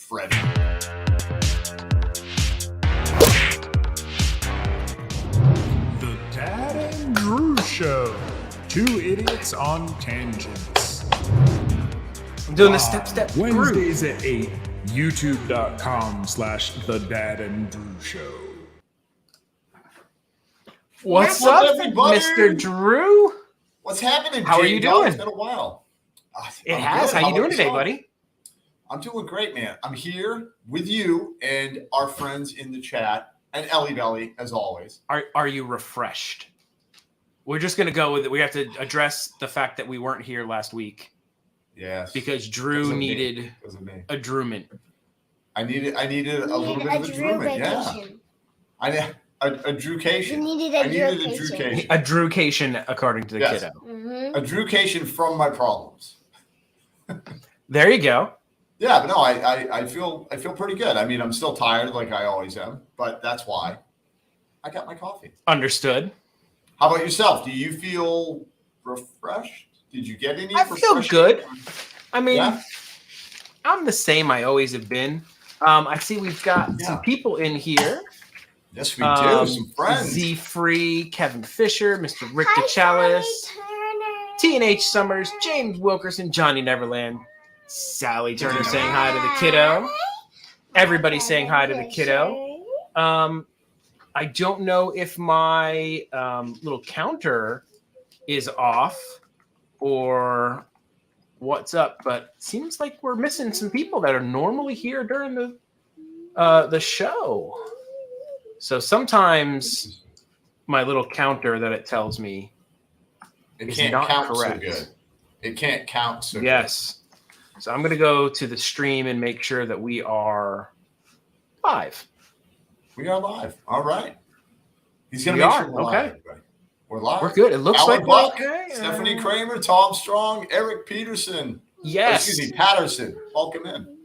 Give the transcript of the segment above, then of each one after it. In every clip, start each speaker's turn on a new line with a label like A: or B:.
A: Freddy.
B: The Dad and Drew Show. Two idiots on tangents.
C: I'm doing the step
B: Wednesdays at 8. YouTube.com/The Dad and Drew Show.
C: What's up,
A: everybody?
C: Mr. Drew?
A: What's happening?
C: How are you doing?
A: It's been a while.
C: It has.
A: Good.
C: How you doing today,
A: yourself?
C: buddy?
A: I'm doing great, man. I'm here with you and our friends in the chat and Ellie Belly, as always.
C: Are you refreshed? We're just gonna go with it. We have to address the fact that we weren't here last week.
A: Yes.
C: Because Drew needed a Drewman.
A: I needed a little bit of a Drewman. Yeah. I need a Drewcation.
D: You needed a Drewcation.
C: A Drewcation, according to the kiddo.
D: Mm-hmm.
A: A Drewcation from my problems.
C: There you go.
A: Yeah, but no, I feel pretty good. I mean, I'm still tired like I always am, but that's why I got my coffee.
C: Understood.
A: How about yourself? Do you feel refreshed? Did you get any?
C: I feel good. I mean,
A: Yeah?
C: I'm the same I always have been. I see we've got some people in here.
A: Yes, we do. Some friends.
C: Z Free, Kevin Fisher, Mr. Rick DeChalis, TNH Summers, James Wilkerson, Johnny Neverland, Sally Turner saying hi to the kiddo. Everybody saying hi to the kiddo. I don't know if my little counter is off or what's up, but seems like we're missing some people that are normally here during the show. So sometimes my little counter that it tells me is not correct.
A: So good. It can't count so good.
C: Yes. So I'm going to go to the stream and make sure that we are live.
A: We are live. All right. He's going to make sure we're live. Everybody. We're live.
C: We're good. It looks
A: Alan
C: like
A: Buck,
C: we're okay.
A: Stephanie Kramer, Tom Strong, Eric Peterson.
C: Yes.
A: Excuse me, Patterson. Welcome in.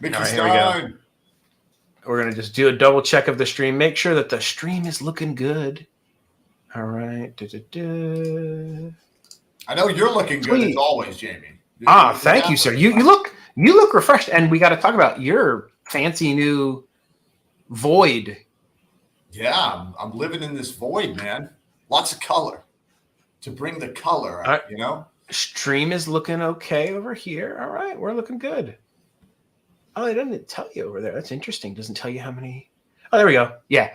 A: Mickey
C: All right,
A: Stein.
C: We're going to just do a double check of the stream. Make sure that the stream is looking good. All right.
A: I know you're looking good as always, Jamie.
C: Thank you, sir. You look refreshed, and we got to talk about your fancy new Void.
A: Yeah, I'm living in this void, man. Lots of color to bring the color out, you know?
C: Stream is looking okay over here. All right, we're looking good. Oh, it doesn't tell you over there. That's interesting. Doesn't tell you how many. Oh, there we go. Yeah.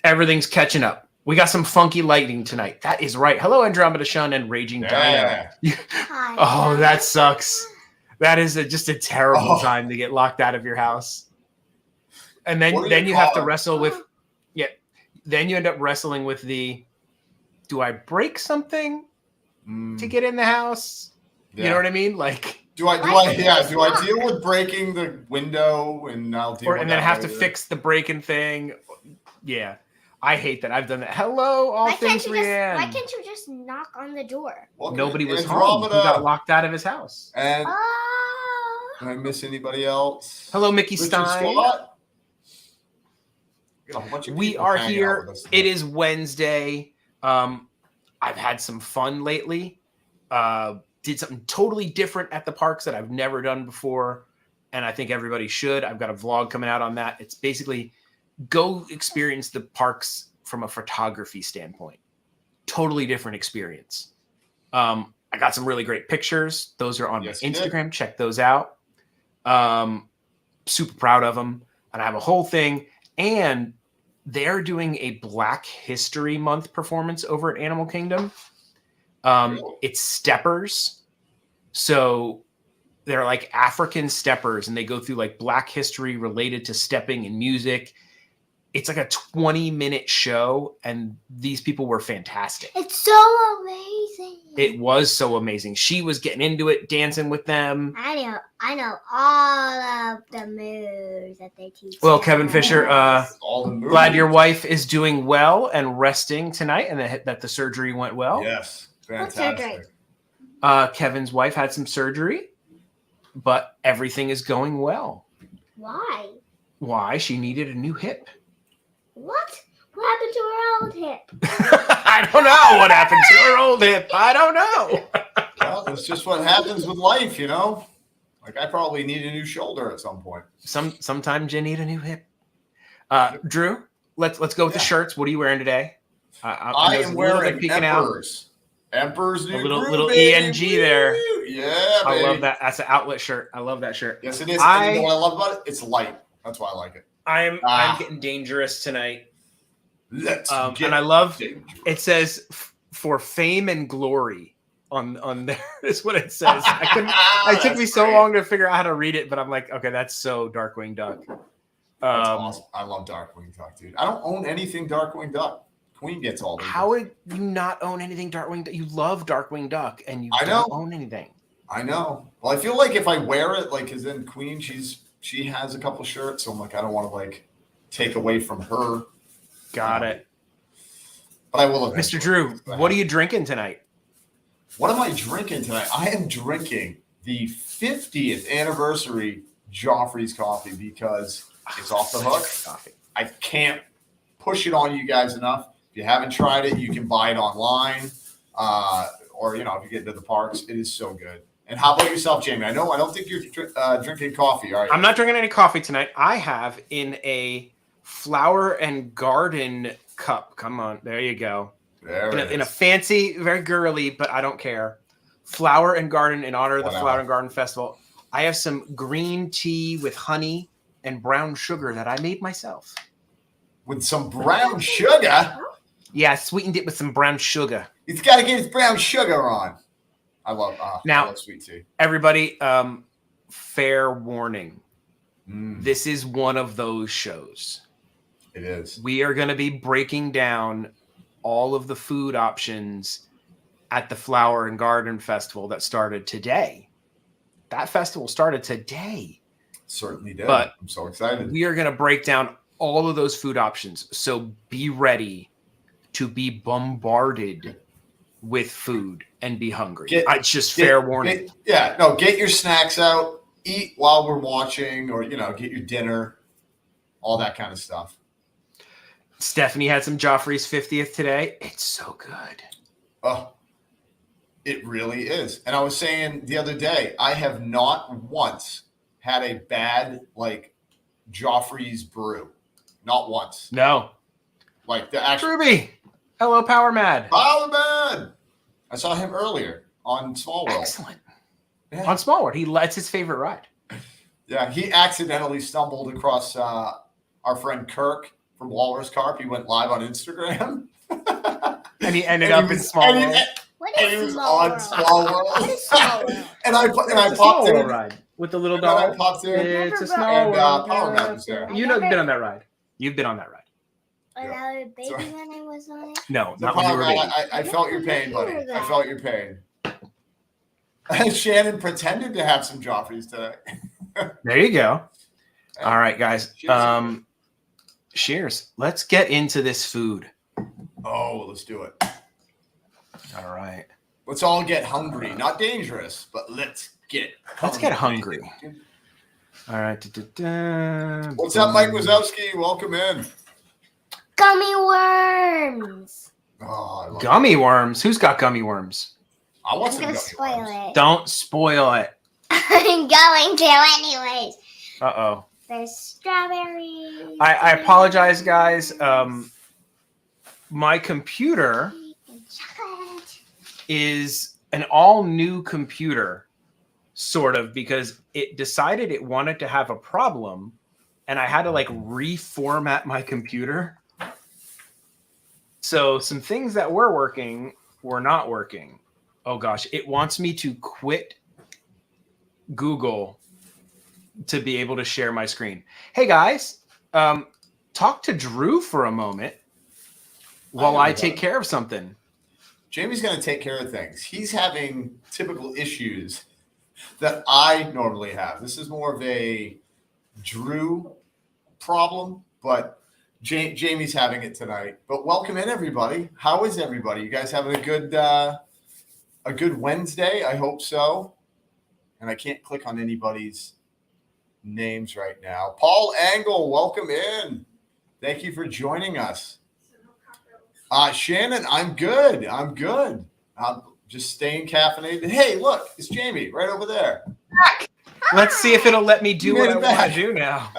C: Everything's catching up. We got some funky lighting tonight. That is right. Hello, Andromeda Shun and Raging Dino.
D: Hi.
C: Oh, that sucks. That is just a terrible time to get locked out of your house. And then you have to wrestle with, then you end up wrestling with do I break something to get in the house? Yeah. You know what I mean? Like,
A: do I deal with breaking the window and I'll deal with
C: and then have to fix the breaking thing? Yeah. I hate that. I've done that. Hello, all things Rianne.
D: Why can't you just knock on the door?
C: Nobody was home. He got locked out of his house.
A: And did I miss anybody else?
C: Hello, Mickey Stein. We are here. It is Wednesday. I've had some fun lately. Did something totally different at the parks that I've never done before, and I think everybody should. I've got a vlog coming out on that. It's basically go experience the parks from a photography standpoint. Totally different experience. I got some really great pictures. Those are on my Instagram. Check those out. Super proud of them. And I have a whole thing. And they're doing a Black History Month performance over at Animal Kingdom. It's steppers. So they're like African steppers, and they go through like Black history related to stepping and music. It's like a 20-minute show, and these people were fantastic.
D: It's so amazing.
C: It was so amazing. She was getting into it, dancing with them.
D: I know all of the moves that they teach.
C: Well, Kevin Fisher, glad your wife is doing well and resting tonight, and that the surgery went well.
A: Yes, fantastic.
C: Kevin's wife had some surgery, but everything is going well.
D: Why?
C: Why? She needed a new hip.
D: What? What happened to her old hip?
C: I don't know what happened to her old hip. I don't know.
A: Well, that's just what happens with life, you know. Like I probably need a new shoulder at some point.
C: Sometimes you need a new hip. Drew, let's go with the shirts. What are you wearing today?
A: I am wearing Emperor's. Emperor's new
C: little
A: baby.
C: ENG there.
A: Yeah, baby.
C: I love that. That's an outlet shirt. I love that shirt.
A: Yes, it is. And you know what I love about it? It's light. That's why I like it.
C: I'm getting dangerous tonight.
A: Let's get
C: and I love
A: dangerous.
C: It says for fame and glory on there is what it says. It took me so long to figure out how to read it, but I'm like, okay, that's so Darkwing Duck.
A: That's awesome. I love Darkwing Duck, dude. I don't own anything Darkwing Duck. Queen gets all these.
C: How would you not own anything Darkwing Duck? You love Darkwing Duck and you don't own anything.
A: I know. Well, I feel like if I wear it, like, because then Queen, she has a couple shirts, so I'm like, I don't want to like take away from her.
C: Got it.
A: But I will.
C: Mr. Drew, what are you drinking tonight?
A: What am I drinking tonight? I am drinking the 50th anniversary Joffrey's coffee because it's off the hook.
C: Coffee.
A: I can't push it on you guys enough. If you haven't tried it, you can buy it online, or if you get into the parks, it is so good. And how about yourself, Jamie? I don't think you're drinking coffee, are you?
C: I'm not drinking any coffee tonight. I have in a flower and garden cup. Come on, there you go. In a fancy, very girly, but I don't care. Flower and garden in honor of the Flower and Garden Festival. I have some green tea with honey and brown sugar that I made myself.
A: With some brown sugar?
C: Yeah, I sweetened it with some brown sugar.
A: He's got to get his brown sugar on. I love sweet tea.
C: Everybody, fair warning. This is one of those shows.
A: It is. We
C: are going to be breaking down all of the food options at the Flower and Garden Festival that started today. That festival started today.
A: Certainly did.
C: But
A: I'm so excited.
C: We are going to break down all of those food options. So be ready to be bombarded with food and be hungry. It's just fair warning.
A: Get your snacks out, eat while we're watching, or get your dinner, all that kind of stuff.
C: Stephanie had some Joffrey's 50th today. It's so good.
A: Oh, it really is. And I was saying the other day, I have not once had a bad Joffrey's brew. Not once.
C: No.
A: Like the actual
C: Ruby. Hello, Power Mad.
A: Power Mad. I saw him earlier on Small World.
C: Excellent. Yeah. On Small World. It's his favorite ride.
A: Yeah, he accidentally stumbled across our friend Kirk from Walrus Carp. He went live on Instagram.
C: And he ended up in Small World.
A: He was on Small World. And I popped in.
C: Ride with the little dog.
A: And I popped in.
C: It's a Small World.
A: Power Mad was there.
C: You've been on that ride. You've been on that ride.
D: Was I a baby when I was on it?
C: No, not when you were a baby.
A: I felt your pain, buddy. I felt your pain. Shannon pretended to have some Joffreys today.
C: There you go. All right, guys. Cheers. Let's get into this food.
A: Oh, let's do it.
C: All right.
A: Let's all get hungry. Not dangerous, but let's get
C: hungry. All right.
A: What's up, Mike Wazowski? Welcome in.
D: Gummy worms.
A: Oh, I love
C: gummy worms? Who's got gummy worms?
A: I want some
D: I'm
A: gummy
D: gonna spoil
A: worms.
D: it.
C: Don't spoil it.
D: I'm going to anyways.
C: Uh-oh.
D: There's strawberries.
C: I apologize, guys. My computer
D: Chocolate.
C: is an all-new computer, sort of, because it decided it wanted to have a problem, and I had to, reformat my computer. So some things that were working were not working. Oh, gosh. It wants me to quit Google to be able to share my screen. Hey, guys. Talk to Drew for a moment while I take care of something.
A: Jamie's going to take care of things. He's having typical issues that I normally have. This is more of a Drew problem, but Jamie's having it tonight. But welcome in, everybody. How is everybody? You guys having a good Wednesday? I hope so. And I can't click on anybody's names right now. Paul Angle, welcome in. Thank you for joining us. Shannon, I'm good. I'm just staying caffeinated. Hey, look, it's Jamie right over there.
C: Let's see if it'll let me do
A: You
C: what
A: made
C: I
A: it
C: want
A: back.
C: to do now.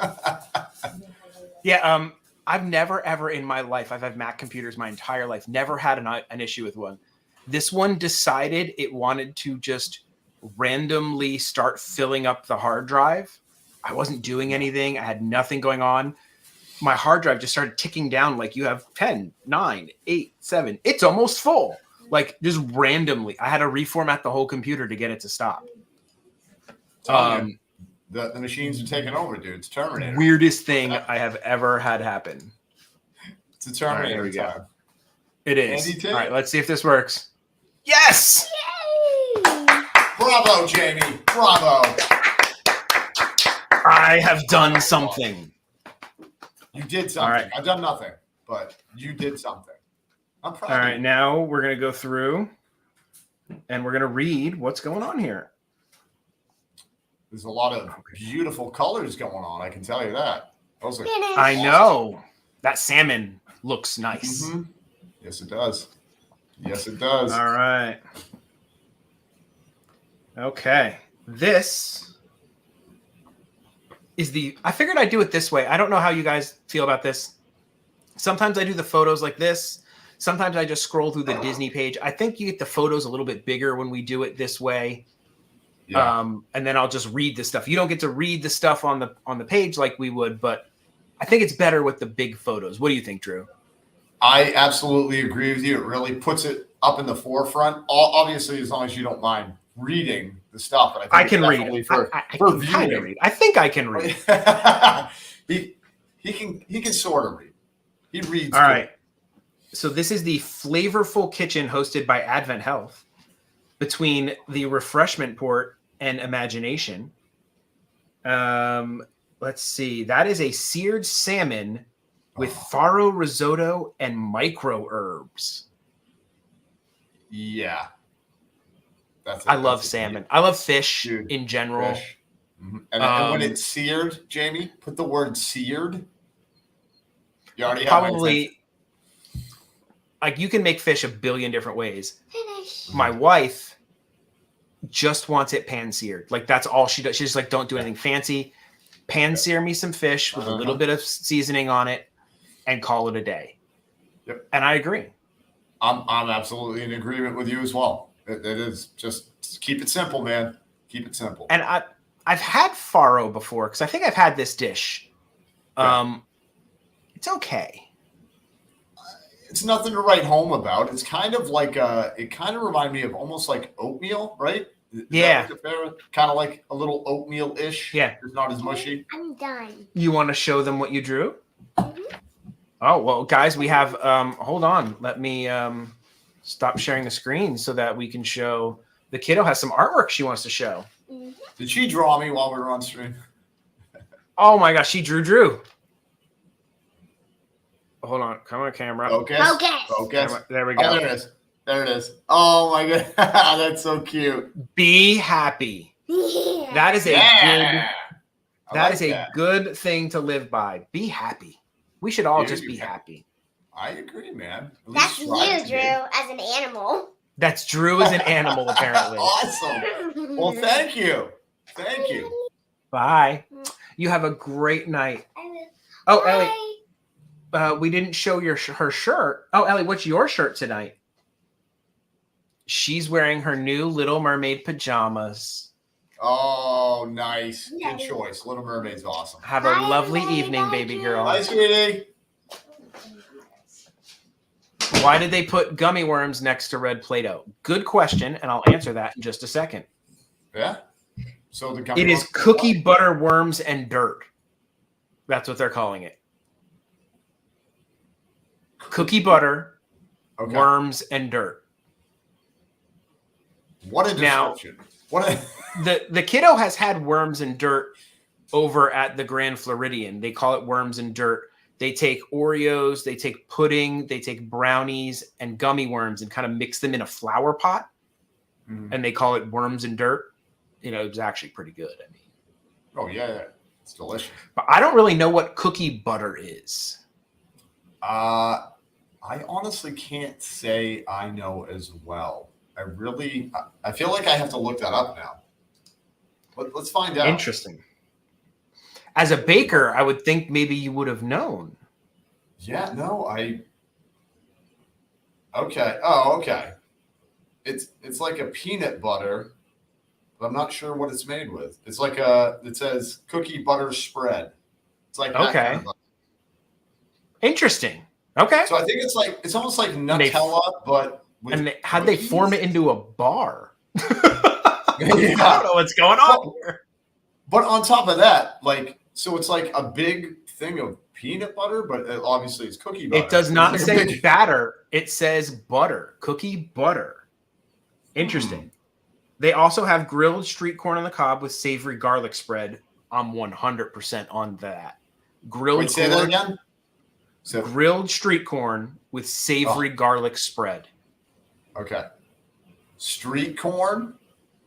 C: Yeah, I've never ever in my life, I've had Mac computers my entire life, never had an issue with one. This one decided it wanted to just randomly start filling up the hard drive. I wasn't doing anything. I had nothing going on. My hard drive just started ticking down like you have 10, 9, 8, 7. It's almost full. Like just randomly. I had to reformat the whole computer to get it to stop.
A: Telling you, the machines are taking over, dude. It's Terminator.
C: Weirdest thing I have ever had happen.
A: It's a Terminator
C: here we go.
A: time.
C: It is.
A: Andy T?
C: All right, let's see if this works. Yes!
D: Yay!
A: Bravo, Jamie. Bravo.
C: I have done something.
A: You did something.
C: All right.
A: I've done nothing, but you did something. I'm proud
C: All
A: of
C: right,
A: you.
C: now we're going to go through and we're going to read what's going on here.
A: There's a lot of beautiful colors going on. I can tell you that. Those are
D: Finish.
C: I know. That salmon looks nice.
A: Mhm. Yes, it does. Yes, it does.
C: All right. Okay. This is I figured I'd do it this way. I don't know how you guys feel about this. Sometimes I do the photos like this. Sometimes I just scroll through the Disney page. I think you get the photos a little bit bigger when we do it this way.
A: Yeah.
C: And then I'll just read the stuff. You don't get to read the stuff on the page like we would, but I think it's better with the big photos. What do you think, Drew?
A: I absolutely agree with you. It really puts it up in the forefront. Obviously, as long as you don't mind reading the stuff. But
C: I
A: think
C: can
A: it's
C: read
A: definitely
C: it.
A: for
C: I can kind of
A: viewing.
C: read. I think I can read.
A: he can sort of read. He reads.
C: All
A: good.
C: right. So this is the flavorful kitchen hosted by Advent Health between the refreshment port and imagination. Let's see. That is a seared salmon with farro risotto and micro herbs.
A: Yeah.
C: I love salmon. I love fish
A: Dude,
C: in general.
A: Fish. Mhm. And when it's seared, Jamie, put the word seared. You already have my attention.
C: Probably, like, you can make fish a billion different ways.
D: Finish.
C: My wife just wants it pan seared. Like, that's all she does. She's just like, don't do anything fancy. Pan sear me some fish with a little bit of seasoning on it and call it a day.
A: Yep.
C: And I agree.
A: I'm absolutely in agreement with you as well. It is just keep it simple, man. Keep it simple.
C: And I've had farro before because I think I've had this dish. It's okay.
A: It's nothing to write home about. It's kind of like it kind of reminded me of almost like oatmeal, right?
C: Yeah.
A: Kind of like a little oatmeal-ish.
C: Yeah.
A: It's not as mushy.
D: I'm done.
C: You want to show them what you drew? Oh, well, guys, we have, hold on. Let me stop sharing the screen so that we can show, the kiddo has some artwork she wants to show.
A: Did she draw me while we were on stream?
C: Oh my gosh, she drew. Hold on, come on, camera.
A: Focus.
D: Focus.
A: Focus.
C: Camera. There we
A: Oh,
C: go.
A: there it is. There it is. Oh my god, that's so cute.
C: Be happy.
D: Yeah.
C: That is a
A: Yeah. I
C: that
A: like
C: is a
A: that.
C: good thing to live by. Be happy. We should all
A: Yeah,
C: just
A: you
C: be
A: can.
C: happy.
A: I agree, man. At
D: That's
A: least
D: you,
A: try to be.
D: Drew, as an animal.
C: That's Drew as an animal, apparently.
A: Awesome. Well, thank you. Thank you.
C: Bye. You have a great night. Oh, Ellie, we didn't show her shirt. Oh, Ellie, what's your shirt tonight? She's wearing her new Little Mermaid pajamas.
A: Oh, nice. Good choice. Little Mermaid's awesome.
C: Have a
D: Bye,
C: lovely
D: everybody.
C: evening,
D: Bye,
C: baby
D: Drew.
C: girl.
A: Bye, sweetie.
C: Why did they put gummy worms next to red Play-Doh? Good question, and I'll answer that in just a second.
A: Yeah. So the gummy
C: It is
A: worms-
C: cookie butter worms and dirt. That's what they're calling it. Cookie butter,
A: Okay.
C: worms, and dirt.
A: What a
C: Now-
A: description. What a
C: The kiddo has had worms and dirt over at the Grand Floridian. They call it worms and dirt. They take Oreos, they take pudding, they take brownies and gummy worms and kind of mix them in a flower pot, and they call it worms and dirt. You know, it was actually pretty good. I mean,
A: Oh yeah. It's delicious.
C: but I don't really know what cookie butter is.
A: I honestly can't say I know as well. I feel like I have to look that up now. Let's find out.
C: Interesting. As a baker, I would think maybe you would have known.
A: Yeah, no, okay. Oh, okay. It's like a peanut butter, but I'm not sure what it's made with. It's like it says cookie butter spread. It's like that
C: Okay.
A: kind of butter.
C: Interesting. Okay.
A: So I think it's almost like Nutella, but with
C: how'd they form it into a bar? I
A: Yeah.
C: don't know what's going on here.
A: But on top of that, so it's like a big thing of peanut butter, but obviously it's cookie butter.
C: It does not
A: It's
C: say
A: like a big-
C: batter. It says butter. Cookie butter. Interesting. They also have grilled street corn on the cob with savory garlic spread. I'm 100% on that. Grilled
A: Wait, say that
C: corn,
A: again? So,
C: grilled street corn with savory garlic spread.
A: okay. Street corn.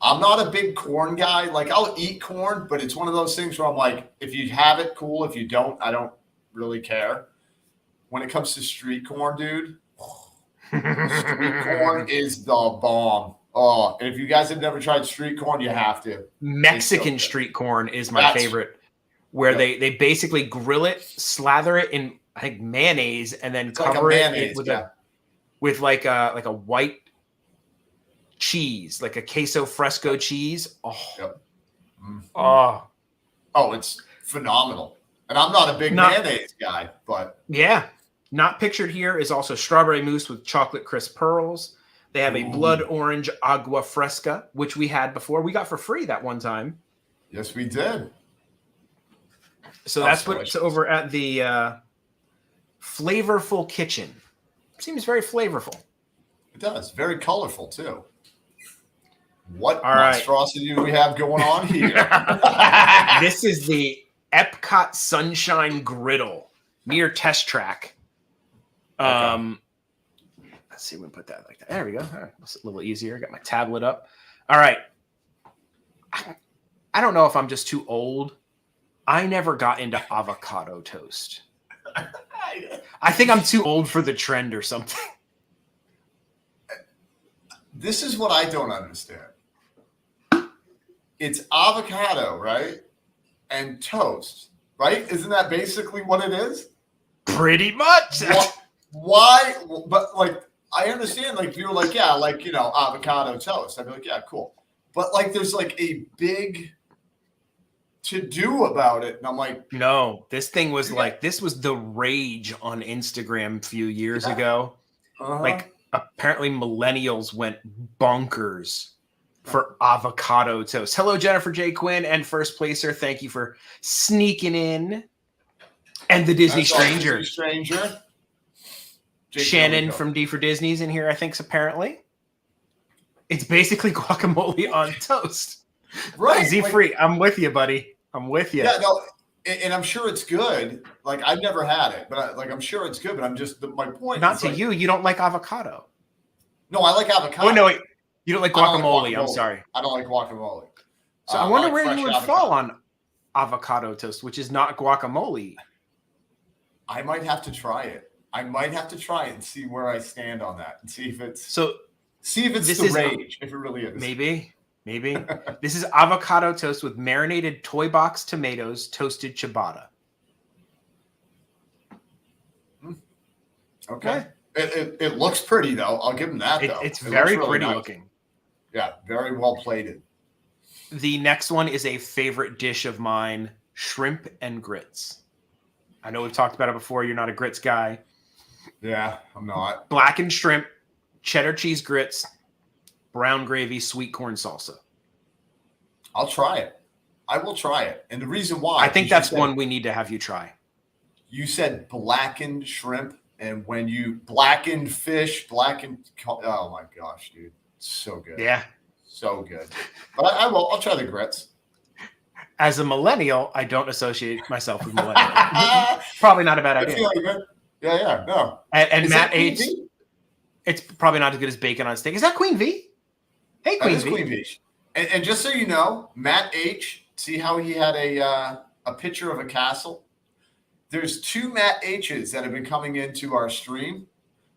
A: I'm not a big corn guy. Like, I'll eat corn, but it's one of those things where I'm like, if you have it, cool. If you don't, I don't really care. When it comes to street corn, dude, street corn is the bomb. Oh, and if you guys have never tried street corn, you have to.
C: Mexican
A: It's so good.
C: street corn is my
A: That's-
C: favorite, where
A: Yep.
C: they basically grill it, slather it in I think mayonnaise, and then
A: It's like a
C: cover
A: mayonnaise,
C: it with
A: yeah.
C: like a white cheese, like a queso fresco cheese. Oh,
A: Yep. Mhm.
C: oh,
A: Oh, it's phenomenal. And I'm not a big mayonnaise guy, but
C: yeah. Not pictured here is also strawberry mousse with chocolate crisp pearls. They have a blood orange agua fresca, which we had before. We got for free that one time.
A: yes, we did.
C: So
A: Oh,
C: that's
A: delicious.
C: what's over at the Flavorful Kitchen. Seems very flavorful.
A: It does. Very colorful, too. What
C: All right.
A: monstrosity do we have going on here?
C: This is the Epcot Sunshine Griddle near Test Track. Let's see if we can put that like that. There we go. All right, that's a little easier. Got my tablet up. All right. I don't know if I'm just too old. I never got into avocado toast. I think I'm too old for the trend or something.
A: This is what I don't understand. It's avocado, right? And toast, right? Isn't that basically what it is?
C: Pretty much.
A: Why? But like, I understand. Like, if you're like, yeah, like, avocado toast, I'd be like, yeah, cool. But like, there's like a big to do about it, and I'm like,
C: No, this thing was like, this was the rage on Instagram a few years ago. Like, apparently millennials went bonkers for avocado toast. Hello, Jennifer J. Quinn and First Placer. Thank you for sneaking in. And the Disney
A: That's all,
C: Stranger.
A: Disney Stranger. Jake,
C: Shannon
A: there we go.
C: from D for Disney's in here, I think, apparently. It's basically guacamole on toast.
A: Right,
C: Z
A: like-
C: Free, I'm with you, buddy. I'm with you.
A: Yeah, no, and I'm sure it's good. Like, I've never had it, but I'm sure it's good. But I'm just my point.
C: Not
A: is,
C: to
A: like,
C: you. You don't like avocado.
A: No, I like avocado.
C: Oh, no, wait. You don't like
A: I don't like
C: guacamole. I'm
A: guacamole.
C: sorry.
A: I don't like guacamole.
C: So I wonder
A: like
C: where
A: fresh
C: you would
A: avocado.
C: fall on avocado toast, which is not guacamole.
A: I might have to try it. I might have to try it and see where I stand on that, and see if it's
C: So this
A: the
C: is-
A: rage. If it really is,
C: maybe. This is avocado toast with marinated toy box tomatoes, toasted ciabatta.
A: Okay. It looks pretty though. I'll give him that though.
C: It's
A: It
C: very
A: looks really
C: pretty
A: nice.
C: looking.
A: Yeah, very well plated.
C: The next one is a favorite dish of mine, shrimp and grits. I know we've talked about it before. You're not a grits guy.
A: Yeah, I'm not.
C: Blackened shrimp, cheddar cheese grits, brown gravy, sweet corn salsa.
A: I'll try it. I will try it. And the reason why
C: I think
A: is
C: that's
A: you said-
C: one we need to have you try.
A: You said blackened shrimp, and when you blackened fish, oh my gosh, dude, so good.
C: Yeah.
A: So good. But I will. I'll try the grits.
C: As a millennial, I don't associate myself with millennial. Probably not a bad
A: I
C: idea.
A: feel like it. Yeah, no.
C: And
A: Is
C: Matt
A: that Queen
C: H,
A: V?
C: it's probably not as good as bacon on steak. Is that Queen V? Hey,
A: That
C: Queen
A: is
C: V.
A: Queen V. And just so you know, Matt H, see how he had a picture of a castle? There's two Matt H's that have been coming into our stream.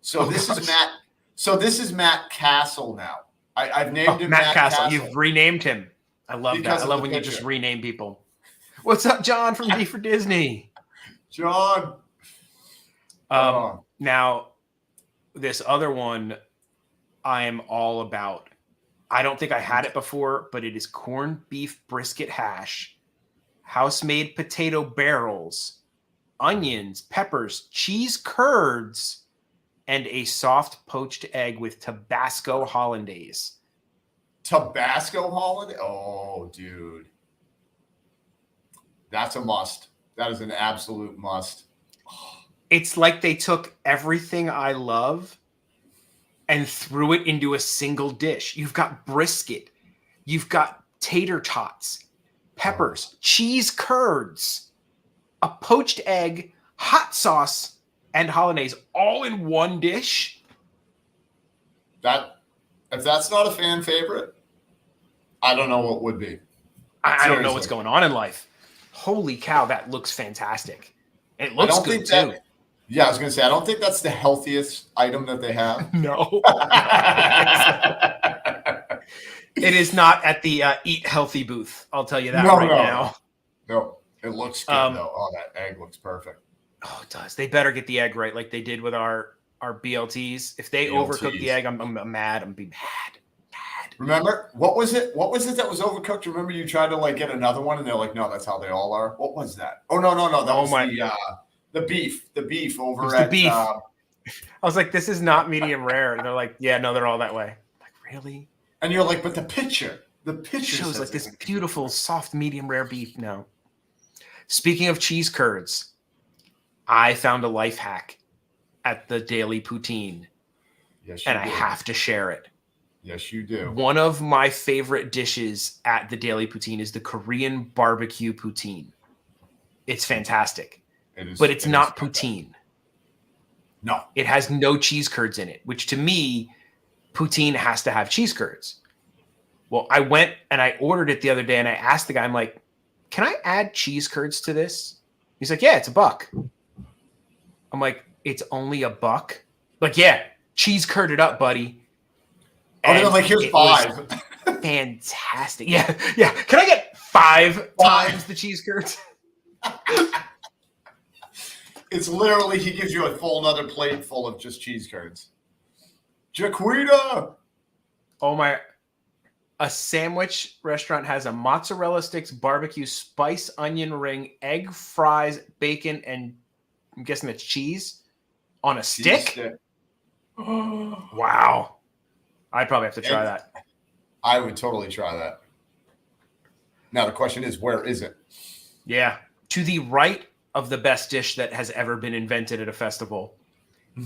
A: So
C: Oh,
A: this
C: gosh.
A: is Matt. So this is Matt Castle now. I've named
C: Oh,
A: him
C: Matt Castle. You've renamed him. I love
A: Because
C: that. I
A: of
C: love
A: the
C: when you just
A: picture.
C: rename people. What's up, John from D for Disney?
A: John. Oh.
C: Now, this other one I am all about. I don't think I had it before, but it is corned beef brisket hash, house-made potato barrels, onions, peppers, cheese curds, and a soft poached egg with Tabasco hollandaise.
A: Tabasco holiday? Oh, dude. That's a must. That is an absolute must.
C: It's like they took everything I love and threw it into a single dish. You've got brisket, you've got tater tots, peppers, cheese curds, a poached egg, hot sauce, and hollandaise all in one dish.
A: If that's not a fan favorite, I don't know what would be.
C: I don't know what's going on in life. Holy cow, that looks fantastic. It looks good too.
A: Yeah, I was going to say, I don't think that's the healthiest item that they have.
C: No. It is not at the Eat Healthy booth. I'll tell you that now.
A: No, it looks good though. Oh, that egg looks perfect.
C: Oh, it does. They better get the egg right like they did with our BLTs. If they overcook the egg, I'm mad. I'm be mad.
A: Remember, what was it that was overcooked? Remember you tried to like get another one and they're like, no, that's how they all are. What was that? Oh, no. That was the beef over at...
C: the beef. I was like, this is not medium rare. And they're like, yeah, no, they're all that way. I'm like, really?
A: And you're like, but the picture
C: shows like this beautiful, soft, medium rare beef. No. Speaking of cheese curds, I found a life hack at the Daily Poutine.
A: Yes,
C: and I have to share it.
A: Yes, you do.
C: One of my favorite dishes at the Daily Poutine is the Korean barbecue poutine. It's fantastic. But it's not poutine.
A: No.
C: It has no cheese curds in it, which to me, poutine has to have cheese curds. Well, I went and I ordered it the other day and I asked the guy, I'm like, can I add cheese curds to this? He's like, yeah, it's $1. I'm like, it's only $1? Like, yeah, cheese curded up, buddy.
A: And they're like, here's 5.
C: Fantastic. Yeah. Can I get 5 times the cheese curds?
A: It's literally, he gives you a full another plate full of just cheese curds. Jaquita!
C: Oh my. A sandwich restaurant has a mozzarella sticks, barbecue, spice, onion ring, egg, fries, bacon, and I'm guessing that's cheese on a stick? Wow. I'd probably have to try that.
A: I would totally try that. Now, the question is, where is it?
C: Yeah. To the right of the best dish that has ever been invented at a festival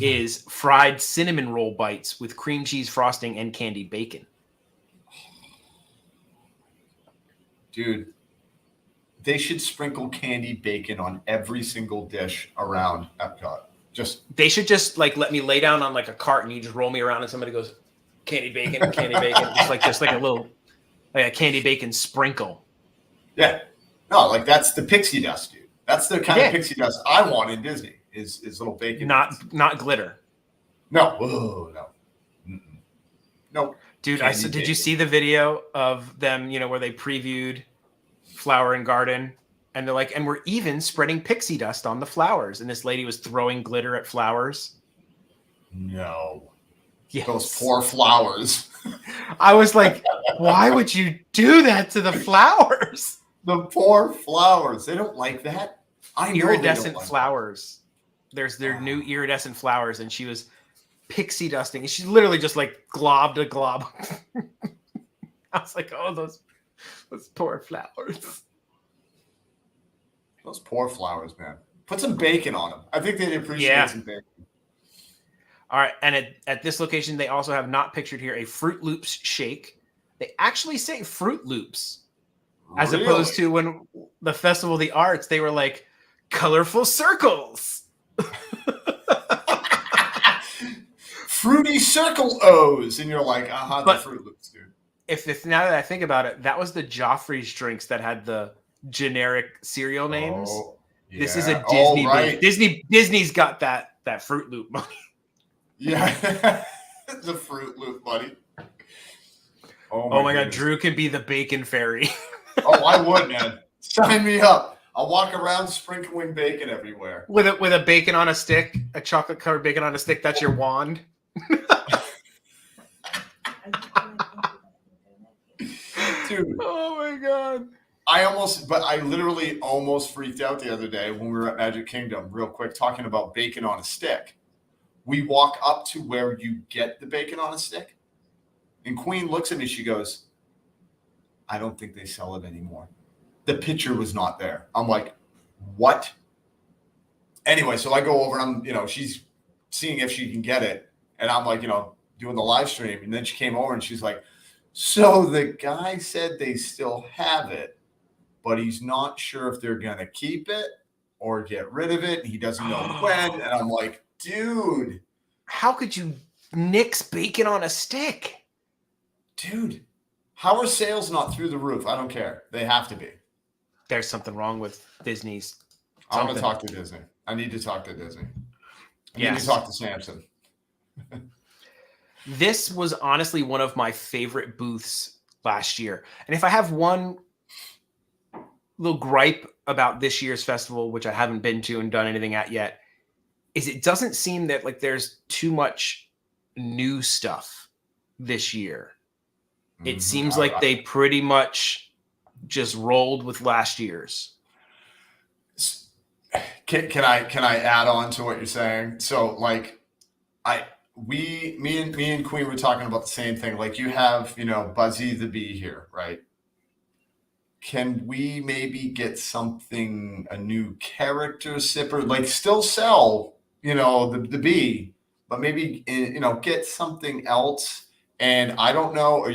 C: is fried cinnamon roll bites with cream cheese frosting and candied bacon.
A: Dude, they should sprinkle candied bacon on every single dish around Epcot. They
C: should just like let me lay down on like a cart and you just roll me around and somebody goes, candied bacon, just like a little like a candy bacon sprinkle.
A: Yeah. No, like that's the pixie dust, dude. That's the kind of pixie dust I want in Disney is little bacon.
C: Not glitter.
A: No. Oh, no. Mm-mm. No.
C: Dude, did you see the video of them, where they previewed Flower and Garden? And they're like, and we're even spreading pixie dust on the flowers. And this lady was throwing glitter at flowers.
A: No.
C: Yes.
A: Those poor flowers.
C: I was like, why would you do that to the flowers?
A: The poor flowers. They don't like that. I know
C: iridescent flowers. There's their new iridescent flowers. And she was pixie dusting. And she literally just like globbed a glob. I was like, oh, those poor flowers.
A: Those poor flowers, man. Put some bacon on them. I think they'd appreciate some bacon.
C: All right. And at this location, they also have not pictured here a Fruit Loops shake. They actually say Fruit Loops. As opposed to when the Festival of the Arts, they were like, colorful circles.
A: Fruity circle O's. And you're like, the Fruit Loops, dude.
C: If now that I think about it, that was the Joffrey's drinks that had the generic cereal names.
A: Oh, yeah.
C: This is a Disney.
A: Right.
C: Disney's got that Fruit Loop money.
A: Yeah. The Fruit Loop money.
C: Oh my God,
A: goodness.
C: Drew could be the bacon fairy.
A: Oh, I would, man. Sign me up. I'll walk around sprinkling bacon everywhere.
C: with a bacon on a stick, a chocolate covered bacon on a stick. That's your wand.
A: Dude,
C: Oh my God.
A: I literally almost freaked out the other day when we were at Magic Kingdom, real quick, talking about bacon on a stick. We walk up to where you get the bacon on a stick, and Queen looks at me. She goes, I don't think they sell it anymore. The picture was not there. I'm like, what? Anyway, so I go over and she's seeing if she can get it. And I'm like, doing the live stream. And then she came over and she's like, so the guy said they still have it, but he's not sure if they're going to keep it or get rid of it. He doesn't know when. And I'm like, dude.
C: How could you nix bacon on a stick?
A: Dude, how are sales not through the roof? I don't care. They have to be.
C: There's something wrong with Disney's.
A: I want to talk to Disney. I need to talk to Disney. I need to talk to Samson.
C: This was honestly one of my favorite booths last year. And if I have one little gripe about this year's festival, which I haven't been to and done anything at yet, is it doesn't seem that like there's too much new stuff this year. It seems like they pretty much just rolled with last year's.
A: Can I add on to what you're saying? So like me and Queen were talking about the same thing. Like you have, Buzzy the Bee here, right? Can we maybe get a new character sipper, like still sell, the bee, but maybe, get something else. And I don't know, are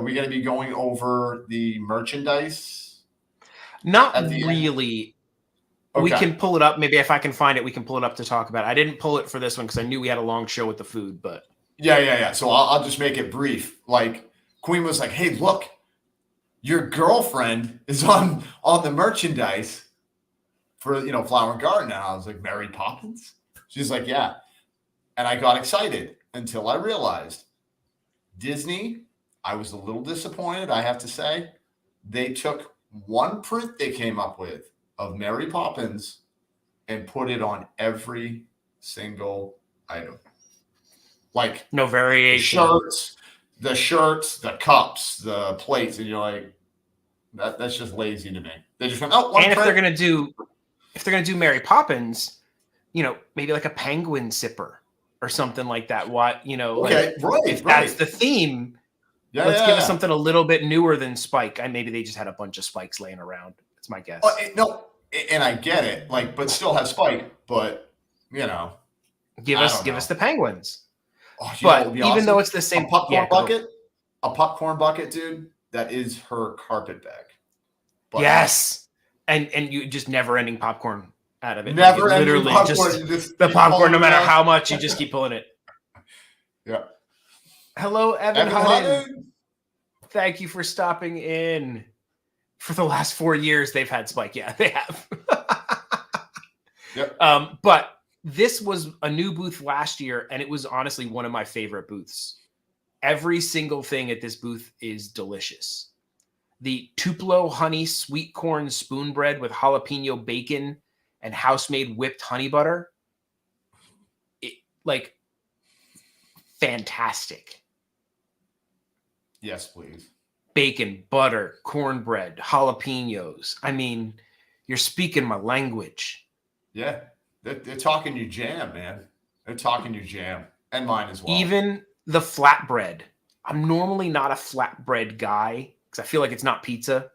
A: we going to be going over the merchandise?
C: Not really.
A: Okay.
C: We can pull it up. Maybe if I can find it, we can pull it up to talk about it. I didn't pull it for this one because I knew we had a long show with the food, but.
A: Yeah. So I'll just make it brief. Like Queen was like, hey, look, your girlfriend is on the merchandise for, Flower and Garden. And I was like, Mary Poppins? She's like, yeah. And I got excited until I realized Disney, I was a little disappointed, I have to say. They took one print they came up with of Mary Poppins and put it on every single item. Like
C: no variation.
A: The shirts, the cups, the plates, and you're like, that's just lazy to me. They just went, one
C: and
A: print.
C: if they're gonna do Mary Poppins, maybe like a penguin sipper or something like that. If that's the theme, let's give us something a little bit newer than Spike. And maybe they just had a bunch of Spikes laying around. That's my guess.
A: No, and I get it, but still have Spike, but
C: give us the penguins.
A: Oh,
C: but even
A: awesome?
C: though it's the same
A: a popcorn bucket, dude, that is her carpet bag.
C: But yes, and you just never ending popcorn out of it.
A: Never
C: like literally
A: popcorn,
C: just the popcorn, no matter how much, you just keep pulling it.
A: Yeah.
C: Hello, Evan Hutton. Thank you for stopping in. For the last 4 years, they've had Spike. Yeah, they have.
A: Yep.
C: But this was a new booth last year, and it was honestly one of my favorite booths. Every single thing at this booth is delicious. The Tupelo honey sweet corn spoon bread with jalapeno bacon and house-made whipped honey butter. Fantastic.
A: Yes, please.
C: Bacon, butter, cornbread, jalapenos. I mean, you're speaking my language.
A: Yeah. They're talking your jam, man. They're talking your jam. And mine as well.
C: Even the flatbread. I'm normally not a flatbread guy because I feel like it's not pizza.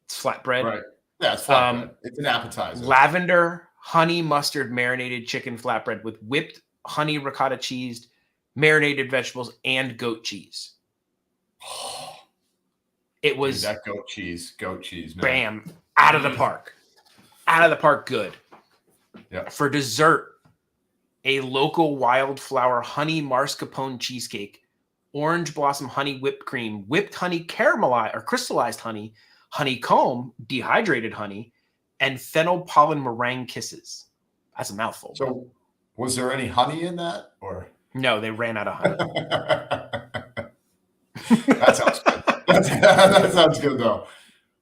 C: It's flatbread.
A: Right. Yeah, it's flatbread. It's an appetizer.
C: Lavender, honey mustard marinated chicken flatbread with whipped honey ricotta cheese, marinated vegetables, and goat cheese. It was
A: that goat cheese, man.
C: Bam, out of the park. Out of the park good.
A: Yeah.
C: For dessert, a local wildflower honey mascarpone cheesecake, orange blossom honey whipped cream, whipped honey caramelized or crystallized honey, honeycomb, dehydrated honey, and fennel pollen meringue kisses. That's a mouthful.
A: So was there any honey in that or?
C: No, they ran out of honey.
A: That sounds good. That sounds good though.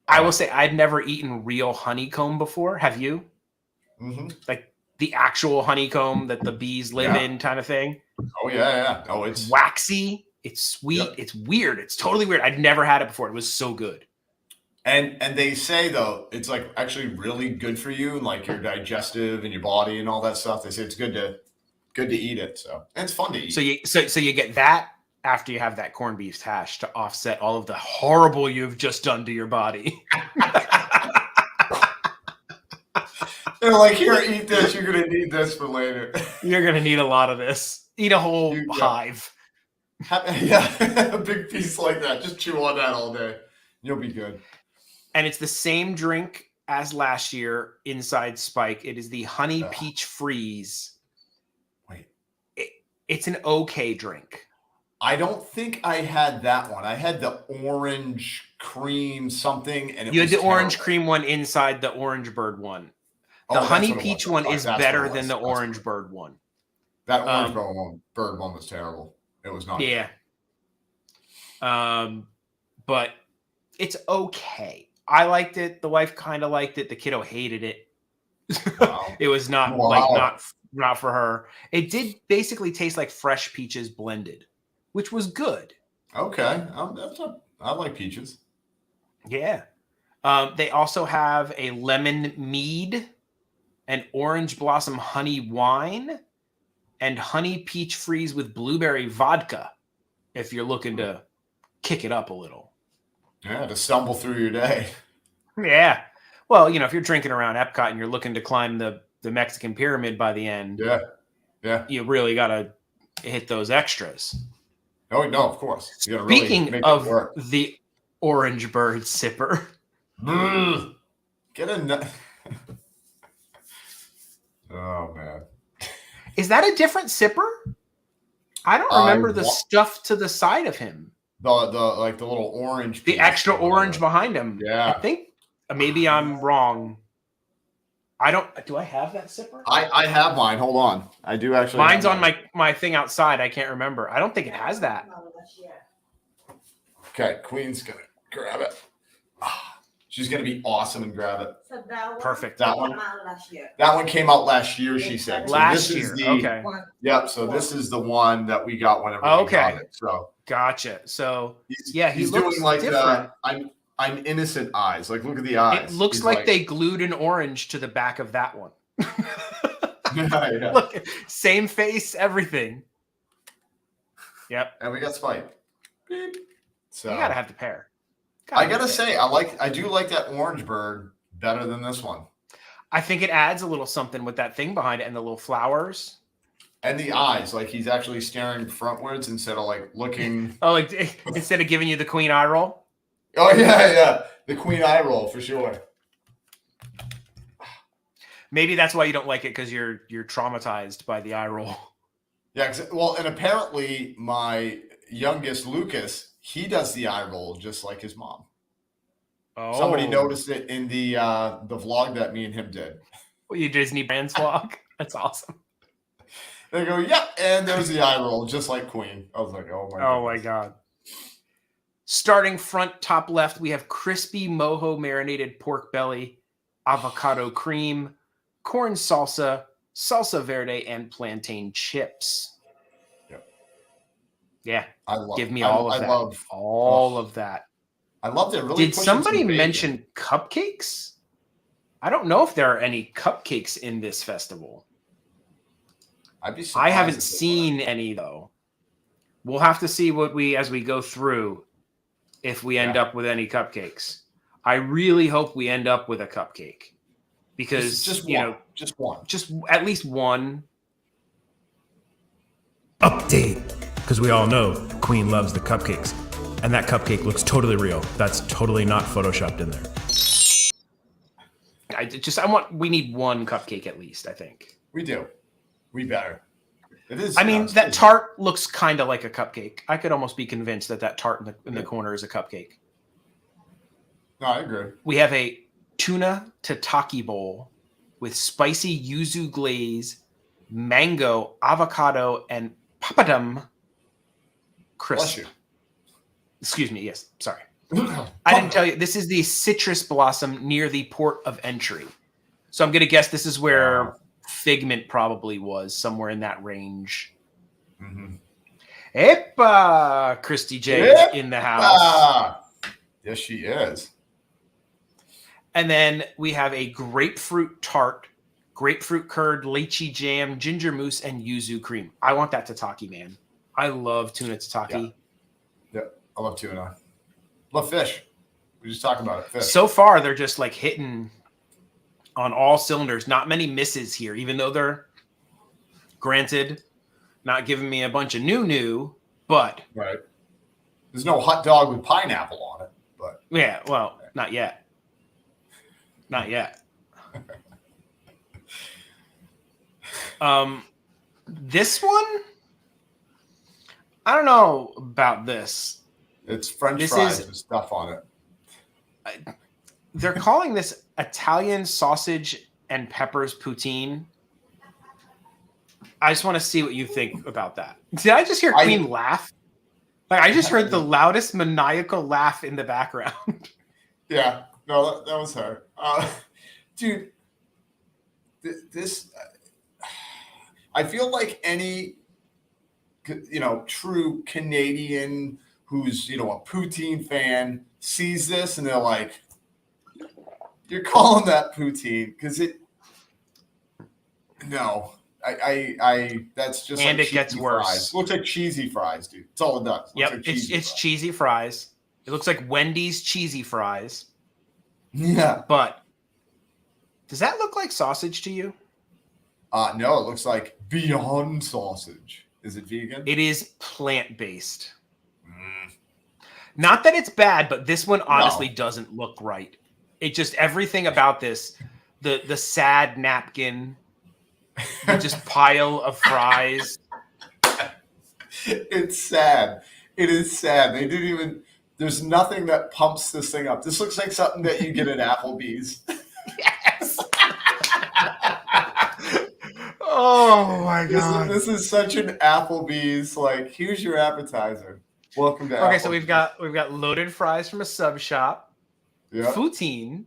C: I will say I'd never eaten real honeycomb before. Have you?
A: Mm-hmm.
C: Like the actual honeycomb that the bees live in, kind of thing.
A: Oh yeah. Oh,
C: It's waxy. It's sweet.
A: Yep.
C: It's weird. It's totally weird. I'd never had it before. It was so good.
A: And they say though it's like actually really good for you and like your digestive and your body and all that stuff. They say it's good to eat it. So and it's fun to eat.
C: So you get that after you have that corned beef hash to offset all of the horrible you've just done to your body.
A: They're like, here, eat this. You're gonna need this for later.
C: You're gonna need a lot of this. Eat a whole hive.
A: Yeah, a big piece like that. Just chew on that all day. You'll be good.
C: And it's the same drink as last year inside Spike. It is the honey peach freeze.
A: Wait.
C: It's an okay drink.
A: I don't think I had that one. I had the orange cream something, and
C: you had the orange cream one inside the orange bird one. The honey peach one is better than the orange bird one.
A: That orange bird one was terrible. It was not.
C: Yeah. But it's okay. I liked it. The wife kind of liked it. The kiddo hated it.
A: Wow.
C: It was not not for her. It did basically taste like fresh peaches blended, which was good.
A: Okay. I like peaches.
C: Yeah. They also have a lemon mead, an orange blossom honey wine, and honey peach freeze with blueberry vodka if you're looking to kick it up a little.
A: Yeah, to stumble through your day.
C: Yeah. Well, if you're drinking around Epcot and you're looking to climb the Mexican pyramid by the end,
A: yeah,
C: you really got to hit those extras.
A: Oh, no, of course. You gotta
C: Speaking
A: really make
C: of
A: it work.
C: the orange bird sipper.
A: Get a Oh, man.
C: Is that a different sipper? I don't remember the stuff to the side of him.
A: The little orange.
C: The extra orange behind him.
A: Yeah.
C: I think maybe I'm wrong. Do I have that sipper?
A: I have mine. Hold on. I do actually.
C: Mine's on my thing outside. I can't remember. I don't think it has that.
A: Okay, Queen's gonna grab it. She's gonna be awesome and grab it.
E: So that one,
C: Perfect.
A: That one.
E: came out last year.
A: That one came out last year. She said.
C: Last
A: so this
C: year.
A: Is
C: Okay.
A: Yep. So this is the one that we got whenever we got it. So
C: gotcha. So
A: he's
C: looks
A: doing like
C: different.
A: I'm innocent eyes. Like look at the eyes.
C: It looks like they glued an orange to the back of that one.
A: Yeah.
C: Look, same face, everything. Yep.
A: And we got Spike. Beep. So
C: You gotta have the pair.
A: I gotta say, I do like that orange bird better than this one.
C: I think it adds a little something with that thing behind it and the little flowers.
A: And the eyes, like he's actually staring frontwards instead of like looking.
C: Oh, like instead of giving you the queen eye roll.
A: Oh yeah, the queen eye roll for sure.
C: Maybe that's why you don't like it, because you're traumatized by the eye roll.
A: Yeah, well, and apparently my youngest Lucas, he does the eye roll just like his mom.
C: Oh,
A: Somebody noticed it in the vlog that me and him did.
C: You Disney Brands vlog. That's awesome.
A: They go, yep, and there's the eye roll, just like Queen. I was like, oh my god.
C: Oh my god. Starting front top left, we have crispy mojo marinated pork belly, avocado cream, corn salsa, salsa verde, and plantain chips.
A: Yep.
C: Yeah. Give me
A: I
C: all of that. All of that.
A: I love that. Really.
C: Did somebody mention cupcakes? I don't know if there are any cupcakes in this festival.
A: I'd be
C: I haven't seen any though. We'll have to see as we go through, if we end up with any cupcakes. I really hope we end up with a cupcake, because
A: just
C: at least one.
F: Update, because we all know Queen loves the cupcakes, and that cupcake looks totally real. That's totally not photoshopped in there.
C: We need one cupcake at least, I think.
A: We do. We better. It is.
C: I mean, that tart looks kind of like a cupcake. I could almost be convinced that tart in the corner is a cupcake.
A: No, I agree.
C: We have a tuna tataki bowl with spicy yuzu glaze, mango, avocado, and papadum crisp.
A: Bless you.
C: Excuse me. Yes. Sorry. I didn't tell you. This is the citrus blossom near the port of entry. So I'm going to guess this is where Figment probably was, somewhere in that range.
A: Mm-hmm.
C: Epa! Christy J is in the house.
A: Yes, she is.
C: And then we have a grapefruit tart, grapefruit curd, lychee jam, ginger mousse, and yuzu cream. I want that tataki, man. I love tuna tataki.
A: Yeah, I love tuna. Love fish. We just talking about it. Fish.
C: So far, they're just like hitting on all cylinders. Not many misses here, even though they're, granted, not giving me a bunch of new, but
A: right. There's no hot dog with pineapple on it, but
C: yeah, well, not yet. Not yet. This one, I don't know about this.
A: It's French fries with stuff on it.
C: They're calling this Italian sausage and peppers poutine. I just want to see what you think about that. Did I just hear Queen laugh? Like I just heard the loudest maniacal laugh in the background.
A: Yeah, no, that was her. Dude, this, I feel like any, true Canadian who's, a poutine fan sees this and they're like, you're calling that poutine because that's just
C: and
A: like
C: it gets worse.
A: Fries. Looks like cheesy fries, dude. That's all it does.
C: Yep,
A: like
C: it's cheesy fries. It looks like Wendy's cheesy fries.
A: Yeah.
C: But does that look like sausage to you?
A: No, it looks like Beyond Sausage. Is it vegan?
C: It is plant-based. Not that it's bad, but this one honestly doesn't look right. It just, everything about this, the sad napkin, the just pile of fries.
A: It's sad. It is sad. They didn't even, there's nothing that pumps this thing up. This looks like something that you get at Applebee's.
C: Yes. Oh my God.
A: This is such an Applebee's, like, here's your appetizer. Welcome to Applebee's.
C: Okay, so we've got loaded fries from a sub shop.
A: Yep.
C: Poutine.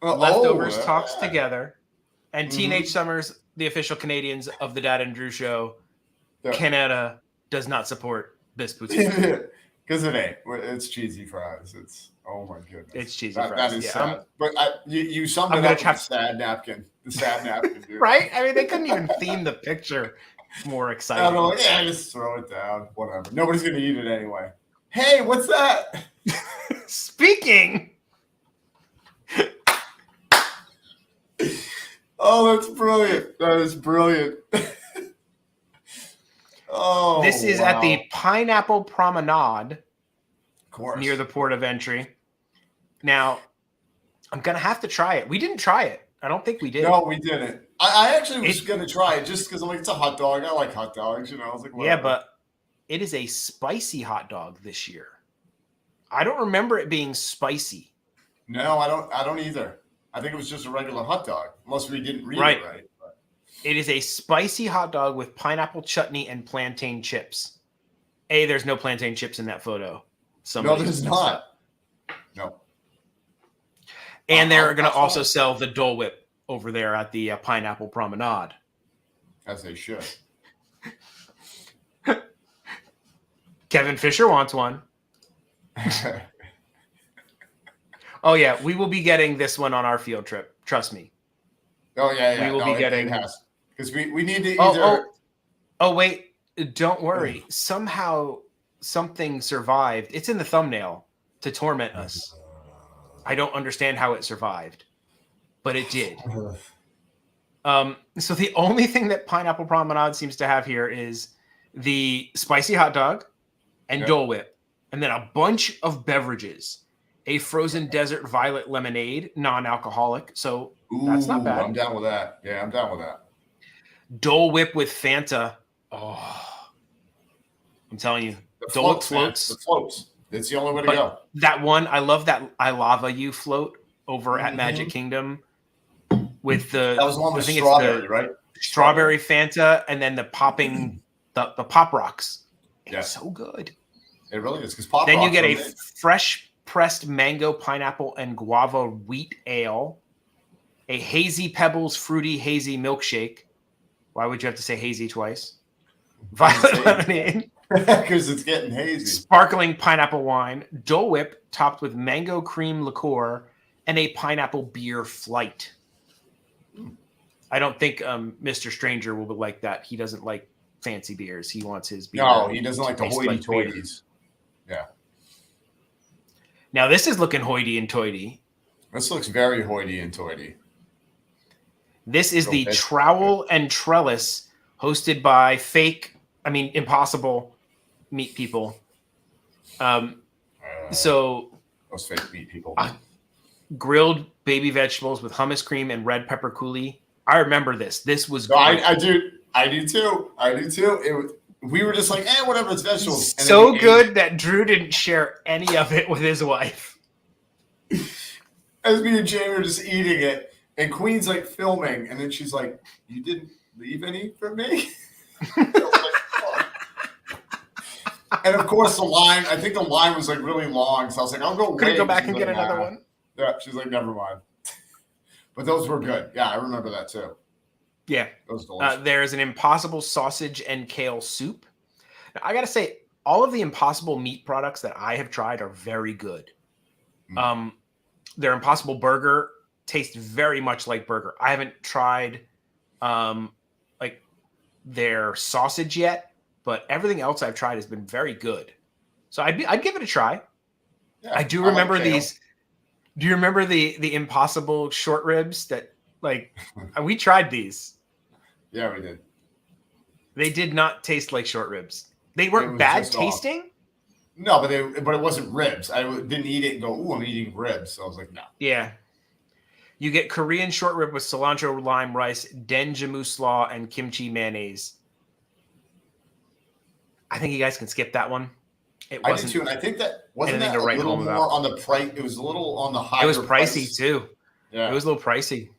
C: Leftovers talks together. And
A: Mm-hmm.
C: Teenage Summers, the official Canadians of the Dad and Drew Show. Yep. Canada does not support this poutine.
A: Because it ain't. It's cheesy fries. It's, oh my goodness.
C: It's cheesy fries.
A: That is sad. But you summed it up with the sad napkin. The sad napkin, dude.
C: Right? I mean, they couldn't even theme the picture more exciting.
A: I don't know, yeah, just throw it down. Whatever. Nobody's going to eat it anyway. Hey, what's that?
C: Speaking.
A: Oh, that's brilliant. That is brilliant. Oh,
C: this is at the Pineapple Promenade,
A: of course,
C: near the port of entry. Now, I'm gonna have to try it. We didn't try it. I don't think we did.
A: No, we didn't. I actually was gonna try it just because I'm like, it's a hot dog. I like hot dogs, I was like, whatever.
C: Yeah, but it is a spicy hot dog this year. I don't remember it being spicy.
A: No, I don't either. I think it was just a regular hot dog, unless we didn't read it right. But.
C: It is a spicy hot dog with pineapple chutney and plantain chips. There's no plantain chips in that photo.
A: No, there's not. No.
C: And they're going to also sell the Dole Whip over there at the Pineapple Promenade.
A: As they should.
C: Kevin Fisher wants one. Oh, yeah. We will be getting this one on our field trip. Trust me.
A: Oh, yeah.
C: We will be getting...
A: Because we need to either...
C: Oh, wait. Don't worry. Somehow something survived. It's in the thumbnail to torment us. I don't understand how it survived, but it did. So the only thing that Pineapple Promenade seems to have here is the spicy hot dog and Dole Whip, and then a bunch of beverages. A frozen desert violet lemonade, non-alcoholic. So that's not bad.
A: I'm down with that. Yeah, I'm down with that.
C: Dole Whip with Fanta. Oh, I'm telling you. Dole Whip floats.
A: The floats. It's the only way to go.
C: That one, I love that I Lava You float over at Magic Kingdom with the...
A: That was the one with strawberry, right?
C: Strawberry Fanta and then the popping, the Pop Rocks. It's so good.
A: It really is. Because Pop
C: Then
A: Rocks
C: you get a pressed mango, pineapple, and guava wheat ale, a hazy pebbles fruity hazy milkshake. Why would you have to say hazy twice? Violet lemonade,
A: Because it's getting hazy.
C: sparkling pineapple wine, Dole Whip topped with mango cream liqueur, and a pineapple beer flight. I don't think Mr. Stranger will be like that. He doesn't like fancy beers. He wants his beer.
A: No, he doesn't like the
C: taste like beer.
A: hoity-toities. Yeah.
C: Now this is looking hoity and toity.
A: This looks very hoity and toity.
C: This is the
A: Okay.
C: Trowel and Trellis, hosted by impossible meat people. So
A: Those fake meat people.
C: grilled baby vegetables with hummus cream and red pepper coulis. I remember this. This was
A: No,
C: great.
A: I do too. We were just like, whatever, it's vegetables. And then
C: So
A: we ate
C: good that Drew didn't share any of it with his wife.
A: as me and Jamie were just eating it, and Queen's like filming, and then she's like, "You didn't leave any for me?" I was like, "Fuck." And of course, I think the line was like really long, so I was like, "I'll go
C: Could
A: wait."
C: you go back
A: She's
C: and
A: like,
C: get another
A: "Nah."
C: one?
A: Yeah, she's like, "Never mind." But those were good. Yeah, I remember that too.
C: Yeah.
A: Those delicious.
C: There's an Impossible sausage and kale soup. Now, I got to say, all of the Impossible meat products that I have tried are very good. Their Impossible burger tastes very much like burger. I haven't tried like their sausage yet, but everything else I've tried has been very good. So I'd give it a try.
A: Yeah,
C: I do
A: like
C: remember
A: kale.
C: these. Do you remember the Impossible short ribs that we tried these?
A: Yeah, we did.
C: They did not taste like short ribs. They
A: It
C: weren't
A: was
C: bad
A: just off.
C: tasting.
A: No, but it wasn't ribs. I didn't eat it and go, "Ooh, I'm eating ribs." So I was like, "No."
C: Yeah. You get Korean short rib with cilantro, lime, rice, denjamu slaw, and kimchi mayonnaise. I think you guys can skip that one. It
A: I did
C: wasn't.
A: too, and I think that wasn't
C: anything
A: that
C: to
A: a
C: write
A: little
C: home
A: more
C: about.
A: on the price. It was a little on the higher.
C: It was pricey
A: price.
C: too.
A: Yeah,
C: It was a little pricey.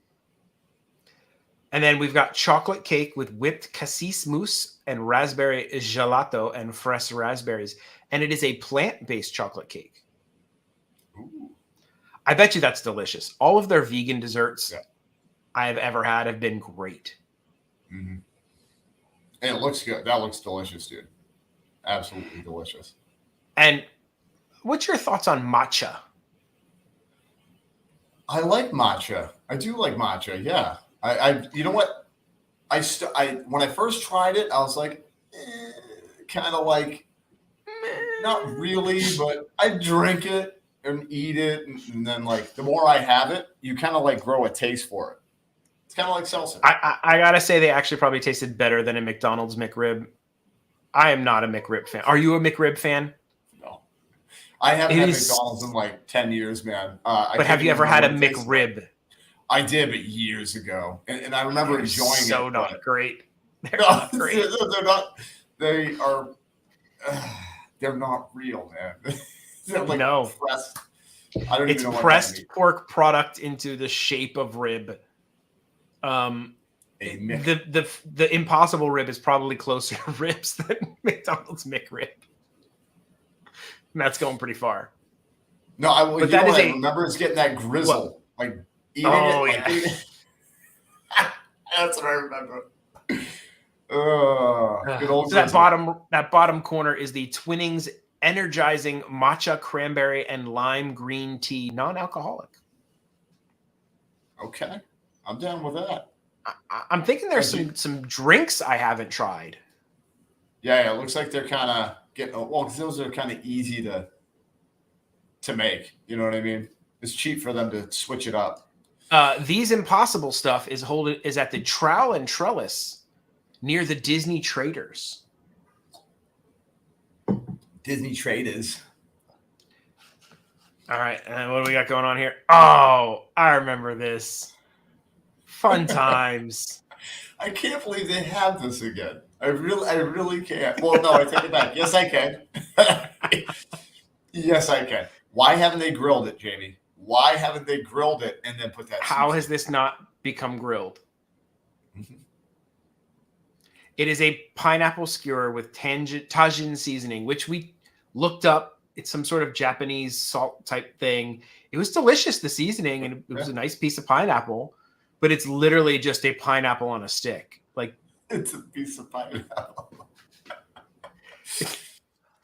C: And then we've got chocolate cake with whipped cassis mousse and raspberry gelato and fresh raspberries. And it is a plant-based chocolate cake.
A: Ooh.
C: I bet you that's delicious. All of their vegan desserts
A: Yeah.
C: I have ever had have been great.
A: Mm-hmm. And it looks good. That looks delicious, dude. Absolutely delicious.
C: And what's your thoughts on matcha?
A: I like matcha. I do like matcha. Yeah. I you know what? I when I first tried it, I was like, kind of like, not really, but I drink it and eat it, and then like the more I have it, you kind of like grow a taste for it. It's kind of like seltzer.
C: I gotta say they actually probably tasted better than a McDonald's McRib. I am not a McRib fan. Are you a McRib fan?
A: No, I haven't
C: It
A: had
C: is-
A: McDonald's in like 10 years, man.
C: But have you ever had a McRib?
A: I did, but years ago, and I remember enjoying
C: So
A: it.
C: not
A: but-
C: great. They're
A: No,
C: not great.
A: they're not. They are. They're not real, man. They're like
C: No.
A: pressed. I don't
C: It's
A: even know what
C: pressed
A: that
C: pork product into the shape of rib.
A: means. A Mc-
C: The Impossible rib is probably closer to ribs than McDonald's McRib. And that's going pretty far.
A: No, I
C: But
A: you
C: that
A: know
C: is
A: what I
C: a-
A: remember is getting that grizzle, like eating
C: Oh,
A: it.
C: yeah.
A: Like, eating- That's what I remember. Good old
C: So that
A: grizzle.
C: bottom corner is the Twinnings energizing matcha cranberry and lime green tea, non-alcoholic.
A: Okay, I'm down with that.
C: I'm thinking there's
A: Thank
C: some drinks I haven't tried.
A: Yeah, it looks like they're kind of getting well because those are kind of easy to make. You know what I mean? It's cheap for them to switch it up.
C: These Impossible stuff is at the Trowel and Trellis near the Disney Traders.
A: Disney traders.
C: All right, and what do we got going on here? Oh, I remember this. Fun times.
A: I can't believe they have this again. I really can't. Well, no, I take it back. Yes, I can. Yes, I can. Why haven't they grilled it, Jamie? Why haven't they grilled it and then put that?
C: How
A: seasoning?
C: has this not become grilled?
A: Mhm.
C: It is a pineapple skewer with Tajin seasoning, which we looked up It's some sort of Japanese salt type thing. It was delicious, the seasoning, and it was a nice piece of pineapple, but it's literally just a pineapple on a stick. Like,
A: it's a piece of pineapple.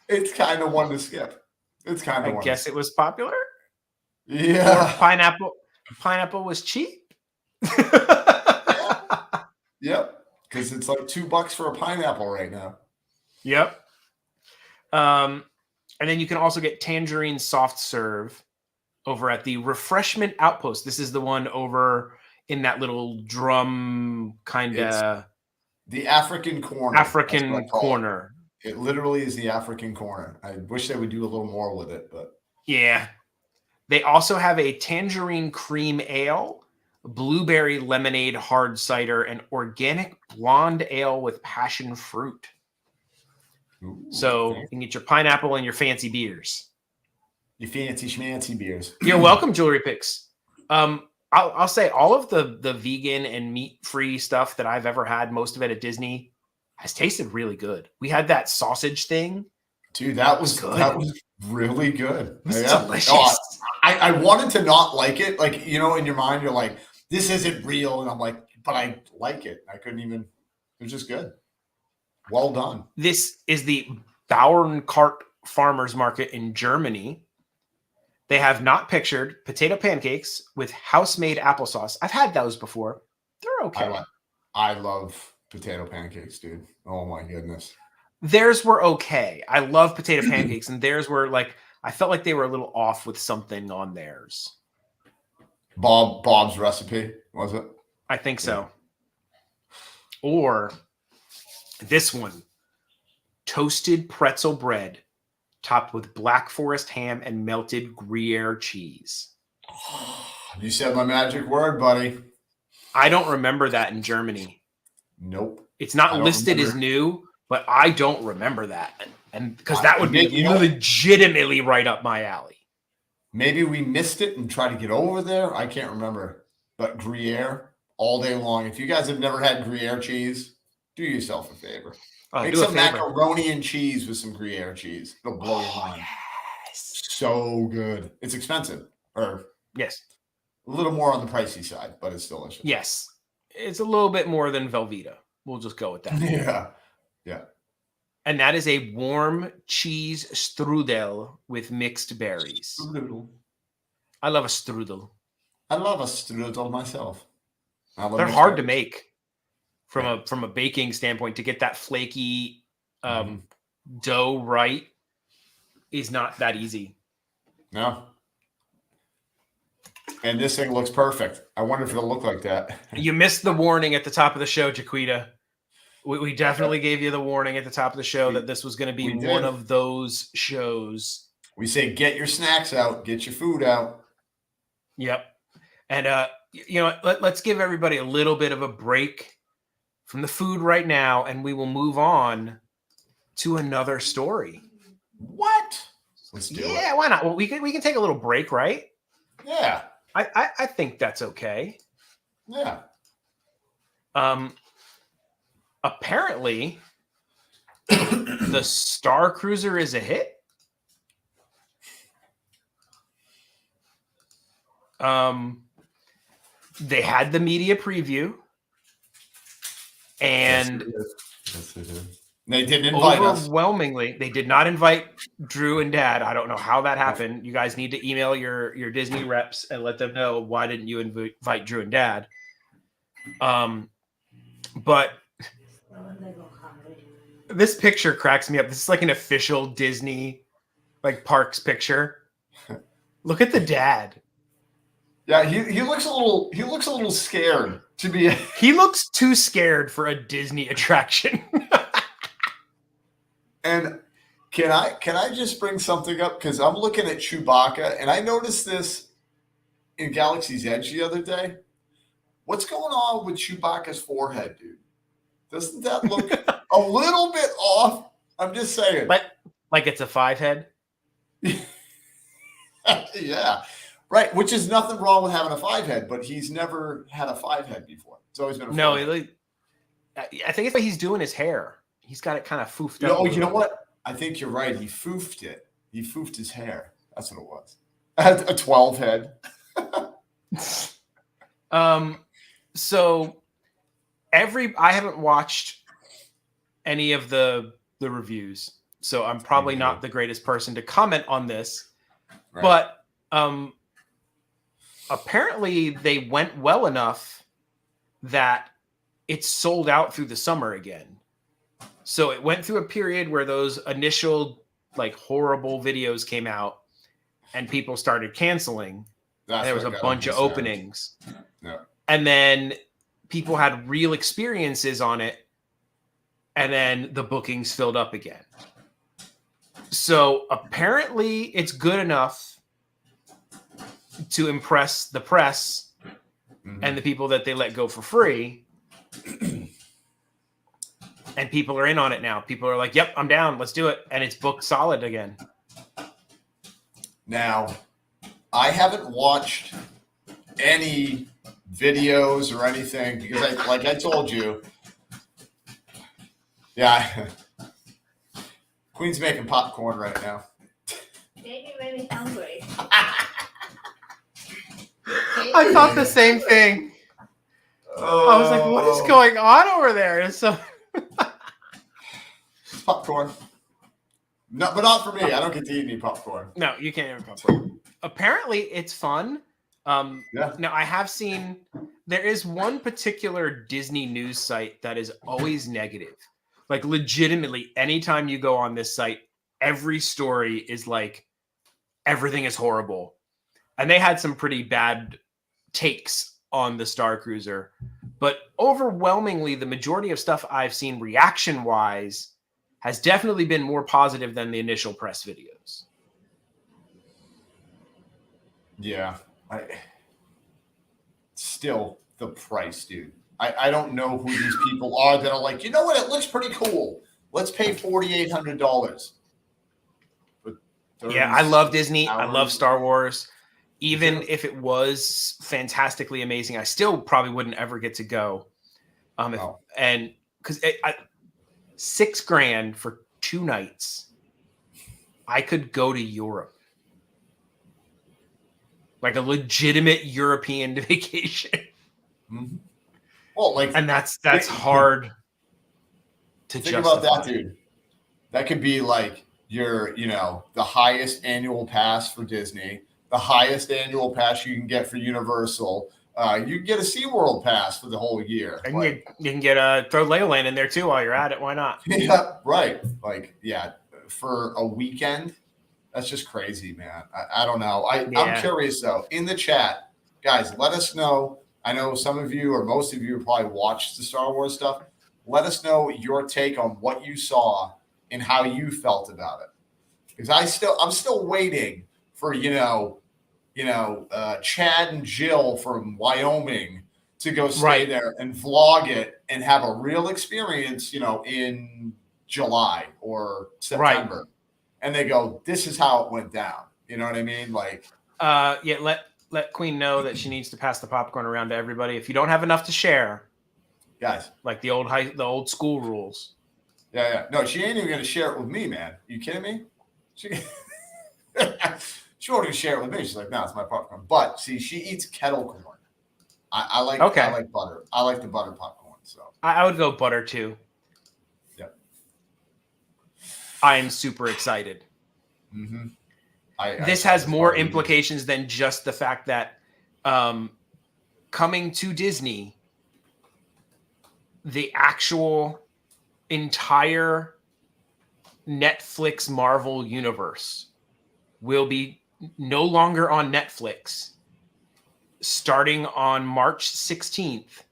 A: It's kind of one to skip. It's kind of.
C: I guess it was popular.
A: Yeah.
C: Or pineapple was cheap.
A: Yep. Because it's like $2 for a pineapple right now.
C: Yep. And then you can also get tangerine soft serve over at the Refreshment Outpost. This is the one over in that little drum kind of
A: the African corner.
C: African corner.
A: It literally is the African corner. I wish they would do a little more with it, but
C: yeah. They also have a tangerine cream ale, blueberry lemonade hard cider, and organic blonde ale with passion fruit.
A: ooh,
C: So
A: okay.
C: you can get your pineapple and your fancy beers.
A: Your fancy schmancy beers.
C: You're welcome, Jewelry Picks. I'll say all of the vegan and meat-free stuff that I've ever had, most of it at Disney, has tasted really good. We had that sausage thing.
A: Dude, that was
C: good.
A: That was really good.
C: It was
A: Yeah.
C: delicious.
A: No, I wanted to not like it. Like, you know, in your mind, you're like, this isn't real. And I'm like, but I like it. I couldn't even, it was just good. Well done.
C: This is the Bauernkart Farmers Market in Germany. They have not pictured potato pancakes with house-made applesauce. I've had those before. They're okay.
A: I love potato pancakes, dude. Oh my goodness.
C: Theirs were okay. I love potato pancakes, and theirs were like, I felt like they were a little off with something on theirs.
A: Bob's recipe, was it?
C: I think so. Or this one, toasted pretzel bread topped with Black Forest ham and melted Gruyere cheese.
A: You said my magic word, buddy.
C: I don't remember that in Germany.
A: Nope.
C: It's not listed as new, but I don't remember that. And because that would be legitimately right up my alley.
A: Maybe we missed it and tried to get over there. I can't remember. But Gruyere all day long. If you guys have never had Gruyere cheese, do yourself a favor. Make some macaroni and cheese with some Gruyere cheese. It'll blow your mind.
C: Yes.
A: So good. It's expensive. Or
C: yes.
A: A little more on the pricey side, but it's delicious.
C: Yes. It's a little bit more than Velveeta. We'll just go with that.
A: Yeah. Yeah.
C: And that is a warm cheese strudel with mixed berries.
A: Strudel.
C: I love a strudel.
A: I love a strudel myself.
C: They're hard to make from a baking standpoint. To get that flaky dough right is not that easy.
A: No. And this thing looks perfect. I wonder if it'll look like that.
C: You missed the warning at the top of the show, Jaquita. We definitely gave you the warning at the top of the show that this was going to be one of those shows.
A: We say, get your snacks out, get your food out.
C: Yep. And, you know, let's give everybody a little bit of a break from the food right now, and we will move on to another story.
A: What? Let's do it.
C: Yeah, why not? Well, we can take a little break, right?
A: Yeah.
C: I think that's okay.
A: Yeah.
C: Apparently, the Starcruiser is a hit. They had the media preview, and
A: yes, they didn't invite us.
C: Overwhelmingly, they did not invite Drew and Dad. I don't know how that happened. You guys need to email your Disney reps and let them know why didn't you invite Drew and Dad. But this picture cracks me up. This is like an official Disney parks picture. Look at the dad.
A: Yeah, he looks a little scared to be.
C: He looks too scared for a Disney attraction.
A: And can I just bring something up? Because I'm looking at Chewbacca, and I noticed this in Galaxy's Edge the other day. What's going on with Chewbacca's forehead, dude? Doesn't that look a little bit off? I'm just saying.
C: Like it's a 5 head?
A: Yeah. Right, which is nothing wrong with having a 5 head, but he's never had a 5 head before. It's always been a 4 head.
C: I think it's like he's doing his hair. He's got it kind of foofed up.
A: Oh, you know what? I think you're right. He foofed it. He foofed his hair. That's what it was. A 12 head.
C: So I haven't watched any of the reviews, so I'm probably not the greatest person to comment on this.
A: Right.
C: But apparently they went well enough that it's sold out through the summer again. So it went through a period where those initial like horrible videos came out and people started canceling. And there was a bunch of openings.
A: Yeah.
C: And then people had real experiences on it. And then the bookings filled up again. So apparently it's good enough to impress the press and the people that they let go for free. And people are in on it now. People are like, yep, I'm down. Let's do it. And it's booked solid again.
A: Now, I haven't watched any videos or anything because like I told you. Yeah. Queen's making popcorn right now.
E: Making me hungry.
C: I thought the same thing. I was like, what is going on over there? And so
A: popcorn. No, but not for me. I don't get to eat any popcorn.
C: no, you can't have popcorn. Apparently it's fun.
A: Yeah.
C: Now I have seen there is one particular Disney news site that is always negative. Like legitimately, anytime you go on this site, every story is like everything is horrible. And they had some pretty bad takes on the Starcruiser. But overwhelmingly, the majority of stuff I've seen reaction-wise has definitely been more positive than the initial press videos.
A: Yeah. Still the price, dude. I don't know who these people are that are like, you know what? It looks pretty cool. Let's pay $4,800.
C: Yeah, I love Disney. I love Star Wars. Even if it was fantastically amazing, I still probably wouldn't ever get to go. And because $6,000 for 2 nights, I could go to Europe, like a legitimate European vacation.
A: Mm-hmm. Well, like,
C: and that's hard to
A: think
C: justify.
A: about that, dude. That could be like your, the highest annual pass for Disney, the highest annual pass you can get for Universal. You can get a SeaWorld pass for the whole year.
C: And you can get throw Legoland in there too while you're at it. Why not?
A: Yeah, right. Like, yeah, for a weekend, that's just crazy, man. I don't know. I'm curious though. In the chat, guys, let us know. I know some of you or most of you probably watched the Star Wars stuff. Let us know your take on what you saw and how you felt about it. Because I'm still waiting for Chad and Jill from Wyoming to go stay there and vlog it and have a real experience, in July or September. Right. And they go, this is how it went down. You know what I mean? Like,
C: let Queen know that she needs to pass the popcorn around to everybody. If you don't have enough to share,
A: guys,
C: like the old school rules.
A: Yeah. No, she ain't even gonna share it with me, man. You kidding me? She won't even share it with me. She's like, no, it's my popcorn. But see, she eats kettle corn. I like butter. I like the butter popcorn. So
C: I would go butter too.
A: Yep.
C: I am super excited.
A: Mm-hmm.
C: This has more implications than just the fact that coming to Disney, the actual entire Netflix Marvel universe will be no longer on Netflix. Starting on March 16th,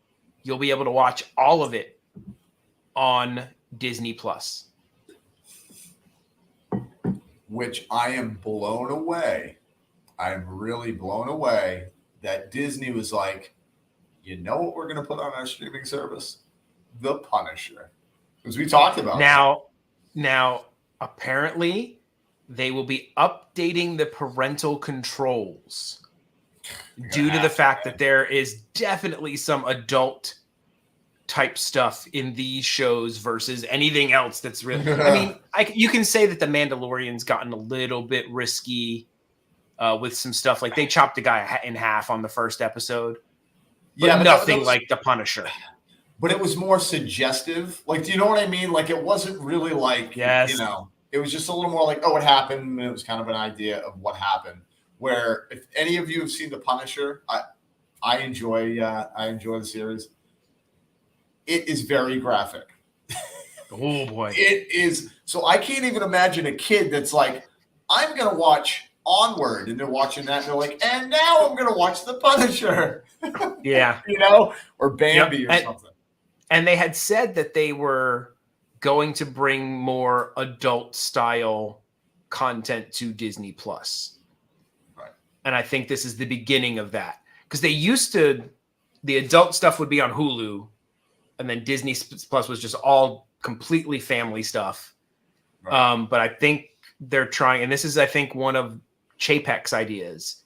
C: you'll be able to watch all of it on Disney Plus.
A: Which I am blown away. I'm really blown away that Disney was like, you know what we're going to put on our streaming service? The Punisher. Because we talked about
C: Now, apparently, they will be updating the parental controls due to the fact that there is definitely some adult type stuff in these shows versus anything else that's really. I mean, you can say that the Mandalorian's gotten a little bit risky with some stuff. Like they chopped a guy in half on the first episode, but nothing like the Punisher.
A: But it was more suggestive. Like, do you know what I mean? Like, it wasn't really like,
C: Yes.
A: It was just a little more like, oh, it happened. And it was kind of an idea of what happened. Where if any of you have seen The Punisher, I enjoy the series. It is very graphic.
C: Oh boy.
A: It is. So I can't even imagine a kid that's like, I'm going to watch Onward. And they're watching that. And they're like, and now I'm going to watch The Punisher.
C: Yeah.
A: Or Bambi or something.
C: And they had said that they were going to bring more adult style content to Disney Plus.
A: Right.
C: And I think this is the beginning of that. Because the adult stuff would be on Hulu. And then Disney Plus was just all completely family stuff. Right. But I think they're trying, and this is, I think, one of Chapek's ideas.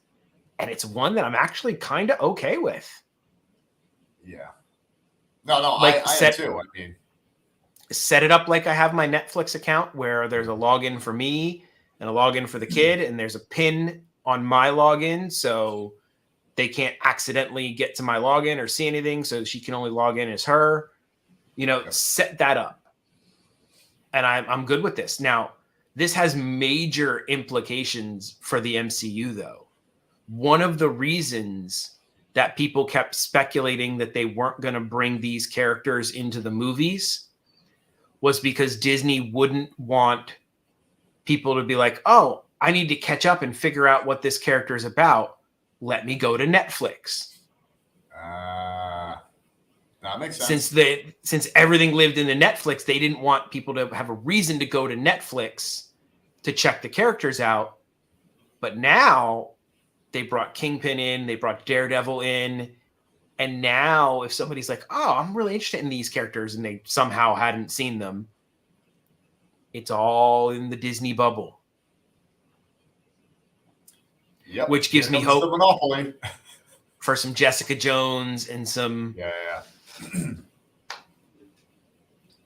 C: And it's one that I'm actually kind of okay with.
A: Yeah. No,
C: like
A: I am too. I mean,
C: set it up like I have my Netflix account where there's a login for me and a login for the kid, and there's a pin on my login, so they can't accidentally get to my login or see anything, so she can only log in as her. Set that up. And I'm good with this. Now, this has major implications for the MCU, though. One of the reasons that people kept speculating that they weren't going to bring these characters into the movies was because Disney wouldn't want people to be like, oh, I need to catch up and figure out what this character is about. Let me go to Netflix.
A: That makes sense.
C: Since everything lived in the Netflix, they didn't want people to have a reason to go to Netflix to check the characters out. But now they brought Kingpin in, they brought Daredevil in, and now if somebody's like, oh, I'm really interested in these characters, and they somehow hadn't seen them, it's all in the Disney bubble.
A: Yep.
C: Which gives me hope
A: the monopoly
C: for some Jessica Jones and some.
A: Yeah.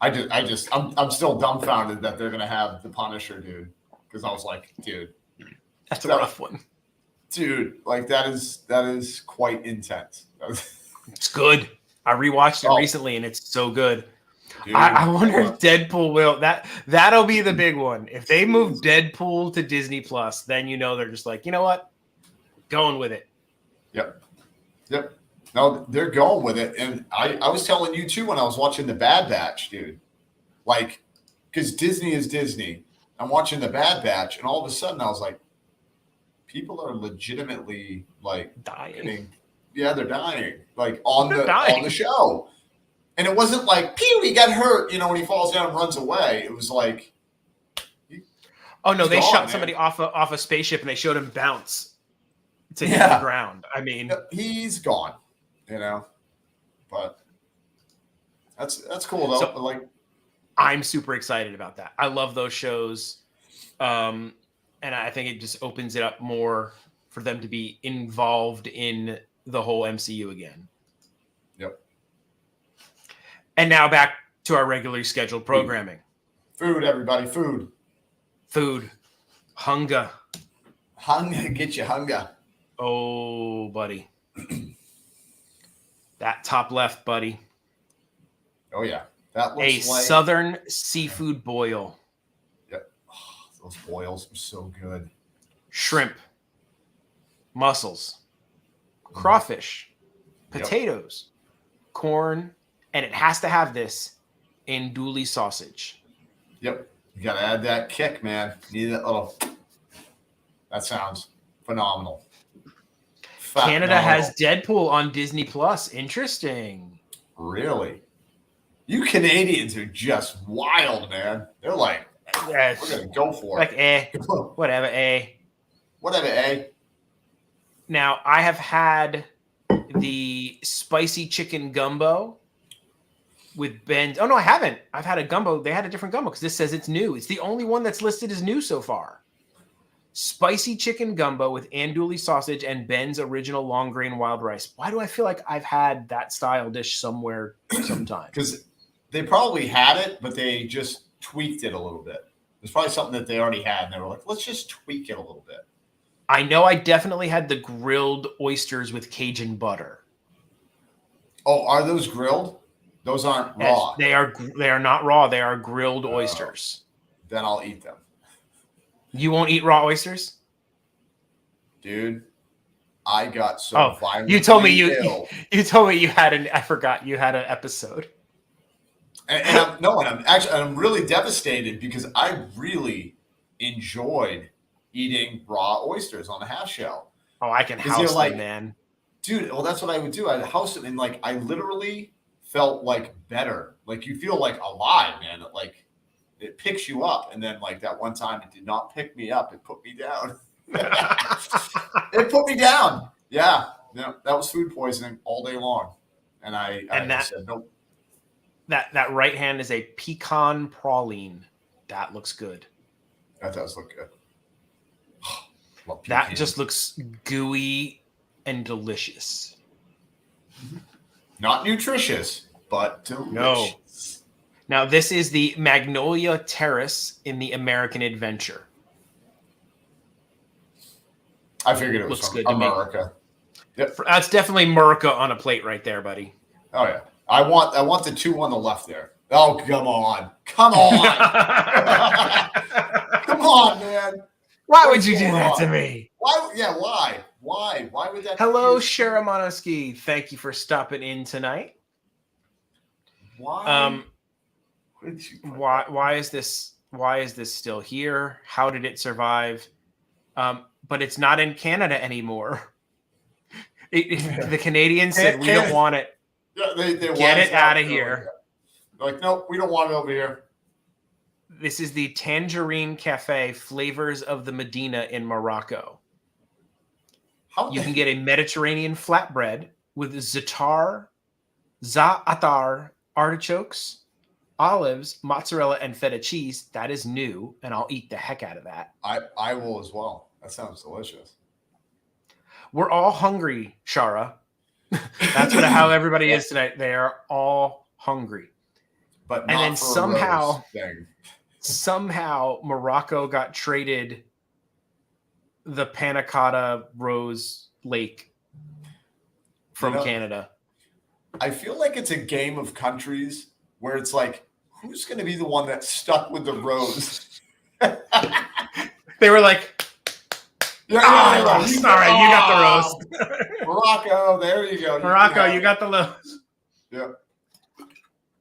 A: I'm still dumbfounded that they're gonna have the Punisher, dude. Because I was like, dude,
C: that's a rough one.
A: Dude, like that is quite intense.
C: It's good. I rewatched it recently, and it's so good.
A: Dude,
C: I wonder if Deadpool will that'll be the big one. If they move Deadpool to Disney Plus, then they're just like, you know what? Going with it.
A: Yep. No, they're going with it. And I was telling you too when I was watching The Bad Batch, dude. Like, because Disney is Disney. I'm watching The Bad Batch, and all of a sudden I was like, people are legitimately like
C: dying.
A: They're dying. Like on the show. And it wasn't like, pew, he got hurt, when he falls down and runs away. It was like,
C: oh no, they shot somebody off a spaceship and they showed him bounce to hit the ground. I mean,
A: he's gone, but that's cool though.
C: So,
A: but like,
C: I'm super excited about that. I love those shows. And I think it just opens it up more for them to be involved in the whole MCU again.
A: Yep.
C: And now back to our regularly scheduled programming.
A: Food, everybody, food.
C: Hunger.
A: Hunger, get you hunger.
C: Oh, buddy. That top left, buddy.
A: Oh, yeah. That looks
C: like southern seafood boil.
A: Yep. Oh, those boils are so good.
C: Shrimp. Mussels. Crawfish. Potatoes. Corn. And it has to have this andouille sausage.
A: Yep. You got to add that kick, man. You need that little. That sounds phenomenal.
C: Canada has Deadpool on Disney Plus. Interesting.
A: Really? You Canadians are just wild, man. They're like, we're going to go for
C: it. Whatever,
A: Whatever,
C: Now, I have had the spicy chicken gumbo with Ben's. Oh, no, I haven't. I've had a gumbo. They had a different gumbo because this says it's new. It's the only one that's listed as new so far. spicy chicken gumbo with andouille sausage and Ben's original long grain wild rice. Why do I feel like I've had that style dish somewhere sometime?
A: Because they probably had it, but they just tweaked it a little bit. It's probably something that they already had, and they were like, let's just tweak it a little bit.
C: I know I definitely had the grilled oysters with Cajun butter.
A: Oh, are those grilled? Those aren't raw.
C: They are not raw. They are grilled oysters.
A: Then I'll eat them.
C: You won't eat raw oysters?
A: Dude, I got so violently
C: you told me
A: ill.
C: you told me you had I forgot you had an episode.
A: And I'm really devastated because I really enjoyed eating raw oysters on a half shell.
C: Oh, I can house them, man.
A: Dude, well, that's what I would do. I'd house them, and like I literally felt like better. Like you feel like alive, man. It picks you up, and then like that one time it did not pick me up. It put me down. It put me down. Yeah, that was food poisoning all day long, and I said nope.
C: That right hand is a pecan praline. That looks good.
A: That does look good.
C: That just looks gooey and delicious.
A: Not nutritious, but delicious.
C: No. Now, this is the Magnolia Terrace in the American Adventure.
A: I figured it was
C: Looks
A: from
C: good to me.
A: America. Yep.
C: That's definitely Murica on a plate right there, buddy.
A: Oh yeah. I want the two on the left there. Oh, come on. Come on. Come on, man.
C: Why would you do that to me?
A: Why? Yeah, why? Why? Why would that?
C: Hello, Shara Monoski. Thank you for stopping in tonight.
A: Why?
C: Why is this still here? How did it survive? But it's not in Canada anymore. The Canadians said we don't want it.
A: Yeah, they
C: get it out of here.
A: They're like, nope, we don't want it over here.
C: This is the Tangerine Cafe, Flavors of the Medina in Morocco. You can get a Mediterranean flatbread with za'atar, artichokes, olives, mozzarella, and feta cheese. That is new, and I'll eat the heck out of that.
A: I will as well. That sounds delicious.
C: We're all hungry, Shara. That's how everybody is tonight. They are all hungry.
A: But
C: and then somehow Morocco got traded the panna cotta rose lake from Canada.
A: I feel like it's a game of countries where it's like, who's going to be the one that's stuck with the rose?
C: They were like, sorry, you got the rose.
A: Morocco, there you go.
C: Morocco, you got the rose.
A: Yeah.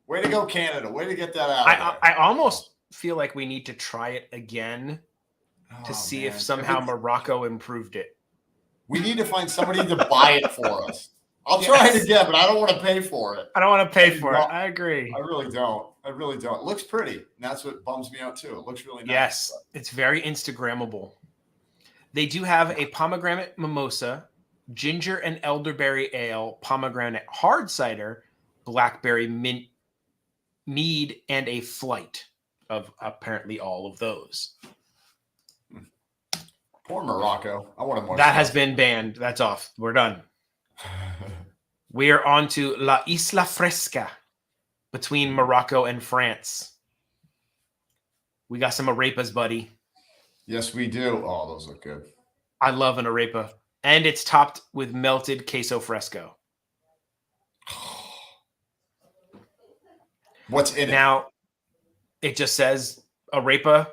A: Way to go, Canada. Way to get that out.
C: I almost feel like we need to try it again to see if somehow Morocco improved it.
A: We need to find somebody to buy it for us. I'll try it again, but I don't want to pay for it.
C: I don't want to pay for it. I agree.
A: I really don't. It looks pretty. And that's what bums me out too. It looks really nice.
C: Yes, it's very Instagrammable. They do have a pomegranate mimosa, ginger and elderberry ale, pomegranate hard cider, blackberry mint mead, and a flight of apparently all of those.
A: Poor Morocco. I want more.
C: That has been banned. That's off. We're done. We are on to La Isla Fresca between Morocco and France. We got some arepas, buddy.
A: Yes, we do. Oh, those look good.
C: I love an arepa. And it's topped with melted queso fresco.
A: What's in it?
C: Now, it just says arepa,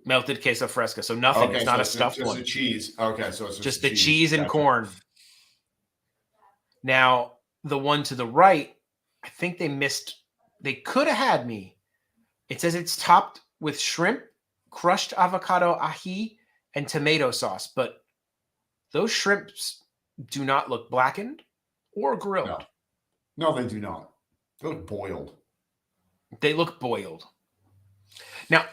C: melted queso fresco. So nothing.
A: Okay,
C: it's not a stuffed one.
A: Just the cheese. Okay, so it's
C: just the cheese and corn. Now, the one to the right, I think they missed. They could have had me. It says it's topped with shrimp, crushed avocado ají, and tomato sauce. But those shrimps do not look blackened or grilled.
A: No, they do not. They look boiled.
C: They look boiled. Now,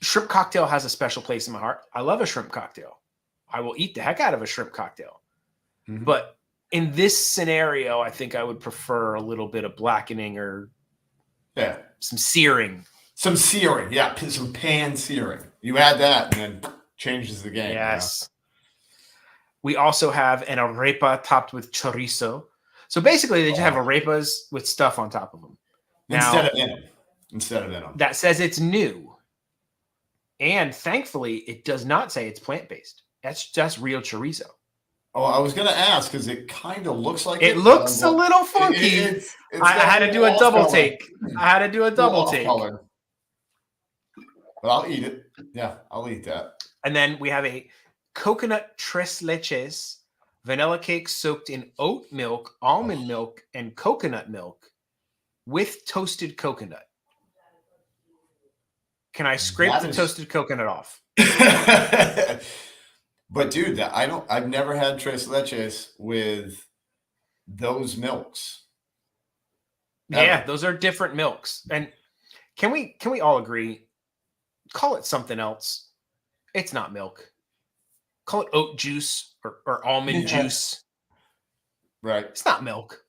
C: shrimp cocktail has a special place in my heart. I love a shrimp cocktail. I will eat the heck out of a shrimp cocktail. Mm-hmm. But in this scenario, I think I would prefer a little bit of blackening or some searing.
A: Some searing, yeah. Some pan searing. You add that, and then changes the game.
C: Yes. We also have an arepa topped with chorizo. So basically, they just have arepas with stuff on top of them. Now,
A: Instead of in them.
C: that says it's new. And thankfully, it does not say it's plant-based. That's just real chorizo.
A: Oh, I was going to ask because it kind of looks like
C: It looks a little funky.
A: It's
C: I had to do a double take.
A: Color. But I'll eat it. Yeah, I'll eat that.
C: And then we have a coconut tres leches, vanilla cake soaked in oat milk, almond milk, and coconut milk with toasted coconut. Can I scrape the toasted coconut off?
A: But dude, I've never had tres leches with those milks.
C: Yeah, those are different milks. And can we all agree? Call it something else. It's not milk. Call it oat juice or almond juice.
A: Right.
C: It's not milk.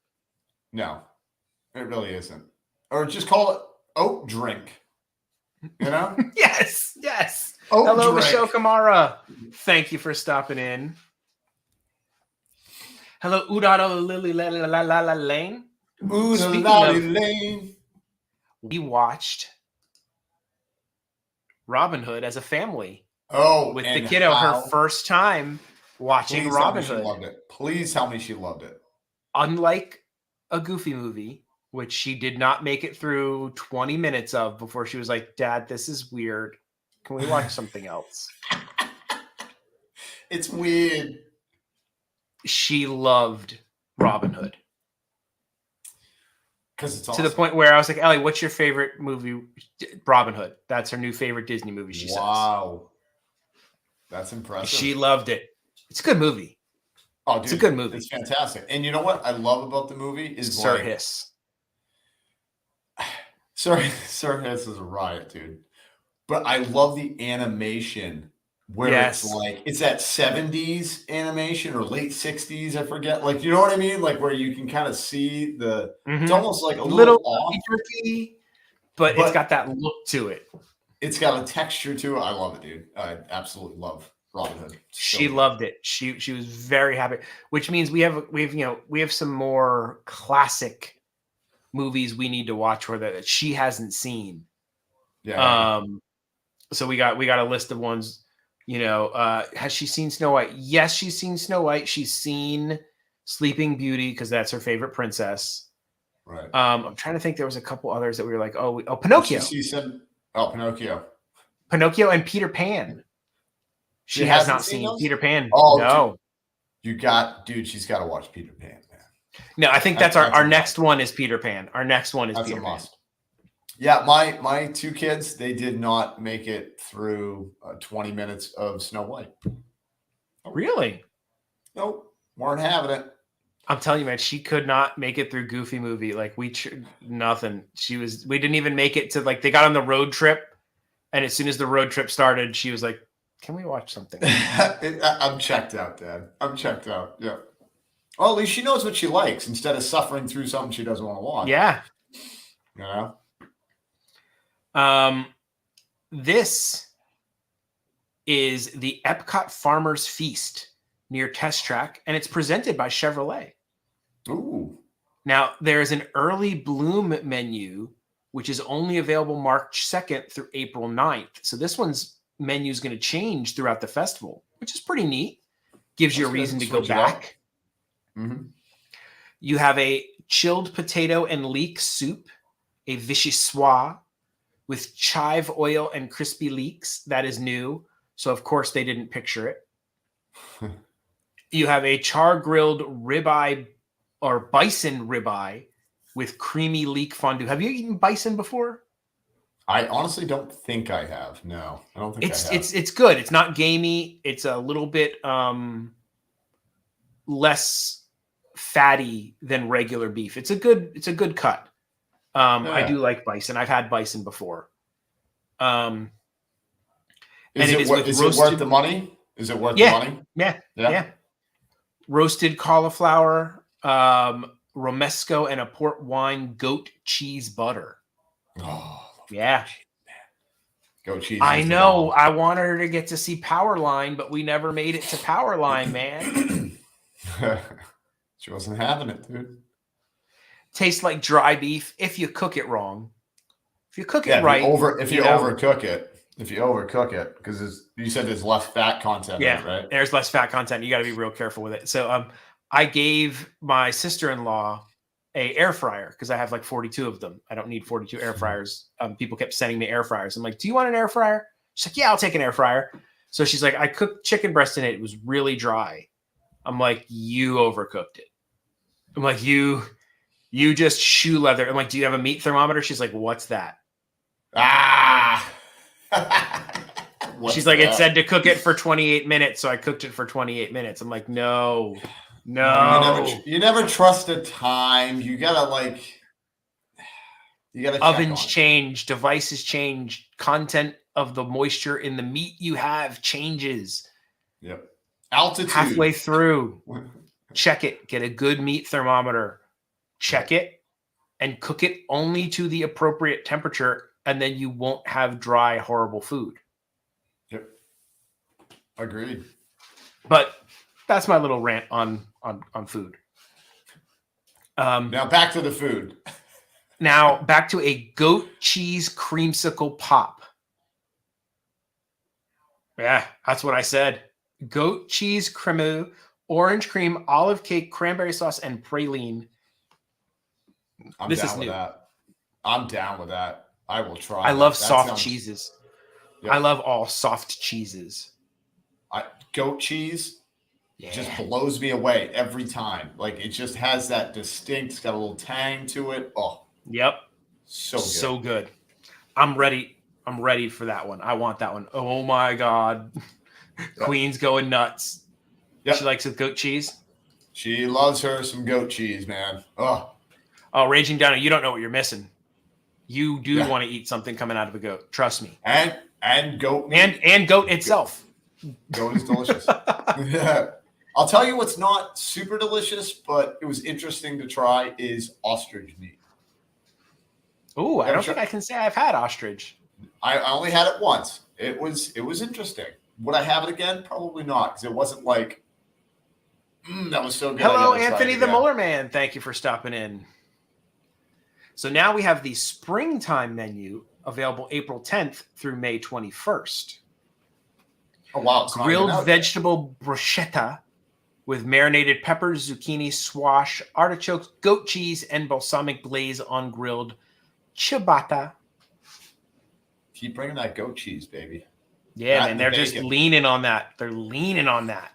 A: No, it really isn't. Or just call it oat drink. You know?
C: Yes.
A: Oat
C: Hello,
A: drink.
C: Michelle Kamara. Thank you for stopping in. Hello, Udado Lily Lane. Speaking of-
A: Lane.
C: We watched Robin Hood as a family with the
A: and
C: kiddo,
A: how-
C: her first time watching
A: Please tell
C: Robin
A: me she
C: Hood.
A: loved it. Please tell me she loved it.
C: Unlike a Goofy movie, which she did not make it through 20 minutes of before she was like, Dad, this is weird. Can we watch something else?
A: It's weird.
C: She loved Robin Hood.
A: Because it's
C: To the point where I was like, Ellie, what's your favorite movie? Robin Hood. That's her new favorite Disney movie, she says.
A: Wow. That's impressive.
C: She loved it. It's a good movie.
A: Oh, dude,
C: it's a good movie.
A: It's fantastic. And you know what I love about the movie is
C: Sir Hiss.
A: Sir Hiss is a riot, dude. But I love the animation where
C: Yes.
A: it's like it's that 70s animation or late 60s, I forget. Like, you know what I mean? Like where you can kind of see the it's almost like a little off.
C: Turkey, but it's got that look to it.
A: It's got a texture to it. I love it, dude. I absolutely love Robin Hood.
C: She loved it. She was very happy, which means we have some more classic movies we need to watch where that she hasn't seen.
A: Yeah.
C: So we got a list of ones. Has she seen Snow White? Yes, she's seen Snow White. She's seen Sleeping Beauty because that's her favorite princess.
A: Right.
C: I'm trying to think. There was a couple others that we were like, Pinocchio.
A: Pinocchio.
C: Pinocchio and Peter Pan. She has not seen Peter Pan.
A: Oh,
C: no.
A: She's got to watch Peter Pan, man.
C: No, I think that's our next one is Peter Pan. Our next one is Peter Pan.
A: Yeah, my two kids, they did not make it through 20 minutes of Snow White.
C: Really?
A: Nope, weren't having it.
C: I'm telling you, man, she could not make it through Goofy movie. Like nothing. We didn't even make it to they got on the road trip. And as soon as the road trip started, she was like, can we watch something?
A: I'm checked out, Dad. I'm checked out. Yeah. Well, at least she knows what she likes instead of suffering through something she doesn't want to watch.
C: Yeah.
A: You know?
C: This is the Epcot Farmers Feast near Test Track, and it's presented by Chevrolet.
A: Ooh.
C: Now, there is an early bloom menu, which is only available March 2nd through April 9th. So this one's menu is going to change throughout the festival, which is pretty neat. Gives you a reason to go back.
A: Mm-hmm.
C: You have a chilled potato and leek soup, a vichyssoise with chive oil and crispy leeks. That is new. So, of course, they didn't picture it. You have a char-grilled ribeye or bison ribeye with creamy leek fondue. Have you eaten bison before?
A: I honestly don't think I have. No, I don't think I have.
C: It's good. It's not gamey. It's a little bit less fatty than regular beef. It's a good cut. I do like bison. I've had bison before.
A: Is it worth the money? Is it worth the money?
C: Yeah. Roasted cauliflower, romesco, and a port wine goat cheese butter.
A: Oh,
C: yeah.
A: Goat cheese.
C: I
A: is the
C: know.
A: bomb.
C: I wanted her to get to see Powerline, but we never made it to Powerline, man.
A: She wasn't having it, dude.
C: Tastes like dry beef if you cook it wrong. If you cook
A: Yeah,
C: it right,
A: if you
C: know.
A: overcook it, because you said there's less fat content in
C: yeah,
A: it, right?
C: there's less fat content. You got to be real careful with it. So, I gave my sister-in-law a air fryer because I have like 42 of them. I don't need 42 air fryers. People kept sending me air fryers. I'm like, do you want an air fryer? She's like, yeah, I'll take an air fryer. So she's like, I cooked chicken breast in it. It was really dry. I'm like, you overcooked it. I'm like, you just shoe leather. I'm like, do you have a meat thermometer? She's like, what's that?
A: Ah.
C: She's like, it said to cook it for 28 minutes, so I cooked it for 28 minutes. I'm like, no.
A: You never trust a time. You gotta check
C: Ovens
A: on it.
C: change, devices change, content of the moisture in the meat you have changes.
A: Yep. Altitude.
C: Halfway through, check it. Get a good meat thermometer. Check it and cook it only to the appropriate temperature, and then you won't have dry, horrible food.
A: Yep. Agreed.
C: But that's my little rant on food.
A: Now back to the food.
C: Now back to a goat cheese creamsicle pop. Yeah, that's what I said. Goat cheese crème, orange cream, olive cake, cranberry sauce, and praline.
A: I'm
C: This
A: down
C: is
A: with
C: new.
A: that. I'm down with that. I will try.
C: I
A: that.
C: love
A: That
C: soft
A: sounds-
C: cheeses.
A: Yep.
C: I love all soft cheeses.
A: Goat cheese
C: Yeah.
A: just blows me away every time. Like it just has that distinct, it's got a little tang to it. Oh,
C: Yep.
A: so good.
C: So good. I'm ready. I'm ready for that one. I want that one. Oh my God. Queen's going nuts.
A: Yep.
C: She likes with goat cheese.
A: She loves her some goat cheese, man. Oh,
C: Raging Downer, you don't know what you're missing. You do
A: Yeah.
C: want to eat something coming out of a goat. Trust me.
A: and goat meat.
C: And goat itself.
A: Goat is delicious. Yeah. I'll tell you what's not super delicious, but it was interesting to try is ostrich meat.
C: Ooh, I
A: Yeah,
C: don't
A: sure.
C: think I can say I've had ostrich.
A: I only had it once. It was interesting. Would I have it again? Probably not, because it wasn't like that was so good. I
C: Hello,
A: gotta try
C: Anthony
A: it
C: the
A: again.
C: Muller Man. Thank you for stopping in. So now we have the springtime menu available April 10th through May 21st.
A: Oh wow! It's not even
C: Grilled
A: out yet.
C: vegetable bruschetta with marinated peppers, zucchini, squash, artichokes, goat cheese, and balsamic glaze on grilled ciabatta.
A: Keep bringing that goat cheese, baby.
C: Yeah,
A: That
C: man,
A: and the
C: they're just
A: bacon.
C: leaning on that. They're leaning on that.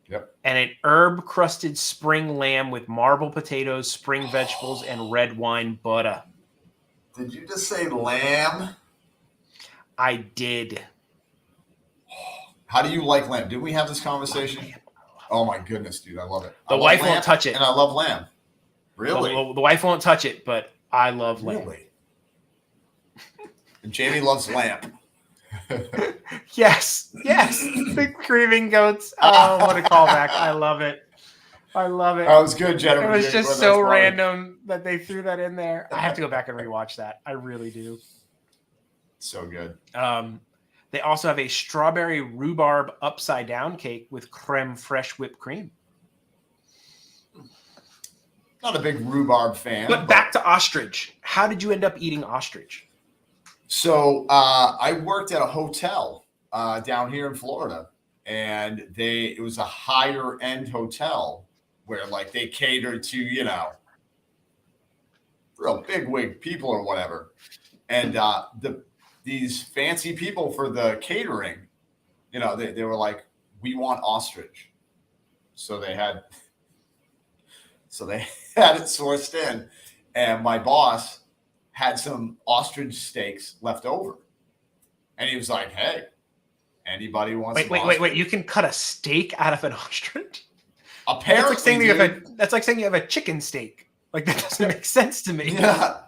A: Yep.
C: And an herb-crusted spring lamb with marble potatoes, spring vegetables, and red wine butter.
A: Did you just say lamb?
C: I did.
A: How do you like lamb? Didn't we have this conversation? Oh my goodness, dude, I love it.
C: The
A: I love
C: wife
A: lamb,
C: won't touch it.
A: and I love lamb. Really?
C: The wife won't touch it, but I love lamb.
A: Really? And Jamie loves lamb.
C: Yes, the grieving goats. Oh, what a callback! I love it. I love it.
A: That was good, Jennifer.
C: It was
A: Jake,
C: just
A: that's
C: so
A: funny.
C: random that they threw that in there. I have to go back and rewatch that. I really do.
A: So good.
C: They also have a strawberry rhubarb upside down cake with creme fraiche whipped cream.
A: Not a big rhubarb fan.
C: But back to ostrich. How did you end up eating ostrich?
A: So I worked at a hotel down here in Florida, and it was a higher end hotel where like they catered to, real big wig people or whatever. And these fancy people for the catering, they were like, we want ostrich. So they had it sourced in, and my boss had some ostrich steaks left over. And he was like, hey, anybody wants some ostrich?
C: Wait. You can cut a steak out of an ostrich?
A: Apparently,
C: That's like saying you have a chicken steak. Like, that doesn't make sense to me.
A: Yeah.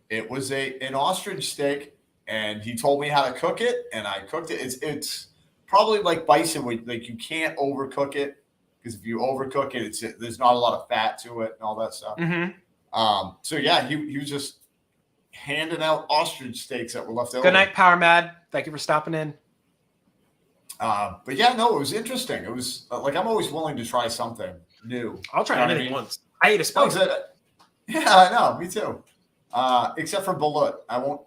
A: It was an ostrich steak, and he told me how to cook it, and I cooked it. It's probably like bison, like you can't overcook it, because if you overcook it, there's not a lot of fat to it and all that stuff.
C: Mm-hmm.
A: So yeah, he was just handing out ostrich steaks that were left over.
C: Good night, Power Mad. Thank you for stopping in.
A: But yeah, no, it was interesting. It was like I'm always willing to try something new.
C: I'll try
A: You know what I
C: anything
A: mean?
C: once. I ate a
A: No,
C: spider.
A: 'cause yeah, I know. Me too. Except for balut. I won't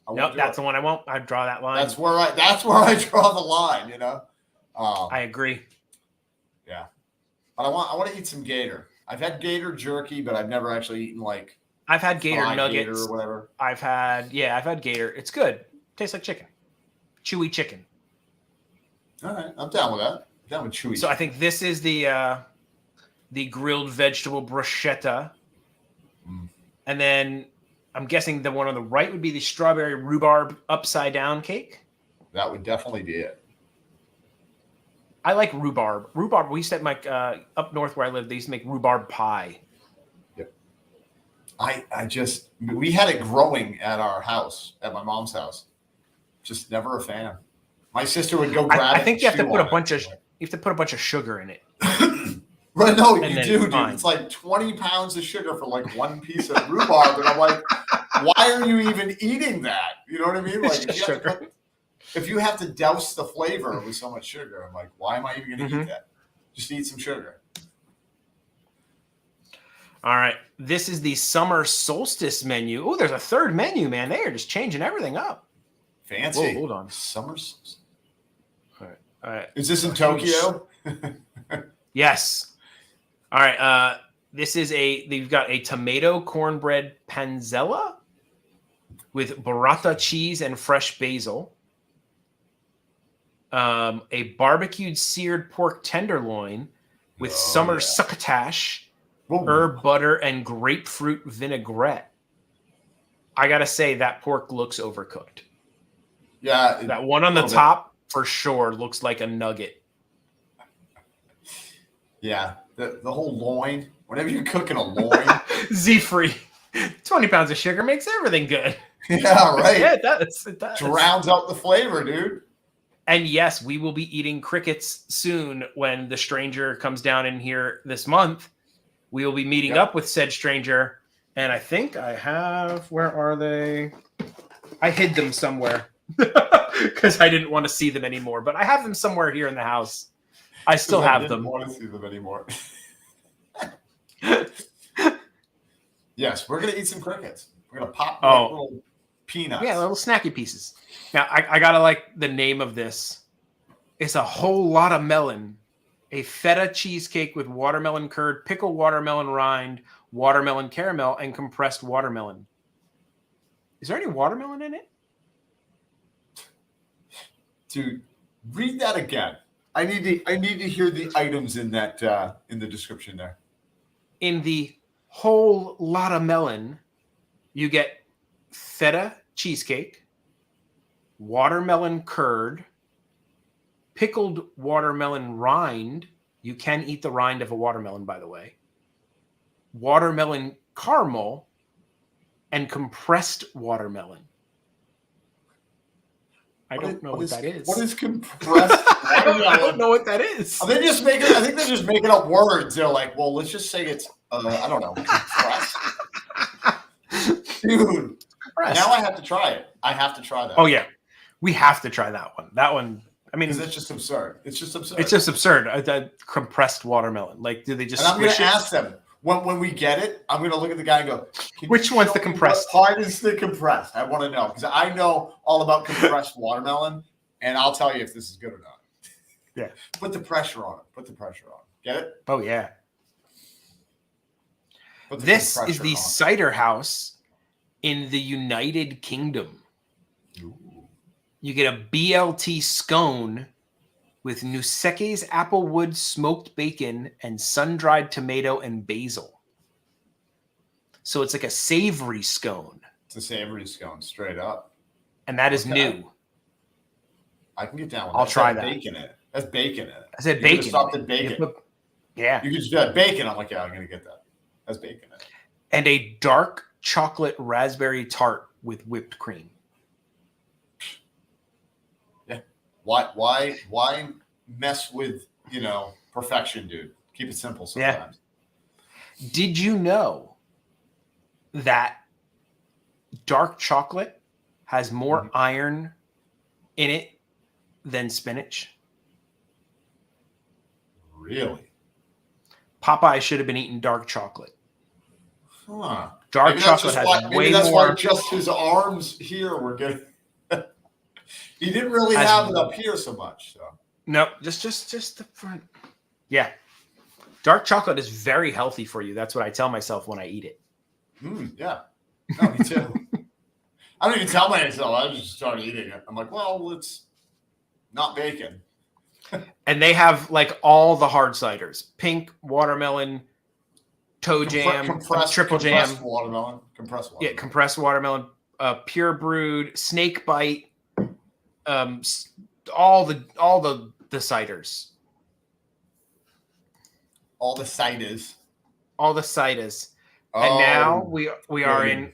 C: Nope,
A: do
C: that's
A: it.
C: the one I won't. I draw that line.
A: That's where I draw the line. You know.
C: I agree.
A: Yeah. But I want to eat some gator. I've had gator jerky, but I've never actually eaten like
C: I've had gator
A: fried
C: nuggets.
A: gator or whatever.
C: I've had gator. It's good. Tastes like chicken. Chewy chicken.
A: All right, I'm down with that. I'm down with chewy.
C: So I think this is the grilled vegetable bruschetta.
A: Mm.
C: And then I'm guessing the one on the right would be the strawberry rhubarb upside down cake.
A: That would definitely be it.
C: I like rhubarb. Rhubarb, we used to make up north where I live, they used to make rhubarb pie.
A: Yep. We had it growing at our house, at my mom's house. Just never a fan. My sister would go grab it.
C: I think
A: and
C: you have to
A: chew
C: put a
A: on
C: bunch
A: it.
C: of sugar in it.
A: Right, no,
C: and
A: you
C: then
A: do,
C: it's
A: dude.
C: fine.
A: It's like 20 pounds of sugar for like one piece of rhubarb. And I'm like, why are you even eating that? You know what I mean? Like,
C: It's just sugar.
A: if you have to douse the flavor with so much sugar, I'm like, why am I even going to
C: Mhm.
A: eat that? Just eat some sugar.
C: All right. This is the summer solstice menu. Oh, there's a third menu, man. They are just changing everything up.
A: Fancy.
C: Whoa, hold on.
A: Summers.
C: All right.
A: Is this in Tokyo?
C: Yes. All right. They've got a tomato cornbread panzella with burrata cheese and fresh basil. A barbecued seared pork tenderloin with summer succotash,
A: Whoa.
C: herb butter, and grapefruit vinaigrette. I gotta say that pork looks overcooked.
A: Yeah.
C: That one on the
A: little bit.
C: top for sure looks like a nugget.
A: Yeah. The whole loin. Whenever you're cooking a loin.
C: Z-free. 20 pounds of sugar makes everything good.
A: Yeah, right.
C: Yeah, it does. It does.
A: Drowns out the flavor, dude.
C: And yes, we will be eating crickets soon when the stranger comes down in here this month. We will be meeting
A: Yep.
C: up with said stranger. And I think I have, where are they? I hid them somewhere because I didn't want to see them anymore. But I have them somewhere here in the house. I still
A: I
C: have
A: didn't
C: them.
A: want to see them anymore. Yes, we're gonna eat some crickets. We're gonna pop like little peanuts.
C: Yeah, little snacky pieces. Now, I gotta like the name of this. It's a whole lot of melon. A feta cheesecake with watermelon curd, pickled watermelon rind, watermelon caramel, and compressed watermelon. Is there any watermelon in it?
A: Dude, read that again. I need to hear the items in that in the description there.
C: In the whole lot of melon, you get feta cheesecake, watermelon curd, pickled watermelon rind. You can eat the rind of a watermelon, by the way. Watermelon caramel and compressed watermelon. I don't know what that is.
A: What is compressed?
C: I don't know what that is.
A: Are they just making? I think they're just making up words. They're like, well, let's just say it's I don't know, compressed. Dude, now I have to try it. I have to try that.
C: Oh yeah, we have to try that one. That one. I mean,
A: Because that's just absurd. It's just absurd.
C: it's just absurd. Compressed watermelon. Like, do they just?
A: And I'm going to
C: squish it?
A: ask them when we get it. I'm going to look at the guy and go, "Can
C: Which
A: you
C: one's
A: show
C: the
A: me
C: compressed?"
A: What part is the compressed? I want to know because I know all about compressed watermelon, and I'll tell you if this is good or not.
C: Yeah.
A: Put the pressure on it. Put the pressure on. Get it?
C: Oh yeah.
A: Put the
C: This is
A: compressor
C: the
A: on.
C: cider house in the United Kingdom.
A: Ooh.
C: You get a BLT scone with Nuseke's applewood smoked bacon and sun-dried tomato and basil. So it's like a savory scone,
A: It's a savory scone, straight up.
C: and that is
A: Okay.
C: new.
A: I can get down with
C: I'll
A: that.
C: try
A: That's
C: that.
A: Bacon in it. That's bacon in it.
C: I said
A: You could've
C: bacon.
A: stopped at bacon.
C: Yeah.
A: You could just do that bacon. I'm like, yeah, I'm gonna get that. That's bacon in it.
C: And a dark chocolate raspberry tart with whipped cream.
A: Why mess with perfection, dude? Keep it simple
C: Yeah.
A: sometimes.
C: Did you know that dark chocolate has more
A: Mhm.
C: iron in it than spinach.
A: Really?
C: Popeye should have been eating dark chocolate.
A: Huh.
C: Dark
A: Maybe that's
C: chocolate
A: just
C: has
A: why,
C: way
A: maybe that's
C: more.
A: why just his arms here were good. He didn't really
C: Has-
A: have it up here so much. So.
C: No, just the front. Yeah. Dark chocolate is very healthy for you. That's what I tell myself when I eat it.
A: Yeah. No, me too. I don't even tell myself. I just start eating it. I'm like, well, it's not bacon.
C: And they have like all the hard ciders: pink, watermelon, toe jam, triple jam.
A: Compressed watermelon. Compressed
C: Yeah,
A: watermelon.
C: compressed watermelon, pure brewed, snake bite, all the ciders,
A: All the ciders.
C: all the ciders.
A: Oh,
C: And now we are in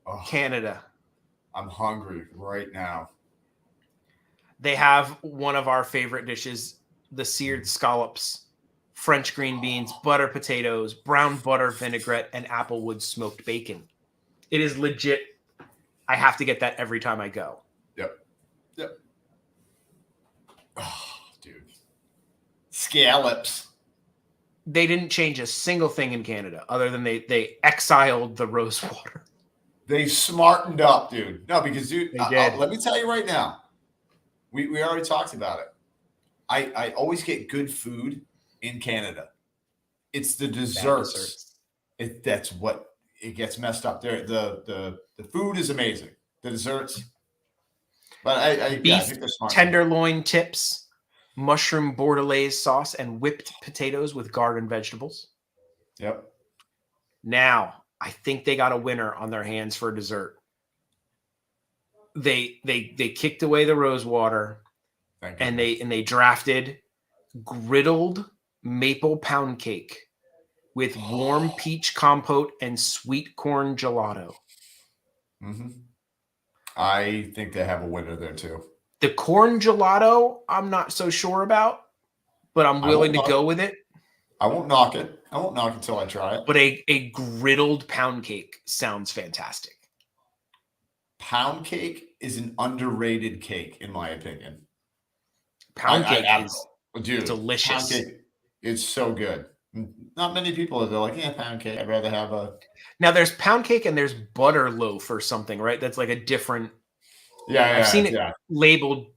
A: oh,
C: Canada.
A: I'm hungry right now.
C: They have one of our favorite dishes, the seared scallops, French green beans, butter potatoes, brown butter vinaigrette, and applewood smoked bacon. It is legit. I have to get that every time I go.
A: Yep. Oh, dude. Scallops.
C: They didn't change a single thing in Canada other than they exiled the rose water.
A: They smartened up, dude. No, because dude,
C: They did.
A: let me tell you right now. We already talked about it. I always get good food in Canada. It's the desserts. That's what it gets messed up there. The food is amazing. The desserts. But I
C: Beef
A: think they're smart.
C: tenderloin tips, mushroom bordelaise sauce, and whipped potatoes with garden vegetables.
A: Yep.
C: Now, I think they got a winner on their hands for dessert. They kicked away the rose water
A: Thank you.
C: and they drafted griddled maple pound cake with warm peach compote and sweet corn gelato.
A: Mm-hmm. I think they have a winner there too.
C: The corn gelato, I'm not so sure about, but I'm willing to go with it.
A: I won't knock it. I won't knock it until I try it.
C: But a griddled pound cake sounds fantastic.
A: Pound cake is an underrated cake, in my opinion.
C: Pound cake is
A: dude,
C: delicious.
A: Pound cake is so good. Not many people are like, yeah, pound cake. I'd rather have a.
C: Now there's pound cake and there's butter loaf or something, right? That's like a different.
A: Yeah,
C: I've seen it labeled,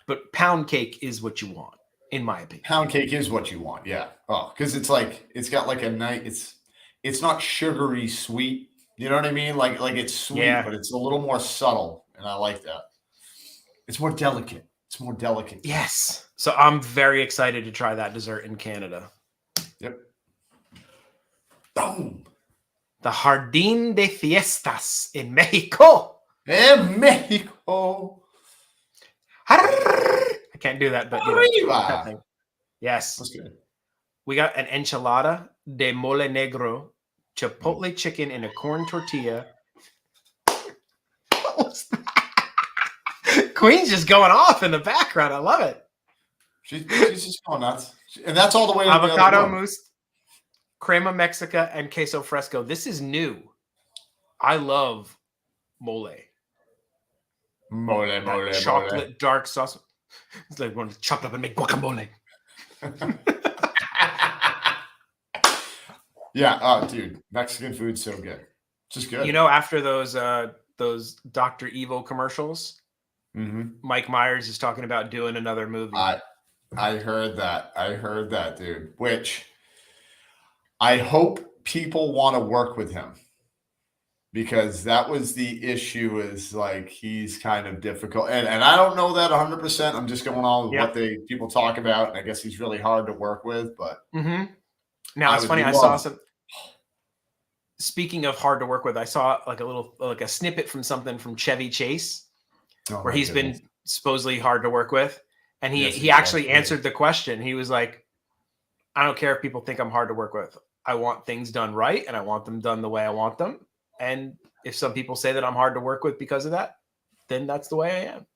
C: but pound cake is what you want, in my opinion.
A: Pound cake is what you want. Yeah. Oh, because it's like it's got like a nice. It's not sugary sweet. You know what I mean? Like it's sweet, but it's a little more subtle, and I like that. It's more delicate. It's more delicate.
C: Yes. So I'm very excited to try that dessert in Canada.
A: Yep. Boom.
C: The Jardín de Fiestas in Mexico.
A: En Mexico.
C: I can't do that, but you know, that thing. Yes.
A: That's good.
C: We got an enchilada de mole negro, chipotle chicken in a corn tortilla. What was that? Queen's just going off in the background. I love it.
A: She's just going nuts. And that's all the way to
C: Avocado mousse, crema mexica, and queso fresco. This is new. I love mole.
A: Mole.
C: Chocolate dark sauce. It's like one to chop up and make guacamole.
A: Yeah, oh, dude, Mexican food's so good. It's just good.
C: You know, after those Dr. Evil commercials, Mike Myers is talking about doing another movie.
A: I heard that, dude. Which I hope people want to work with him, because that was the issue. Is like he's kind of difficult, and I don't know that 100%. I'm just going on with what people talk about, and I guess he's really hard to work with. But
C: now it's funny. I saw some. Speaking of hard to work with, I saw like a snippet from something from Chevy Chase, where he's been supposedly hard to work with. And he actually answered the question. He was like, I don't care if people think I'm hard to work with. I want things done right, and I want them done the way I want them. And if some people say that I'm hard to work with because of that, then that's the way I am.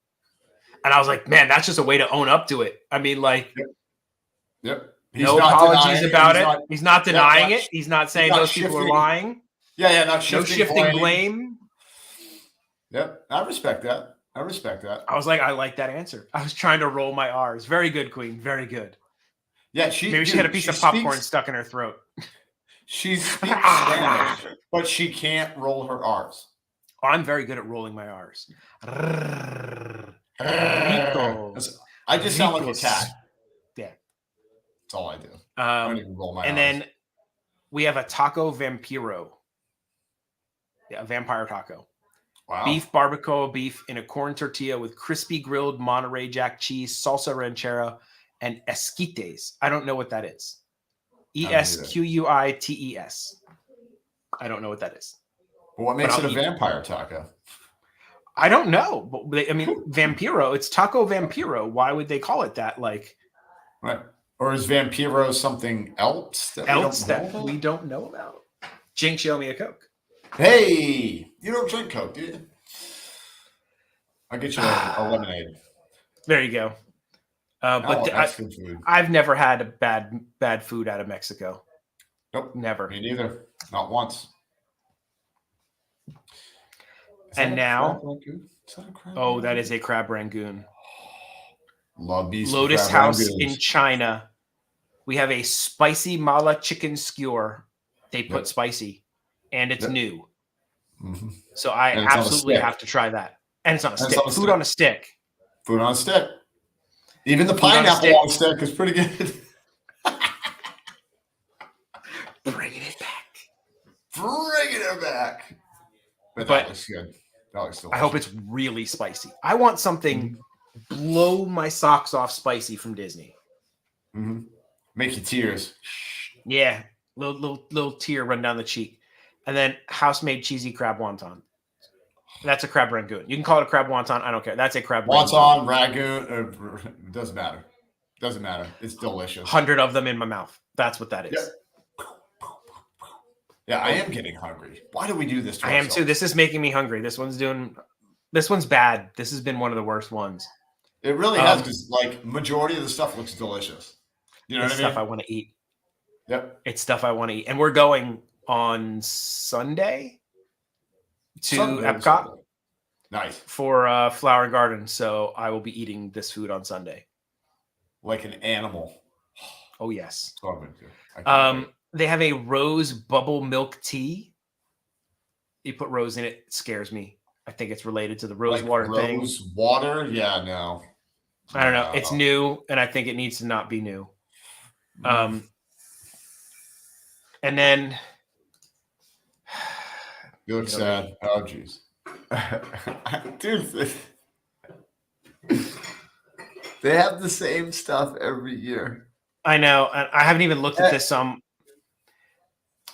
C: And I was like, man, that's just a way to own up to it. I mean, like,
A: Yep.
C: No apologies about it. He's not denying it. He's not saying those people are lying.
A: Yeah, not shifting
C: no shifting blame.
A: Yep. I respect that. I respect that.
C: I was like, I like that answer. I was trying to roll my R's. Very good, Queen. Very good.
A: Yeah,
C: Maybe she had a piece of popcorn stuck in her throat.
A: She speaks Spanish, but she can't roll her R's.
C: Oh, I'm very good at rolling my R's. Rico.
A: I just sound like a cat.
C: Yeah.
A: That's all I do. I don't even roll my R's.
C: Then we have a taco vampiro. Yeah, a vampire taco.
A: Wow.
C: Beef barbacoa beef in a corn tortilla with crispy grilled Monterey Jack cheese, salsa ranchera, and esquites. I don't know what that is. ESQUITES. I don't know what that is.
A: Well, what makes it a vampire taco?
C: I don't know. But I mean, vampiro. It's taco vampiro. Why would they call it that? Like,
A: right? Or is vampiro something else that
C: we don't know about? Jinx, show me a Coke.
A: Hey, you don't drink Coke, do you? I'll get you a lemonade.
C: There you go. But
A: food.
C: I've never had a bad food out of Mexico.
A: Nope,
C: never.
A: Me neither. Not once.
C: And now, that is
A: a
C: a crab rangoon.
A: Love beef.
C: Lotus House in China. We have a spicy mala chicken skewer. They put spicy, and it's new.
A: Mm-hmm.
C: So I absolutely have to try that. And it's on a stick. Food on a stick.
A: Food on a stick. Even the pineapple on a stick is pretty good.
C: Bringing it back.
A: Bringing it back. But that looks good. That looks delicious.
C: I hope it's really spicy. I want something blow my socks off spicy from Disney.
A: Mm-hmm. Make you tears.
C: Yeah. Little tear run down the cheek. And then house-made cheesy crab wonton. That's a crab rangoon. You can call it a crab wonton. I don't care. That's a crab
A: wonton, ragoon. Doesn't matter. Doesn't matter. It's delicious.
C: 100 of them in my mouth. That's what that is.
A: Yep. Yeah, I am getting hungry. Why do we do this to
C: ourselves? I am too. This is making me hungry. This one's bad. This has been one of the worst ones.
A: It really has, because like majority of the stuff looks delicious. You know what I mean?
C: Stuff I want to eat.
A: Yep.
C: It's stuff I want to eat. And we're going on Sunday to Epcot.
A: Nice.
C: For Flower Garden. So I will be eating this food on Sunday.
A: Like an animal.
C: Oh, yes.
A: They
C: have a rose bubble milk tea. You put rose in it. It scares me. I think it's related to the rose water thing.
A: Rose water? Yeah, no.
C: I don't know. It's new, and I think it needs to not be new. And then...
A: You look sad. Oh, jeez. Dude, they have the same stuff every year.
C: I know. I haven't even looked at this.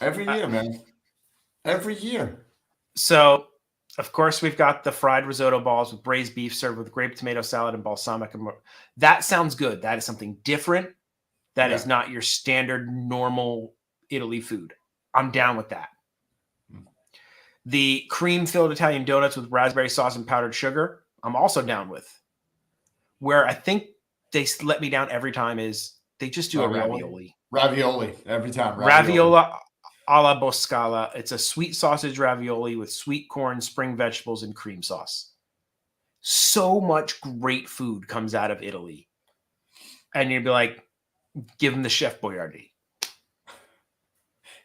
A: Every year, man. Every year.
C: So, of course, we've got the fried risotto balls with braised beef served with grape tomato salad and balsamic. That sounds good. That is something different. That is not your standard, normal Italy food. I'm down with that. The cream-filled Italian donuts with raspberry sauce and powdered sugar, I'm also down with. Where I think they let me down every time is they just do a ravioli.
A: Ravioli every time.
C: Raviola alla boscala. It's a sweet sausage ravioli with sweet corn, spring vegetables, and cream sauce. So much great food comes out of Italy. And you'd be like, give them the Chef Boyardee.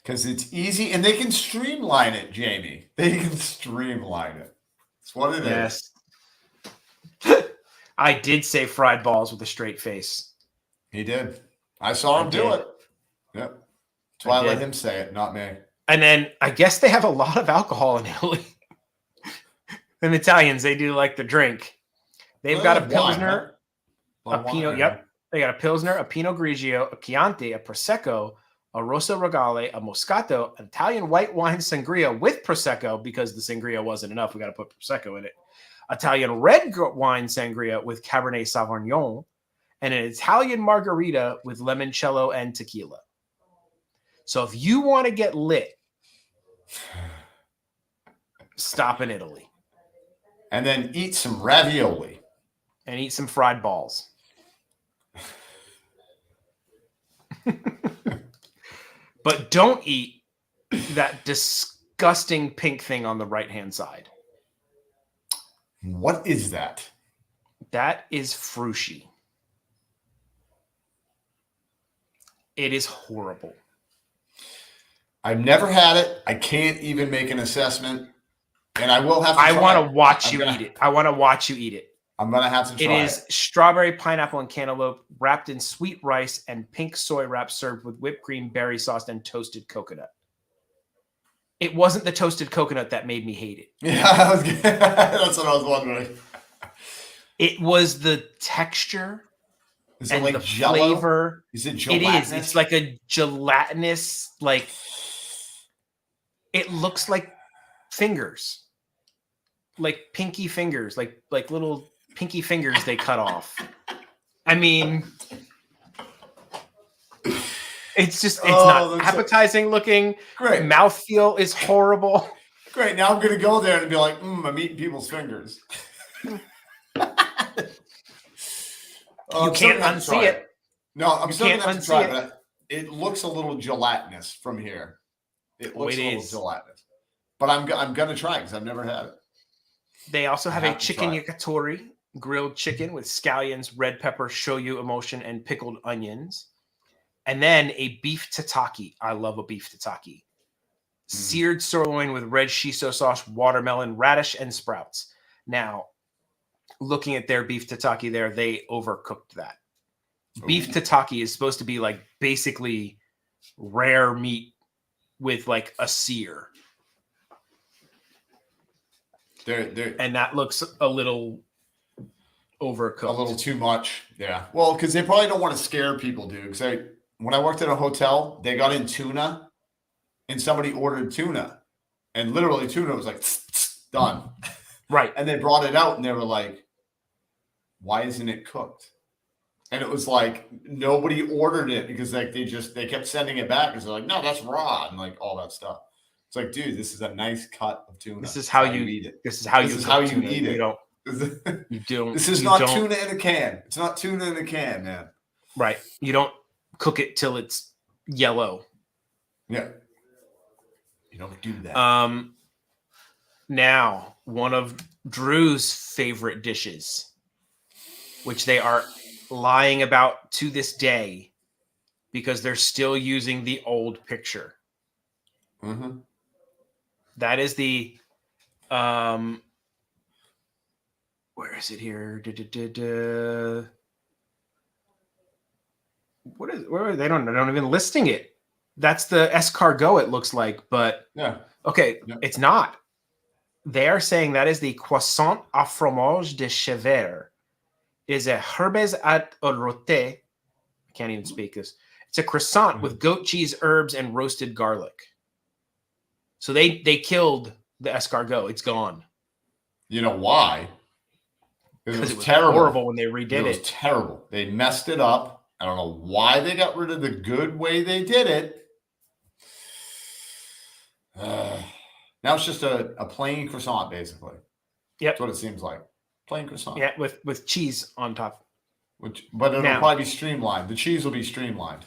A: Because it's easy, and they can streamline it, Jamie. They can streamline it. That's what it is.
C: I did say fried balls with a straight face.
A: He did. I saw him do it. Yep. That's why I let him say it, not me.
C: And then I guess they have a lot of alcohol in Italy. Them Italians, they do like the drink. They've got a Pilsner, a Pinot. Yep. They got a Pilsner, a Pinot Grigio, a Chianti, a Prosecco, a Rosso Regale, a Moscato, an Italian white wine sangria with Prosecco, because the sangria wasn't enough. We got to put Prosecco in it. Italian red wine sangria with Cabernet Sauvignon, and an Italian margarita with limoncello and tequila. So if you want to get lit, stop in Italy.
A: And then eat some ravioli.
C: And eat some fried balls. But don't eat that disgusting pink thing on the right-hand side.
A: What is that?
C: That is frushi. It is horrible.
A: I've never had it. I can't even make an assessment. And I will have to try
C: I want to
A: it.
C: watch you eat it. I want to watch you eat it.
A: I'm going to have to try it.
C: It is strawberry, pineapple, and cantaloupe wrapped in sweet rice and pink soy wrap served with whipped cream, berry sauce, and toasted coconut. It wasn't the toasted coconut that made me hate it.
A: Yeah, that's what I was wondering.
C: It was the texture
A: Is it
C: and
A: like
C: the
A: Jell-O?
C: flavor.
A: Is it
C: It
A: gelatinous?
C: is. It's like a gelatinous, like, it looks like fingers. Like pinky fingers, like little pinky fingers they cut off. I mean, it's not appetizing looking.
A: Great.
C: Mouthfeel is horrible.
A: Great. Now I'm going to go there and be like, I'm eating people's fingers.
C: You can't unsee it.
A: No, I'm still going
C: can't
A: to have to try
C: unsee
A: it. But it looks a little gelatinous from here. It looks a little gelatinous. But I'm going to try it because I've never had it.
C: They also have
A: I
C: a
A: have to
C: chicken
A: try it.
C: yakitori, grilled chicken with scallions, red pepper, shoyu emulsion, and pickled onions. And then a beef tataki. I love a beef tataki. Seared sirloin with red shiso sauce, watermelon, radish, and sprouts. Now, looking at their beef tataki there, they overcooked that. Beef tataki is supposed to be like basically rare meat with like a sear. And that looks a little overcooked.
A: A little too much. Yeah. Well, because they probably don't want to scare people, dude. Because when I worked at a hotel, they got in tuna and somebody ordered tuna. And literally tuna was like, done.
C: Right.
A: And they brought it out and they were like, why isn't it cooked? And it was like, nobody ordered it because like they kept sending it back because they're like, no, that's raw and like all that stuff. It's like, dude, this is a nice cut of tuna.
C: This is how you
A: eat it.
C: This is how
A: This
C: you
A: is
C: cook
A: how you
C: tuna.
A: eat it.
C: You don't.
A: This is
C: you
A: not
C: don't-
A: tuna in a can. It's not tuna in a can, man.
C: Right. You don't cook it till it's yellow.
A: Yeah. You don't do that.
C: Now, one of Drew's favorite dishes, which they are lying about to this day because they're still using the old picture.
A: Mm-hmm.
C: That is the where is it here? What is where they don't even listing it. That's the escargot, it looks like, but
A: Yeah.
C: okay,
A: Yeah.
C: It's not. They are saying that is the croissant à fromage de chèvre. It is a herbes at rôti. I can't even speak this. It's a croissant with goat cheese, herbs, and roasted garlic. So they killed the escargot. It's gone.
A: You know why?
C: Because it was
A: terrible.
C: horrible when they redid
A: It was
C: it.
A: terrible. They messed it up. I don't know why they got rid of the good way they did it. Now it's just a plain croissant, basically.
C: Yep.
A: That's what it seems like. Plain croissant.
C: Yeah, with cheese on top.
A: But it'll
C: Now-
A: probably be streamlined. The cheese will be streamlined.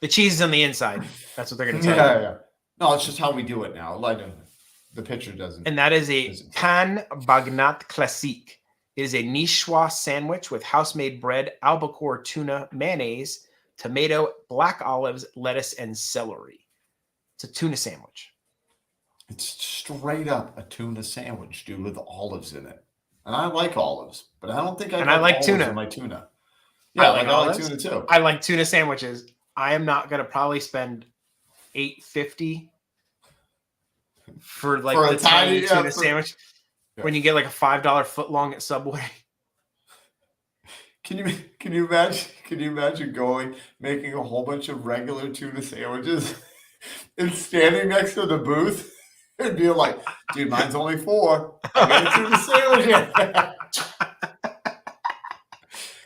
C: The cheese is on the inside. That's what they're going to tell you.
A: Yeah. No, it's just how we do it now. Like the picture doesn't.
C: And that is a pan bagnat classique. It is a niçoise sandwich with house-made bread, albacore tuna, mayonnaise, tomato, black olives, lettuce, and celery. It's a tuna sandwich.
A: It's straight up a tuna sandwich, dude, with olives in it. And I like olives, but I don't think I
C: like
A: olives
C: tuna.
A: in my tuna. Yeah, I like
C: olives.
A: tuna too.
C: I like tuna sandwiches. I am not going to probably spend $8.50 for like
A: For a
C: the tiny
A: tiny-
C: tuna
A: yeah,
C: sandwich
A: Yeah.
C: when you get like a $5 foot long at Subway.
A: Can you imagine going making a whole bunch of regular tuna sandwiches and standing next to the booth and being like, dude, mine's only 4. I got a tuna sandwich here.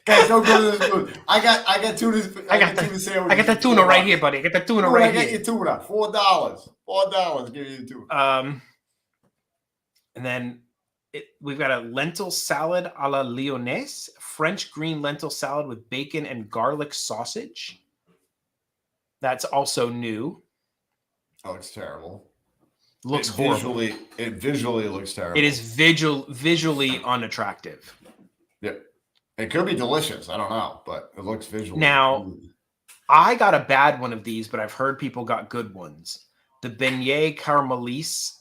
A: Guys, don't go to this booth. I got tuna sandwiches.
C: I got the tuna right here, buddy. I got the tuna
A: Dude,
C: right
A: I got
C: here.
A: your tuna. $4. Give you the tuna.
C: And then we've got a lentil salad a la lyonnaise, French green lentil salad with bacon and garlic sausage. That's also new.
A: Oh, it's terrible.
C: Looks horrible.
A: It visually looks terrible.
C: It is visually unattractive.
A: Yeah. It could be delicious. I don't know, but it looks visually.
C: Now, I got a bad one of these, but I've heard people got good ones. The beignet caramelisse.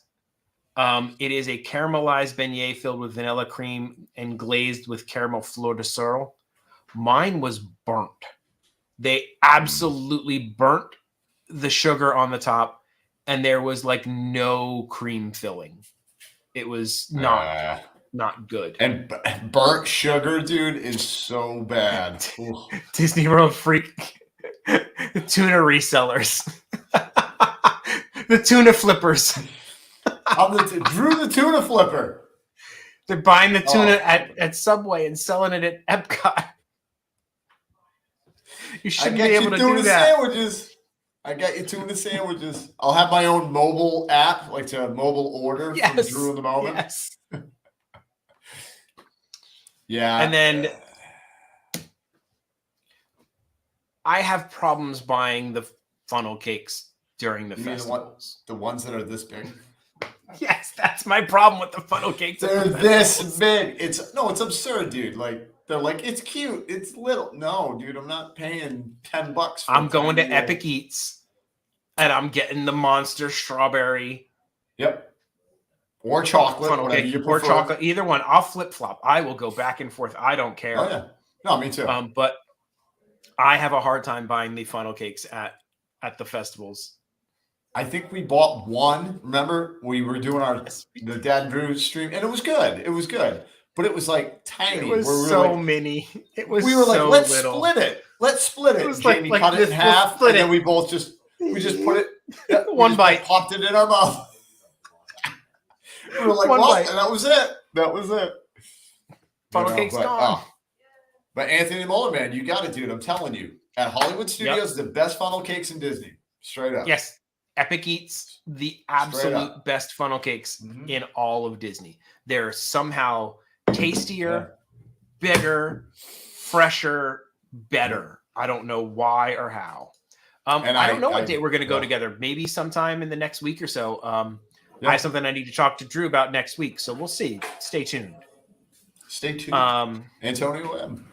C: It is a caramelized beignet filled with vanilla cream and glazed with caramel fleur de sel. Mine was burnt. They absolutely burnt the sugar on the top, and there was like no cream filling. It was not good.
A: And burnt sugar, dude, is so bad.
C: Disney World freak tuna resellers. The tuna flippers.
A: Drew the tuna flipper.
C: They're buying the tuna at Subway and selling it at Epcot. You shouldn't be able to do that.
A: Sandwiches. I got you tuna sandwiches. I'll have my own mobile app, like to mobile order from Drew in the moment.
C: Yes.
A: Yeah.
C: And then I have problems buying the funnel cakes during the festivals.
A: The ones that are this big?
C: Yes, that's my problem with the funnel cakes.
A: They're this big. It's absurd, dude. Like they're like, it's cute, it's little. No, dude, I'm not paying $10 for
C: I'm going to Epic Eats and I'm getting the monster strawberry.
A: Yep. Or chocolate,
C: funnel
A: whatever
C: cake,
A: you prefer.
C: or chocolate, either one. I'll flip flop. I will go back and forth. I don't care.
A: Oh yeah. No, me too.
C: But I have a hard time buying the funnel cakes at the festivals.
A: I think we bought one. Remember, we were doing the Dad and Drew stream, and it was good. It was good, but it was like tiny.
C: It was mini. It was.
A: We were like, let's
C: little.
A: split it. Let's split it.
C: It was
A: Jamie
C: like
A: cut it in half, and then we both just put it.
C: One bite,
A: popped it in our mouth. We were like, and that was it. That was it.
C: Funnel cake's gone.
A: But Anthony Muller, man, you got it, dude. I'm telling you, at Hollywood Studios, the best funnel cakes in Disney. Straight up.
C: Yes. Epic Eats, the absolute best funnel cakes in all of Disney. They're somehow tastier, bigger, fresher, better. I don't know why or how. I don't know what day we're going to go together. Maybe sometime in the next week or so. I have something I need to talk to Drew about next week, so we'll see. Stay tuned.
A: Stay tuned. Antonio M.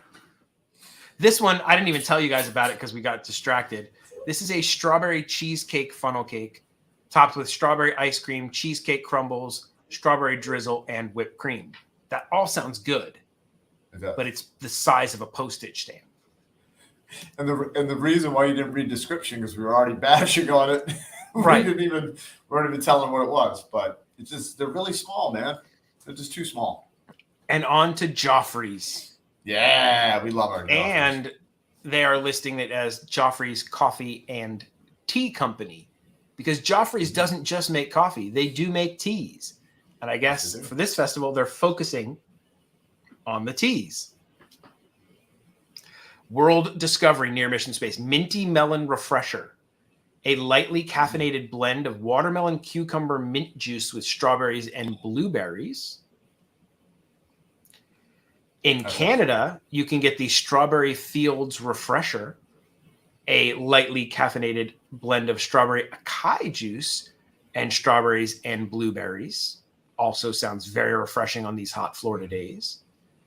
C: This one, I didn't even tell you guys about it because we got distracted. This is a strawberry cheesecake funnel cake topped with strawberry ice cream, cheesecake crumbles, strawberry drizzle, and whipped cream. That all sounds good, but it's the size of a postage stamp.
A: And the reason why you didn't read description because we were already bashing on it.
C: Right.
A: We weren't even telling what it was, but it's just they're really small, man. They're just too small.
C: And on to Joffrey's.
A: Yeah, we love our Joffrey's.
C: And they are listing it as Joffrey's Coffee and Tea Company because Joffrey's doesn't just make coffee. They do make teas. And I guess for this festival, they're focusing on the teas. World Discovery near Mission Space. Minty Melon Refresher. A lightly caffeinated blend of watermelon, cucumber, mint juice with strawberries and blueberries. In Canada, you can get the Strawberry Fields Refresher, a lightly caffeinated blend of strawberry acai juice and strawberries and blueberries. Also sounds very refreshing on these hot Florida days.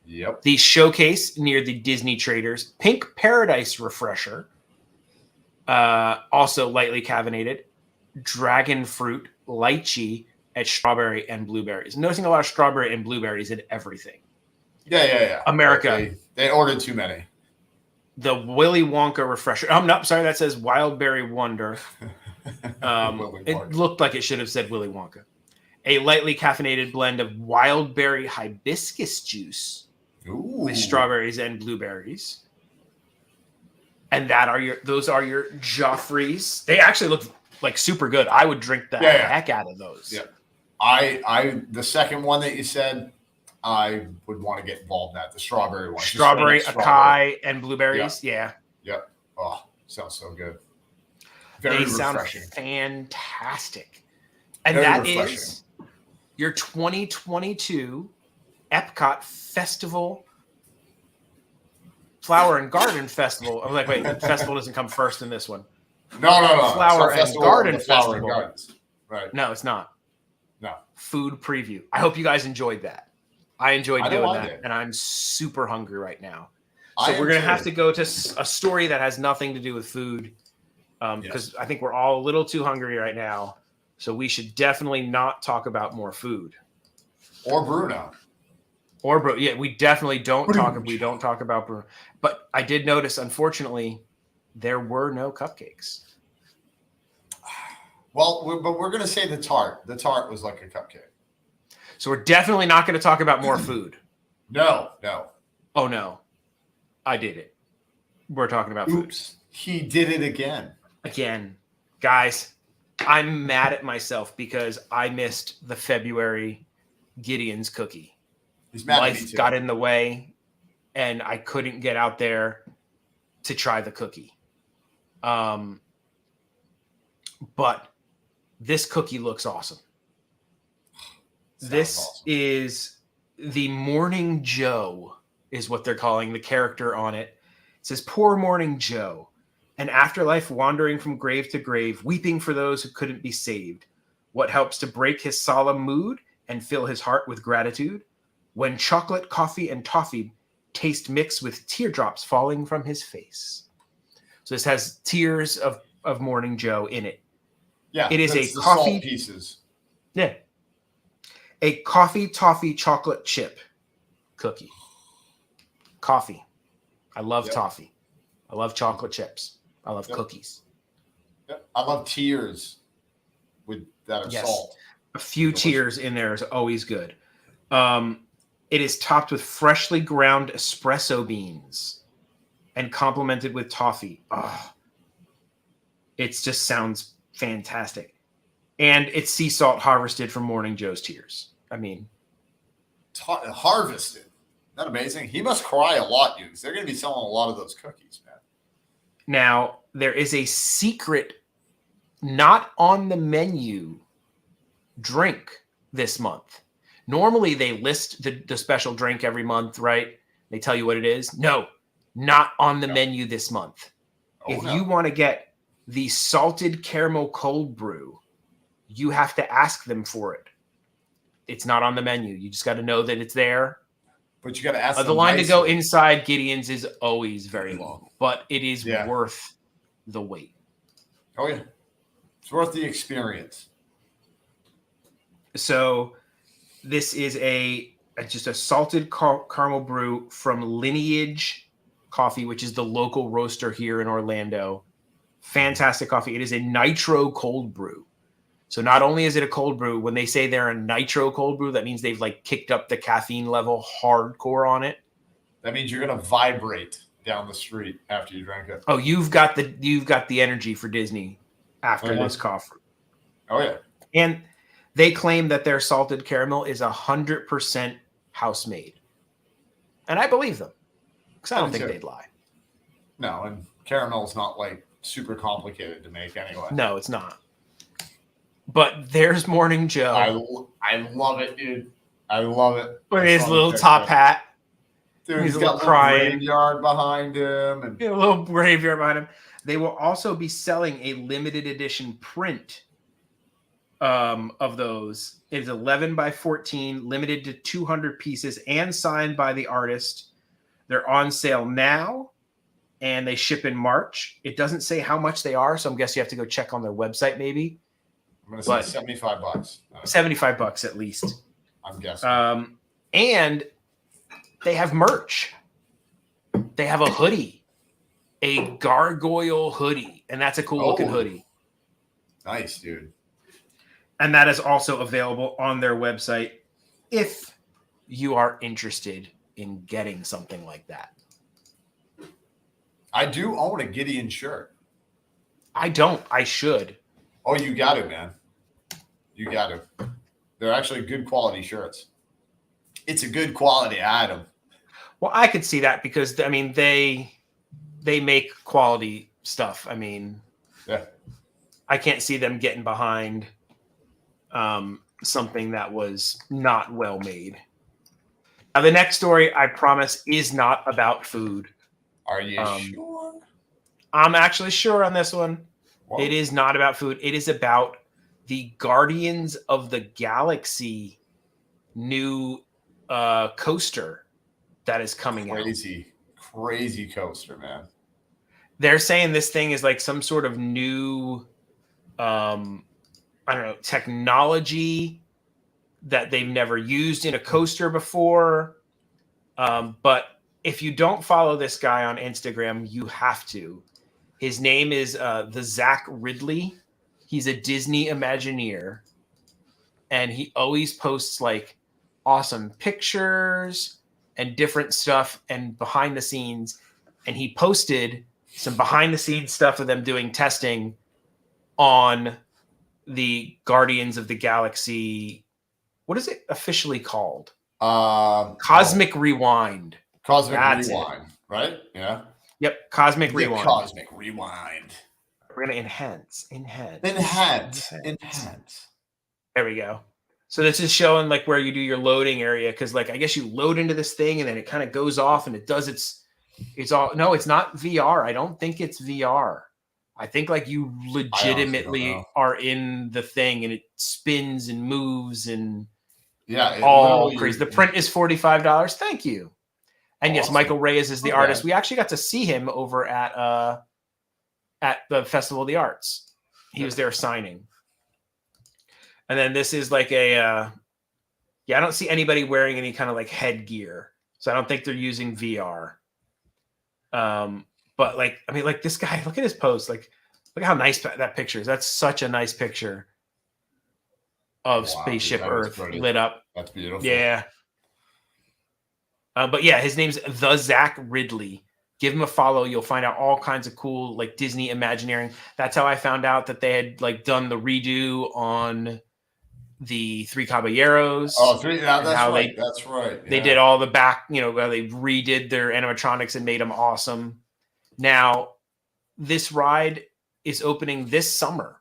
A: Yep.
C: The Showcase near the Disney Traders, Pink Paradise Refresher, also lightly caffeinated, dragon fruit, lychee, and strawberry and blueberries. Noticing a lot of strawberry and blueberries in everything.
A: Yeah.
C: America.
A: They ordered too many.
C: The Willy Wonka refresher. No, sorry, that says Wild Berry Wonder. It looked like it should have said Willy Wonka. A lightly caffeinated blend of wild berry hibiscus juice with strawberries and blueberries. And those are your Joffrey's. They actually look like super good. I would drink the heck out of those.
A: Yeah. The second one that you said, I would want to get involved in that. The strawberry one.
C: Strawberry, acai, and blueberries. Yeah.
A: Yep. Oh, sounds so good.
C: They
A: refreshing.
C: Sound fantastic. And
A: Very
C: that
A: refreshing.
C: is your 2022 Epcot Festival Flower and Garden Festival. I was like, wait, festival doesn't come first in this one.
A: No.
C: Flower and Garden
A: Flower and
C: Festival.
A: Gardens. Right.
C: No, it's not. food preview. I hope you guys enjoyed that. I enjoyed
A: I know
C: doing
A: I
C: that,
A: did.
C: and I'm super hungry right now.
A: I
C: So
A: am
C: we're gonna
A: too.
C: have to go to a story that has nothing to do with food, because I think we're all a little too hungry right now. So we should definitely not talk about more food.
A: Or Bruno.
C: Or bro, yeah, we definitely don't talk.
A: Bruno.
C: We don't talk about Bruno. But I did notice, unfortunately, there were no cupcakes.
A: Well, but we're going to say the tart. The tart was like a cupcake.
C: So we're definitely not going to talk about more food.
A: No.
C: Oh no, I did it. We're talking about food
A: Oops. He did it again.
C: again, guys. I'm mad at myself because I missed the February Gideon's cookie.
A: He's mad at me
C: Life
A: too.
C: got in the way, and I couldn't get out there to try the cookie. But this cookie looks awesome.
A: Sounds
C: This
A: awesome.
C: is the Morning Joe, is what they're calling the character on it. It says, "Poor Morning Joe, an afterlife wandering from grave to grave, weeping for those who couldn't be saved. What helps to break his solemn mood and fill his heart with gratitude? When chocolate, coffee, and toffee taste mixed with teardrops falling from his face." So this has tears of Morning Joe in it.
A: Yeah,
C: It is
A: that's
C: a
A: the
C: coffee-
A: salt pieces.
C: Yeah. A coffee toffee chocolate chip cookie. Coffee. I love
A: Yep.
C: toffee. I love chocolate chips. I love
A: Yep.
C: cookies.
A: Yep. I love tears with that of
C: Yes.
A: salt.
C: A few
A: Delicious.
C: tears in there is always good. It is topped with freshly ground espresso beans and complemented with toffee. Oh, it just sounds fantastic. And it's sea salt harvested from Morning Joe's tears. I mean,
A: Harvested. Isn't that amazing? He must cry a lot, dude, because they're going to be selling a lot of those cookies, man.
C: now there is a secret, not on the menu drink this month. Normally they list the special drink every month, right? They tell you what it is. No, not on the
A: No.
C: menu this month.
A: Oh,
C: If
A: no.
C: you want to get the salted caramel cold brew, you have to ask them for it. It's not on the menu. You just got to know that it's there.
A: But you got to ask
C: The
A: them
C: line to go
A: nicely.
C: inside Gideon's is always very long, but it is
A: Yeah.
C: worth the wait.
A: Oh, yeah. It's worth the experience.
C: So this is just a salted caramel brew from Lineage Coffee, which is the local roaster here in Orlando. Fantastic coffee. It is a nitro cold brew. So not only is it a cold brew, when they say they're a nitro cold brew, that means they've like kicked up the caffeine level hardcore on it.
A: That means you're going to vibrate down the street after you drink it.
C: Oh, you've got the energy for Disney after
A: Uh-huh.
C: this coffee.
A: Oh, yeah.
C: And they claim that their salted caramel is 100% house made. And I believe them, because I
A: I
C: don't
A: do
C: think
A: too.
C: they'd lie.
A: No, and caramel's not like super complicated to make anyway.
C: No, it's not. But there's Morning Joe
A: I love it, dude. I love it.
C: with
A: I
C: his
A: saw the
C: little
A: picture.
C: top hat.
A: Dude,
C: He's
A: he's
C: a
A: got a
C: little
A: little
C: crying.
A: graveyard behind him. And
C: A little graveyard behind him. They will also be selling a limited edition print of those. It's 11 by 14, limited to 200 pieces, and signed by the artist. They're on sale now, and they ship in March. It doesn't say how much they are, so I'm guessing you have to go check on their website maybe.
A: I'm going to say
C: But-
A: $75.
C: $75 at least.
A: I'm guessing.
C: And they have merch. They have a hoodie, a gargoyle hoodie, and that's a cool looking
A: Oh.
C: hoodie.
A: Nice, dude.
C: And that is also available on their website if you are interested in getting something like that.
A: I do own a Gideon shirt.
C: I don't. I should.
A: Oh, you got to, man. You got to. They're actually good quality shirts. It's a good quality item.
C: Well, I could see that because I mean they make quality stuff. I mean,
A: Yeah.
C: I can't see them getting behind something that was not well made. Now, the next story, I promise, is not about food.
A: Are you
C: Um,
A: sure?
C: I'm actually sure on this one.
A: Well,
C: It is not about food. It is about the Guardians of the Galaxy new coaster that is coming out.
A: Crazy coaster, man.
C: They're saying this thing is like some sort of new, I don't know, technology that they've never used in a coaster before. But if you don't follow this guy on Instagram, you have to. His name is the Zach Ridley. He's a Disney Imagineer, and he always posts like awesome pictures and different stuff and behind the scenes. And he posted some behind the scenes stuff of them doing testing on the Guardians of the Galaxy. What is it officially called? Cosmic Rewind.
A: That's Rewind, right? Yeah.
C: Yep. Cosmic Rewind.
A: Cosmic Rewind.
C: We're going to enhance. There we go. So this is showing like where you do your loading area. Cause like, I guess you load into this thing and then it kind of goes off and it does it's all, no, it's not VR. I don't think it's VR. I think like you legitimately are in the thing and it spins and moves and all crazy. The print is $45. Thank you. And yes, Michael Reyes is the artist. We actually got to see him over at the Festival of the Arts. He was there signing. And then this is like I don't see anybody wearing any kind of like headgear. So I don't think they're using VR. But like, I mean, like this guy, look at his post. Like, look how nice that picture is. That's such a nice picture of Spaceship Earth lit up.
A: That's beautiful.
C: Yeah. But yeah, his name's the Zach Ridley. Give him a follow. You'll find out all kinds of cool like Disney Imagineering. That's how I found out that they had like done the redo on the Three Caballeros.
A: Oh, that's right. That's right. Yeah.
C: They did all the back, they redid their animatronics and made them awesome. Now, this ride is opening this summer.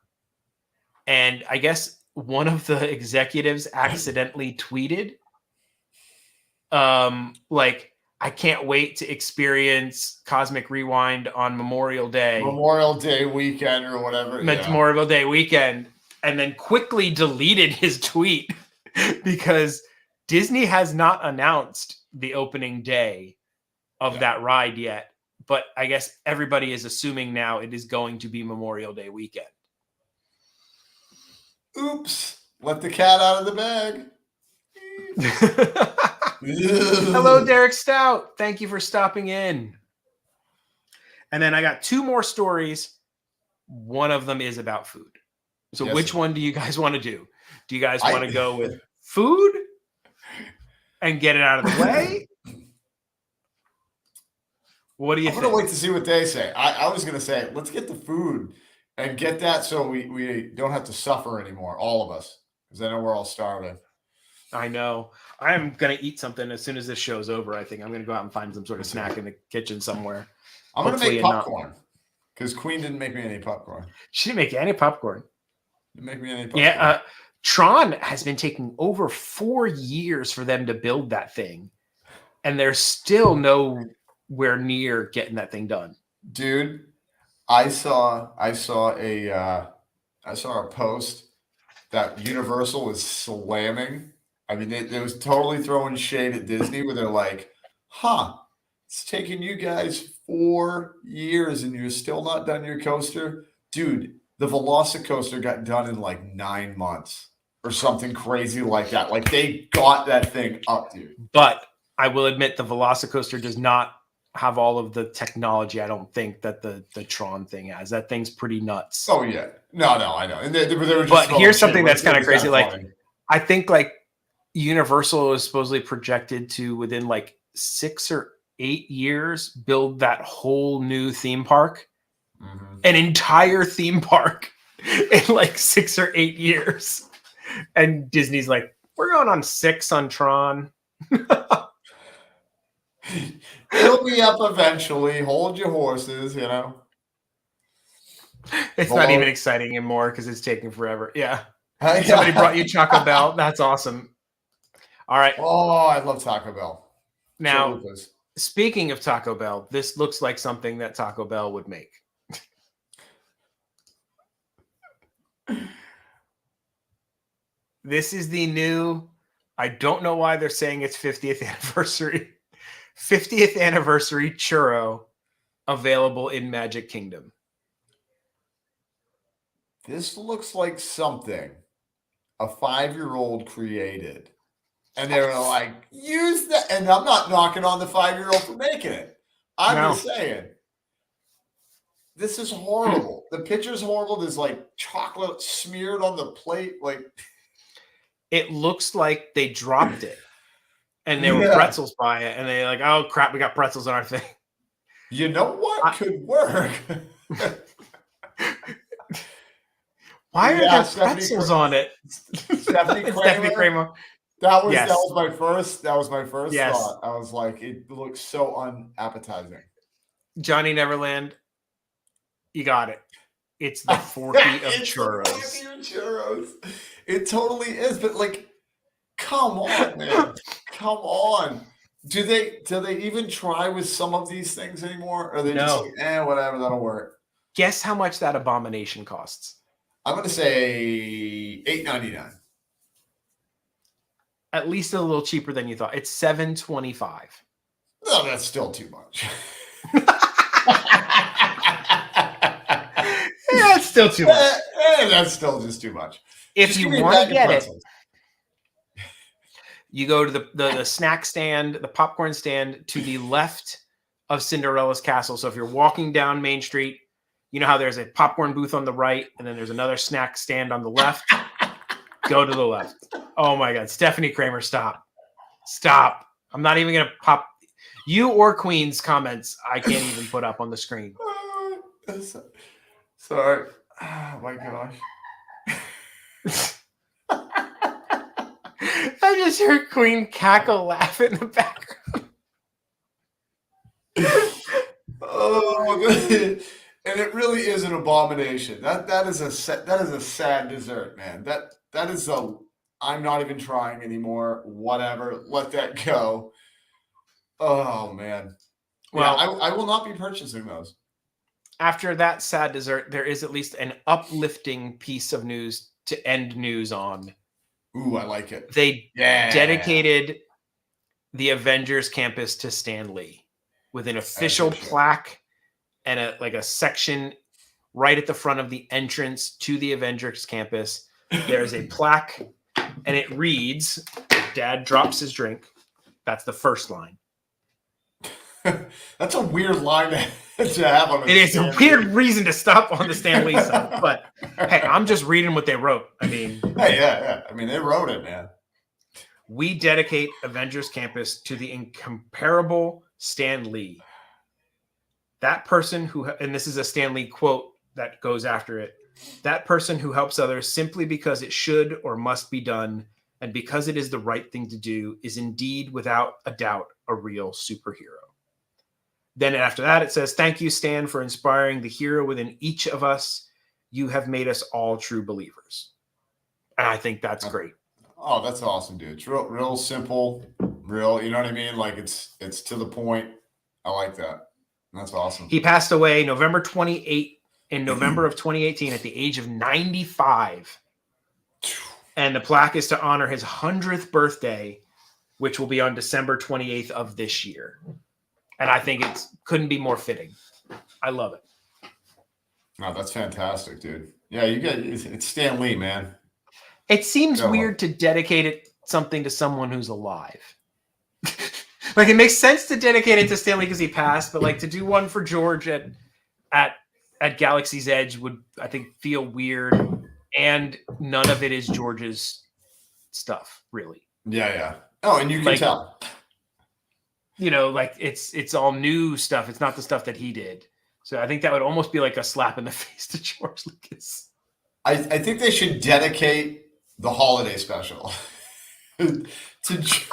C: And I guess one of the executives accidentally tweeted, like, I can't wait to experience Cosmic Rewind on Memorial Day
A: weekend or whatever.
C: Memorial Day weekend. And then quickly deleted his tweet because Disney has not announced the opening day of that ride yet. But I guess everybody is assuming now it is going to be Memorial Day weekend.
A: Oops. Let the cat out of the bag.
C: Hello, Derek Stout. Thank you for stopping in. And then I got two more stories. One of them is about food. So which one do you guys want to do? Do you guys want to go with food and get it out of the way? What do you think?
A: I'm going to wait to see what they say. I was going to say, let's get the food and get that so we don't have to suffer anymore, all of us, because I know we're all starving.
C: I know. I'm going to eat something as soon as this show's over. I think I'm going to go out and find some sort of snack in the kitchen somewhere.
A: I'm going to make popcorn because Queen didn't make me any popcorn.
C: She didn't make any popcorn.
A: Didn't make me any popcorn.
C: Yeah. Tron has been taking over 4 years for them to build that thing. And they're still nowhere near getting that thing done.
A: Dude, I saw a post that Universal was slamming. I mean, they was totally throwing shade at Disney where they're like, it's taking you guys 4 years and you're still not done your coaster. Dude, the Velocicoaster got done in like 9 months or something crazy like that. Like they got that thing up, dude.
C: But I will admit the Velocicoaster does not have all of the technology, I don't think, that the Tron thing has. That thing's pretty nuts.
A: Oh, yeah. No, I know. And they were just
C: but here's something that's kind of crazy. Like, I think like Universal is supposedly projected to within like 6 or 8 years build that whole new theme park, an entire theme park in like 6 or 8 years. And Disney's like, we're going on 6 on Tron.
A: It'll be up eventually. Hold your horses,
C: It's not even exciting anymore because it's taking forever. Yeah. Somebody brought you Taco Bell. That's awesome. All right.
A: Oh, I love Taco Bell.
C: Now, speaking of Taco Bell, this looks like something that Taco Bell would make. This is the new. I don't know why they're saying it's 50th anniversary. 50th anniversary churro available in Magic Kingdom.
A: This looks like something a 5-year-old created. And they were like, use that. And I'm not knocking on the 5-year-old for making it. I'm just saying, this is horrible. The picture's horrible. There's like chocolate smeared on the plate. Like,
C: it looks like they dropped it and there were pretzels by it. And they're like, oh crap, we got pretzels on our thing.
A: You know what could work?
C: Why are there pretzels on it?
A: Stephanie Kramer. That was my first thought. I was like, it looks so unappetizing.
C: Johnny Neverland, you got it. It's the Forky of churros.
A: The Forky of churros. It totally is, but like, come on, man. Come on. Do they even try with some of these things anymore? Or are they just like, whatever, that'll work?
C: Guess how much that abomination costs?
A: I'm gonna say $8.99.
C: At least a little cheaper than you thought. It's $7.25.
A: No, that's still too much.
C: That's still too much.
A: That's still just too much.
C: If you want to get it, you go to the snack stand, the popcorn stand to the left of Cinderella's castle. So if you're walking down Main Street, you know how there's a popcorn booth on the right, and then there's another snack stand on the left. Go to the left. Oh my God, Stephanie Kramer, stop! I'm not even gonna pop you or Queen's comments. I can't even put up on the screen.
A: Sorry. Oh my gosh.
C: I just heard Queen cackle laugh in the background.
A: And it really is an abomination. That is a sad dessert, man. That is I'm not even trying anymore. Whatever. Let that go. Oh man. Well, I will not be purchasing those.
C: After that sad dessert, there is at least an uplifting piece of news to end news on.
A: Ooh, I like it.
C: They dedicated the Avengers campus to Stan Lee with an official plaque and a section right at the front of the entrance to the Avengers campus. There's a plaque and it reads, Dad drops his drink. That's the first line.
A: That's a weird line to have on.
C: It is a weird reason to stop on the Stan Lee side, but hey, I'm just reading what they wrote. I mean,
A: yeah. I mean, they wrote it, man.
C: We dedicate Avengers Campus to the incomparable Stan Lee. That person who, and this is a Stan Lee quote that goes after it. That person who helps others simply because it should or must be done, and because it is the right thing to do, is indeed, without a doubt, a real superhero. Then after that, it says, thank you, Stan, for inspiring the hero within each of us. You have made us all true believers. And I think that's great.
A: Oh, that's awesome, dude. It's real simple, real, you know what I mean? Like it's to the point. I like that. That's awesome.
C: He passed away November 28 in November of 2018 at the age of 95. And the plaque is to honor his 100th birthday, which will be on December 28th of this year. And I think it couldn't be more fitting. I love it.
A: No, that's fantastic, dude. Yeah, it's Stan Lee, man.
C: It seems weird to dedicate something to someone who's alive. Like, it makes sense to dedicate it to Stan Lee because he passed, but like to do one for George at Galaxy's Edge would, I think, feel weird. And none of it is George's stuff, really.
A: Yeah. Oh, and you can tell.
C: You know, like it's all new stuff. It's not the stuff that he did. So I think that would almost be like a slap in the face to George Lucas.
A: I think they should dedicate the holiday special to George.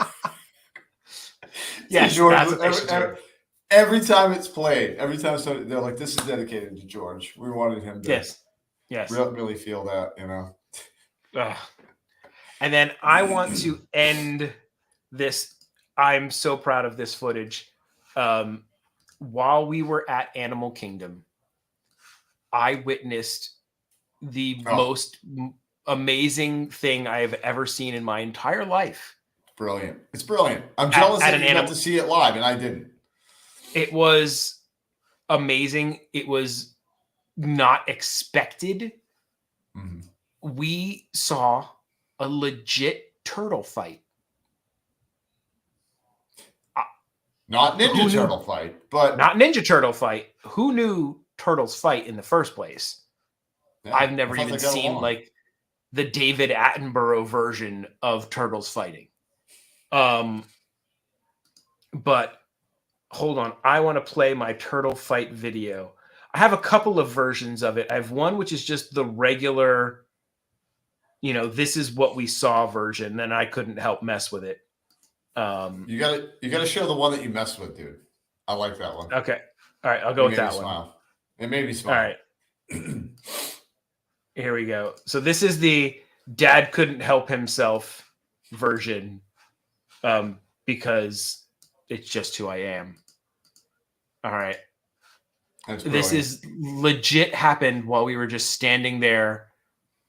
A: Every time it's played, every time they're like, this is dedicated to George. We wanted him to
C: yes.
A: really feel that, you know.
C: And then I want to end this. I'm so proud of this footage. While we were at Animal Kingdom, I witnessed the most amazing thing I have ever seen in my entire life.
A: Brilliant. It's brilliant. I'm jealous
C: at
A: that
C: an
A: you got
C: anim-
A: to see it live and I didn't.
C: It was amazing. It was not expected.
A: Mhm.
C: We saw a legit turtle fight.
A: Not
C: Who
A: Ninja
C: knew-
A: Turtle fight, but
C: Not Ninja Turtle fight. Who knew turtles fight in the first place?
A: yeah,
C: I've
A: I
C: never
A: thought
C: even
A: they got
C: seen
A: along.
C: like the David Attenborough version of turtles fighting. But hold on, I want to play my turtle fight video. I have a couple of versions of it. I have one which is just the regular, this is what we saw version, and I couldn't help mess with it.
A: You gotta show the one that you messed with, dude. I like that one.
C: Okay. All right, I'll go
A: It
C: with
A: made me
C: that one.
A: smile. It made me
C: All
A: smile.
C: right. Here we go. So this is the dad couldn't help himself version, because it's just who I am. All right.
A: That's
C: This
A: brilliant.
C: is legit happened while we were just standing there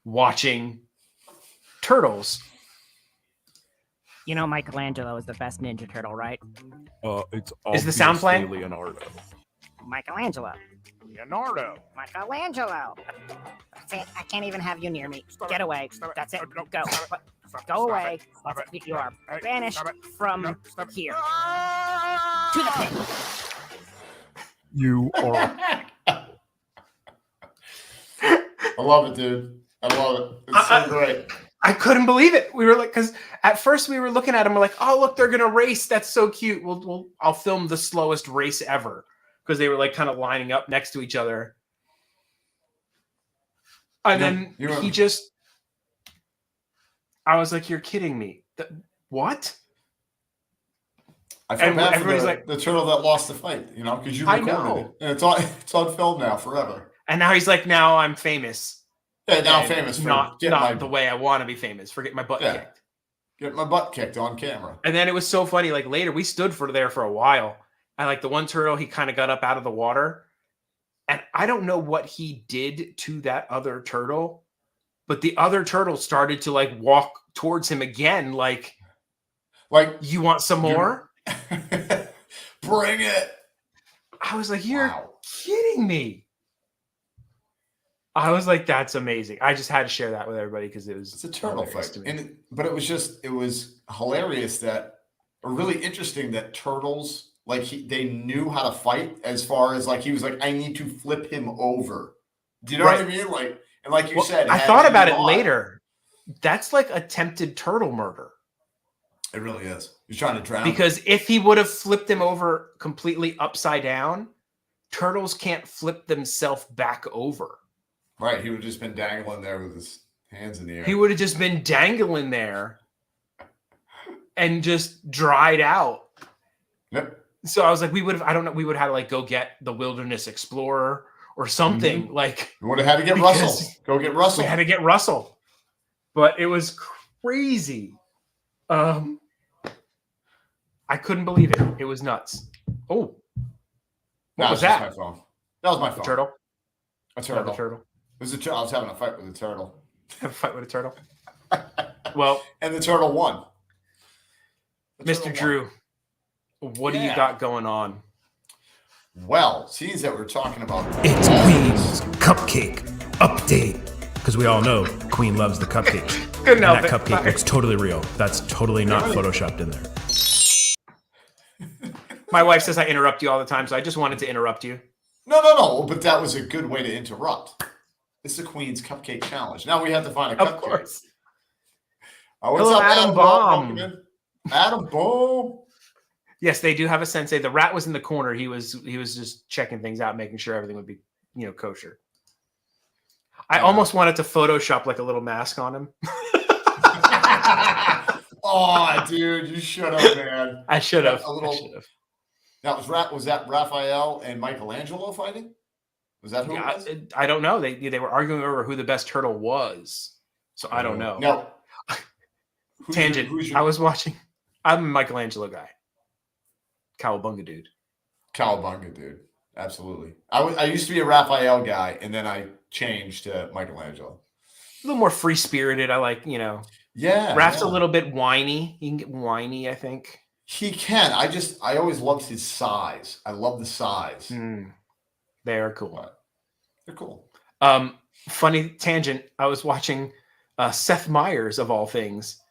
C: watching turtles.
G: You know Michelangelo is the best Ninja Turtle, right?
B: It's
C: Is the sound
B: obviously
C: playing?
B: Leonardo.
G: Michelangelo.
B: Leonardo.
G: Michelangelo. That's it. I can't even have you near me. Get away. That's it.
B: No,
G: Go.
B: stop it.
G: Go away.
B: Stop it.
G: You are
B: Hey,
G: banished
B: stop it.
G: from
B: No, stop it.
G: here. To the pit.
B: You are.
A: I love it, dude. I love it. It's so great.
C: I couldn't believe it. We were like, because at first we were looking at them, we're like, oh look, they're gonna race. That's so cute. I'll film the slowest race ever, because they were like kind of lining up next to each other. And then I was like, you're kidding me. What?
A: I feel
C: and
A: bad for
C: everybody's
A: the,
C: like-
A: the turtle that lost the fight, because you
C: I
A: recorded
C: know.
A: it. And it's on film now forever.
C: And now he's like, now I'm famous.
A: Yeah, now I'm
C: And
A: famous for
C: not
A: getting
C: the way I want to be famous for getting my butt kicked.
A: get my butt kicked on camera.
C: And then it was so funny. Like later, we stood there for a while. And like the one turtle, he kind of got up out of the water. And I don't know what he did to that other turtle, but the other turtle started to like walk towards him again. Like, you want some more?
A: Bring it.
C: I was like, you're
A: Wow.
C: kidding me. I was like, that's amazing. I just had to share that with everybody because
A: It's a turtle
C: hilarious
A: fight.
C: to me.
A: But it was hilarious or really interesting that turtles, they knew how to fight as far as he was like, I need to flip him over. Do you know what I mean? And like you said,
C: I thought about it later. That's like attempted turtle murder.
A: It really is. He's trying to drown him.
C: Because if he would have flipped him over completely upside down, turtles can't flip themselves back over.
A: Right. He would have just been dangling there with his hands in the air.
C: He would have just been dangling there and just dried out.
A: Yep.
C: So I was like, we would have had to go get the Wilderness Explorer or something.
A: Mm-hmm.
C: We
A: would have had to get Russell. Go get Russell.
C: We had to get Russell. But it was crazy. I couldn't believe it. It was nuts. Oh. What was that?
A: My phone. That was my phone.
C: A turtle?
A: A turtle.
C: The turtle.
A: It was I was having a fight with a turtle.
C: Have a fight with a turtle? Well.
A: And the turtle won.
C: Mr. Drew, what do you got going on?
A: Well, seeing that we're talking about
F: It's Queen's cupcake update. Because we all know Queen loves the cupcake.
C: Couldn't help
F: That
C: it.
F: cupcake looks totally real. That's totally not photoshopped in there.
C: My wife says I interrupt you all the time, so I just wanted to interrupt you.
A: No. But that was a good way to interrupt. It's the Queen's Cupcake Challenge. Now we have to find a cupcake.
C: Of course.
A: What's
C: Hello,
A: up,
C: Adam
A: Welcome
C: Baum.
A: in. Adam Baum.
C: Yes, they do have a sensei. The rat was in the corner. He was just checking things out, making sure everything would be, kosher. I almost wanted to Photoshop a little mask on him.
A: Oh, dude, you should have, man.
C: I should have.
A: Now, was that Raphael and Michelangelo fighting? Was that who it was?
C: I don't know. They were arguing over who the best turtle was. So I don't know.
A: No.
C: Tangent. I was watching. I'm a Michelangelo guy. Cowabunga dude.
A: Cowabunga dude. Absolutely. I used to be a Raphael guy, and then I changed to Michelangelo.
C: little more free spirited. I like,
A: Yeah.
C: Raph's
A: yeah.
C: a little bit whiny. He can get whiny, I think.
A: He can. I always loved his size. I love the size.
C: They are cool.
A: But they're cool.
C: Funny tangent. I was watching Seth Meyers of all things,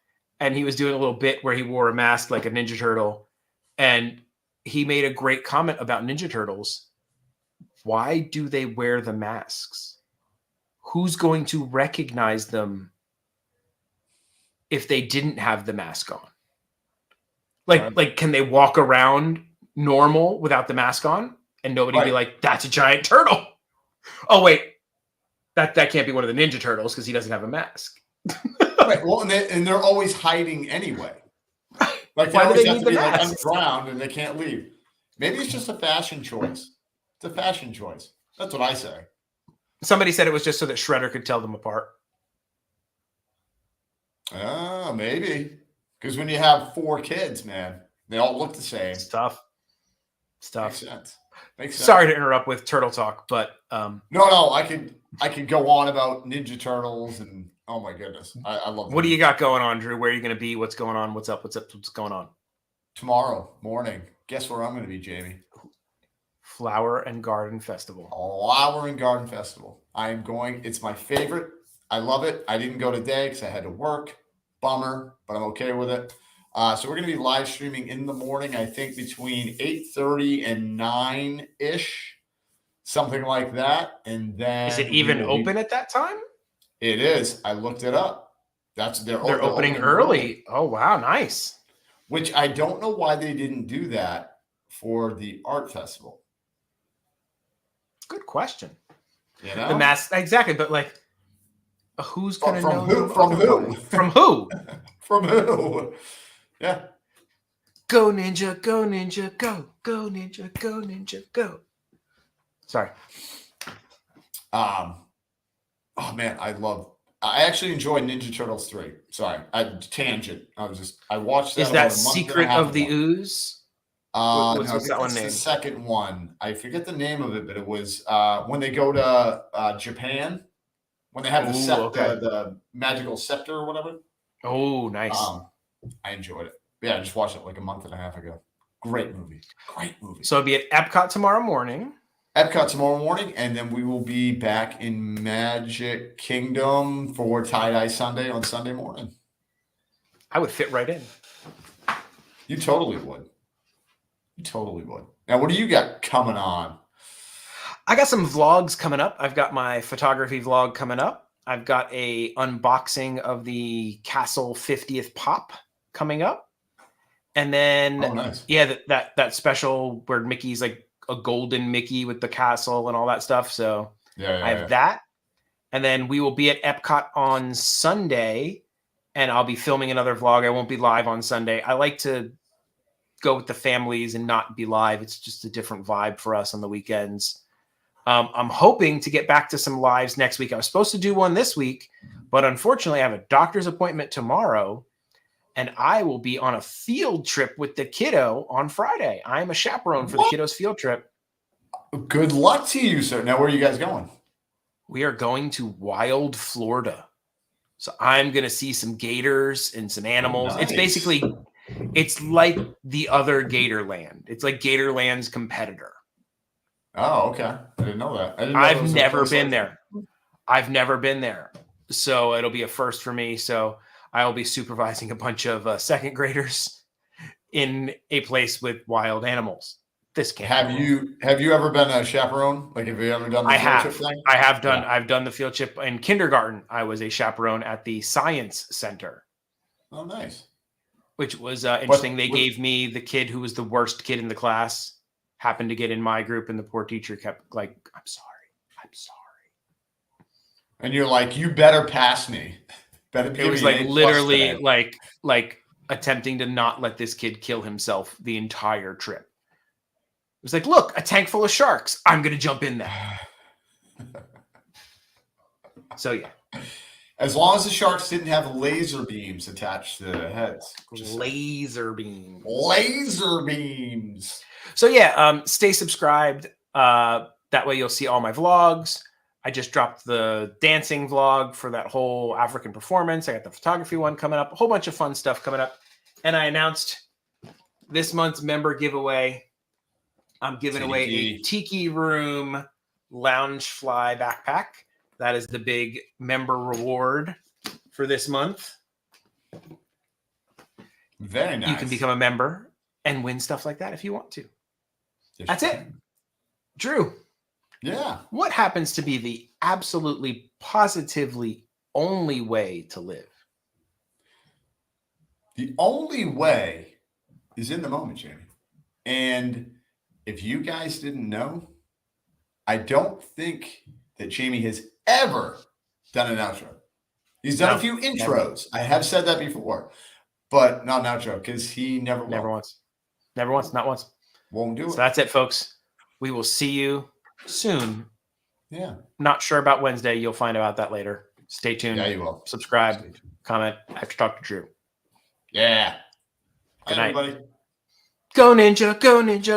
C: and he was doing a little bit where he wore a mask like a Ninja Turtle, and he made a great comment about Ninja Turtles. Why do they wear the masks? Who's going to recognize them if they didn't have the mask on? Like, can they walk around normal without the mask on and nobody be like, that's a giant turtle? Oh, wait, that can't be one of the Ninja Turtles because he doesn't have a mask.
A: Right. Well, and they're always hiding anyway. Like they
C: Why do
A: always
C: they
A: have
C: need
A: to be
C: the
A: like
C: masks?
A: underground and they can't leave. Maybe it's just a fashion choice. It's a fashion choice. That's what I say.
C: Somebody said it was just so that Shredder could tell them apart.
A: Oh, maybe. Because when you have 4 kids, man, they all look the same.
C: Stuff.
A: Makes sense. Makes sense.
C: Sorry to interrupt with turtle talk, but
A: No, I could go on about Ninja Turtles and oh my goodness, I love.
C: What do you got going on, Drew? Where are you going to be? What's going on? What's up? What's going on?
A: Tomorrow morning. Guess where I'm going to be, Jamie?
C: Flower and Garden Festival.
A: Flower and Garden Festival. I am going. It's my favorite. I love it. I didn't go today because I had to work. Bummer, but I'm okay with it. So we're going to be live streaming in the morning, I think between 8:30 and 9-ish, something like that. And then
C: Is it even open at that time?
A: It is. I looked it up. They're
C: opening early. Oh, wow. Nice.
A: Which I don't know why they didn't do that for the art festival.
C: Good question.
A: You know?
C: The mask, exactly. But like, who's going to know?
A: Who? From who?
C: From who?
A: From who? Yeah.
C: Go Ninja, go Ninja, go. Go Ninja, go Ninja, go. Sorry.
A: Oh man, I actually enjoyed Ninja Turtles 3. Sorry, tangent. I watched that.
C: Is that Secret of the Ooze? What's that one named?
A: The second one. I forget the name of it, but it was when they go to Japan, when they have the magical scepter or whatever.
C: Oh, nice.
A: I enjoyed it. Yeah, I just watched it like a month and a half ago. Great movie.
C: So it'll be at Epcot tomorrow morning.
A: And then we will be back in Magic Kingdom for Tie-Dye Sunday on Sunday morning.
C: I would fit right in.
A: You totally would. Now, what do you got coming on?
C: I got some vlogs coming up. I've got my photography vlog coming up. I've got a unboxing of the Castle 50th Pop coming up. And then,
A: nice.
C: Yeah, that special where Mickey's like a golden Mickey with the castle and all that stuff. So I have that. And then we will be at Epcot on Sunday, and I'll be filming another vlog. I won't be live on Sunday. I like to go with the families and not be live. It's just a different vibe for us on the weekends. I'm hoping to get back to some lives next week. I was supposed to do one this week, but unfortunately I have a doctor's appointment tomorrow, and I will be on a field trip with the kiddo on Friday. I am a chaperone for the kiddo's field trip.
A: Good luck to you, sir. Now, where are you guys going?
C: We are going to Wild, Florida. So I'm going to see some gators and some animals.
A: Nice.
C: It's like the other Gatorland. It's like Gatorland's competitor.
A: Oh, okay. I didn't know that.
C: I've never been there. I've never been there. So it'll be a first for me. So I'll be supervising a bunch of second graders in a place with wild animals. This can't.
A: Have you ever been a chaperone? Like, have you ever done the field trip thing?
C: I have done. Yeah. I've done the field trip in kindergarten. I was a chaperone at the Science Center.
A: Oh, nice.
C: Which was interesting. They gave me the kid who was the worst kid in the class, happened to get in my group, and the poor teacher kept like, I'm sorry.
A: And you're like, you better pass me.
C: It was like literally like attempting to not let this kid kill himself the entire trip. It was like, look, a tank full of sharks. I'm going to jump in there. So, yeah.
A: As long as the sharks didn't have laser beams attached to their heads.
C: Laser beams.
A: Laser beams.
C: So, yeah, stay subscribed. That way you'll see all my vlogs. I just dropped the dancing vlog for that whole African performance. I got the photography one coming up, a whole bunch of fun stuff coming up. And I announced this month's member giveaway. I'm giving away a Tiki Room Loungefly backpack. That is the big member reward for this month.
A: Very nice.
C: You can become a member and win stuff like that if you want to. That's it. Drew,
A: Yeah.
C: what happens to be the absolutely positively only way to live?
A: The only way is in the moment, Jamie. And if you guys didn't know, I don't think that Jamie has ever done an outro. He's done a few intros. I have said that before, but not an outro because he never will.
C: Never once. Never once. Not once.
A: Won't do it.
C: So that's it, folks. We will see you soon.
A: Yeah.
C: Not sure about Wednesday. You'll find out that later. Stay tuned.
A: Yeah, you will.
C: Subscribe, comment. I have to talk to Drew.
A: Yeah.
C: Good
A: Hi,
C: night.
A: everybody.
C: Go Ninja, go Ninja.